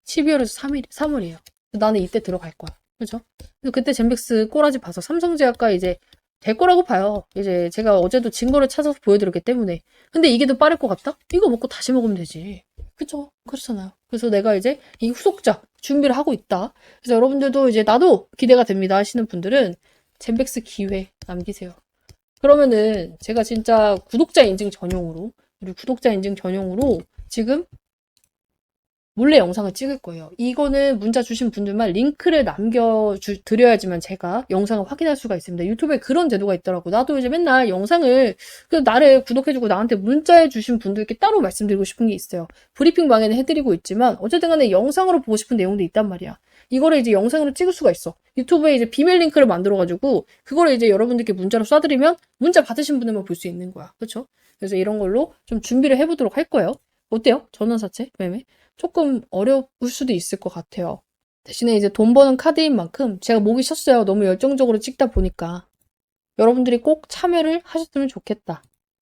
12월에서 3월이에요. 나는 이때 들어갈 거야. 그죠? 그래서 그때 젠백스 꼬라지 봐서 삼성제약과 이제 될 거라고 봐요. 이제 제가 어제도 증거를 찾아서 보여드렸기 때문에. 근데 이게 더 빠를 것 같다? 이거 먹고 다시 먹으면 되지. 그쵸? 그렇잖아요. 그래서 내가 이제 이 후속작 준비를 하고 있다. 그래서 여러분들도 이제 나도 기대가 됩니다 하시는 분들은 젠백스 기회 남기세요. 그러면은 제가 진짜 구독자 인증 전용으로, 우리 구독자 인증 전용으로 지금 몰래 영상을 찍을 거예요. 이거는 문자 주신 분들만 링크를 남겨드려야지만 제가 영상을 확인할 수가 있습니다. 유튜브에 그런 제도가 있더라고. 나도 이제 맨날 영상을, 나를 구독해주고 나한테 문자해 주신 분들께 따로 말씀드리고 싶은 게 있어요. 브리핑 방에는 해드리고 있지만, 어쨌든 간에 영상으로 보고 싶은 내용도 있단 말이야. 이거를 이제 영상으로 찍을 수가 있어. 유튜브에 이제 비밀 링크를 만들어가지고, 그거를 이제 여러분들께 문자로 쏴드리면, 문자 받으신 분들만 볼 수 있는 거야. 그쵸? 그래서 이런 걸로 좀 준비를 해보도록 할 거예요. 어때요? 전환사채 매매? 조금 어려울 수도 있을 것 같아요. 대신에 이제 돈 버는 카드인 만큼 제가 목이 쉬었어요. 너무 열정적으로 찍다 보니까. 여러분들이 꼭 참여를 하셨으면 좋겠다.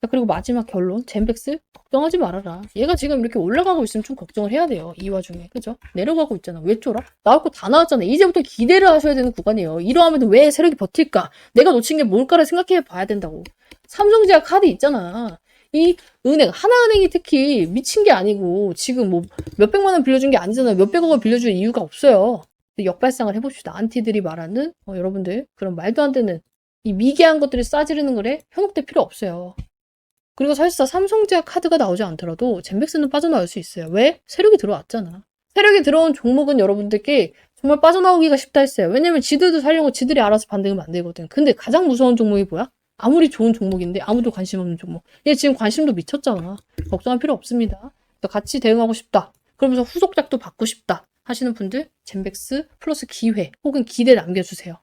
그리고 마지막 결론, 젠백스 걱정하지 말아라. 얘가 지금 이렇게 올라가고 있으면 좀 걱정을 해야 돼요. 이 와중에. 그죠? 내려가고 있잖아. 왜 쫄아? 나올 거 다 나왔잖아. 이제부터 기대를 하셔야 되는 구간이에요. 이러하면 왜 세력이 버틸까? 내가 놓친 게 뭘까를 생각해 봐야 된다고. 삼성제약 카드 있잖아. 이 은행, 하나은행이 특히 미친 게 아니고 지금 뭐 몇백만 원 빌려준 게 아니잖아요. 몇백억을 빌려줄 이유가 없어요. 역발상을 해봅시다. 안티들이 말하는 여러분들 그런 말도 안 되는 이 미개한 것들이 싸지르는 거래 현혹될 필요 없어요. 그리고 사실상 삼성제약 카드가 나오지 않더라도 젠백스는 빠져나올 수 있어요. 왜? 세력이 들어왔잖아. 세력이 들어온 종목은 여러분들께 정말 빠져나오기가 쉽다 했어요. 왜냐면 지들도 살려고 지들이 알아서 반등을 만들거든. 근데 가장 무서운 종목이 뭐야? 아무리 좋은 종목인데 아무도 관심 없는 종목. 얘 지금 관심도 미쳤잖아. 걱정할 필요 없습니다. 같이 대응하고 싶다. 그러면서 후속작도 받고 싶다 하시는 분들 젠백스 플러스 기회 혹은 기대 남겨주세요.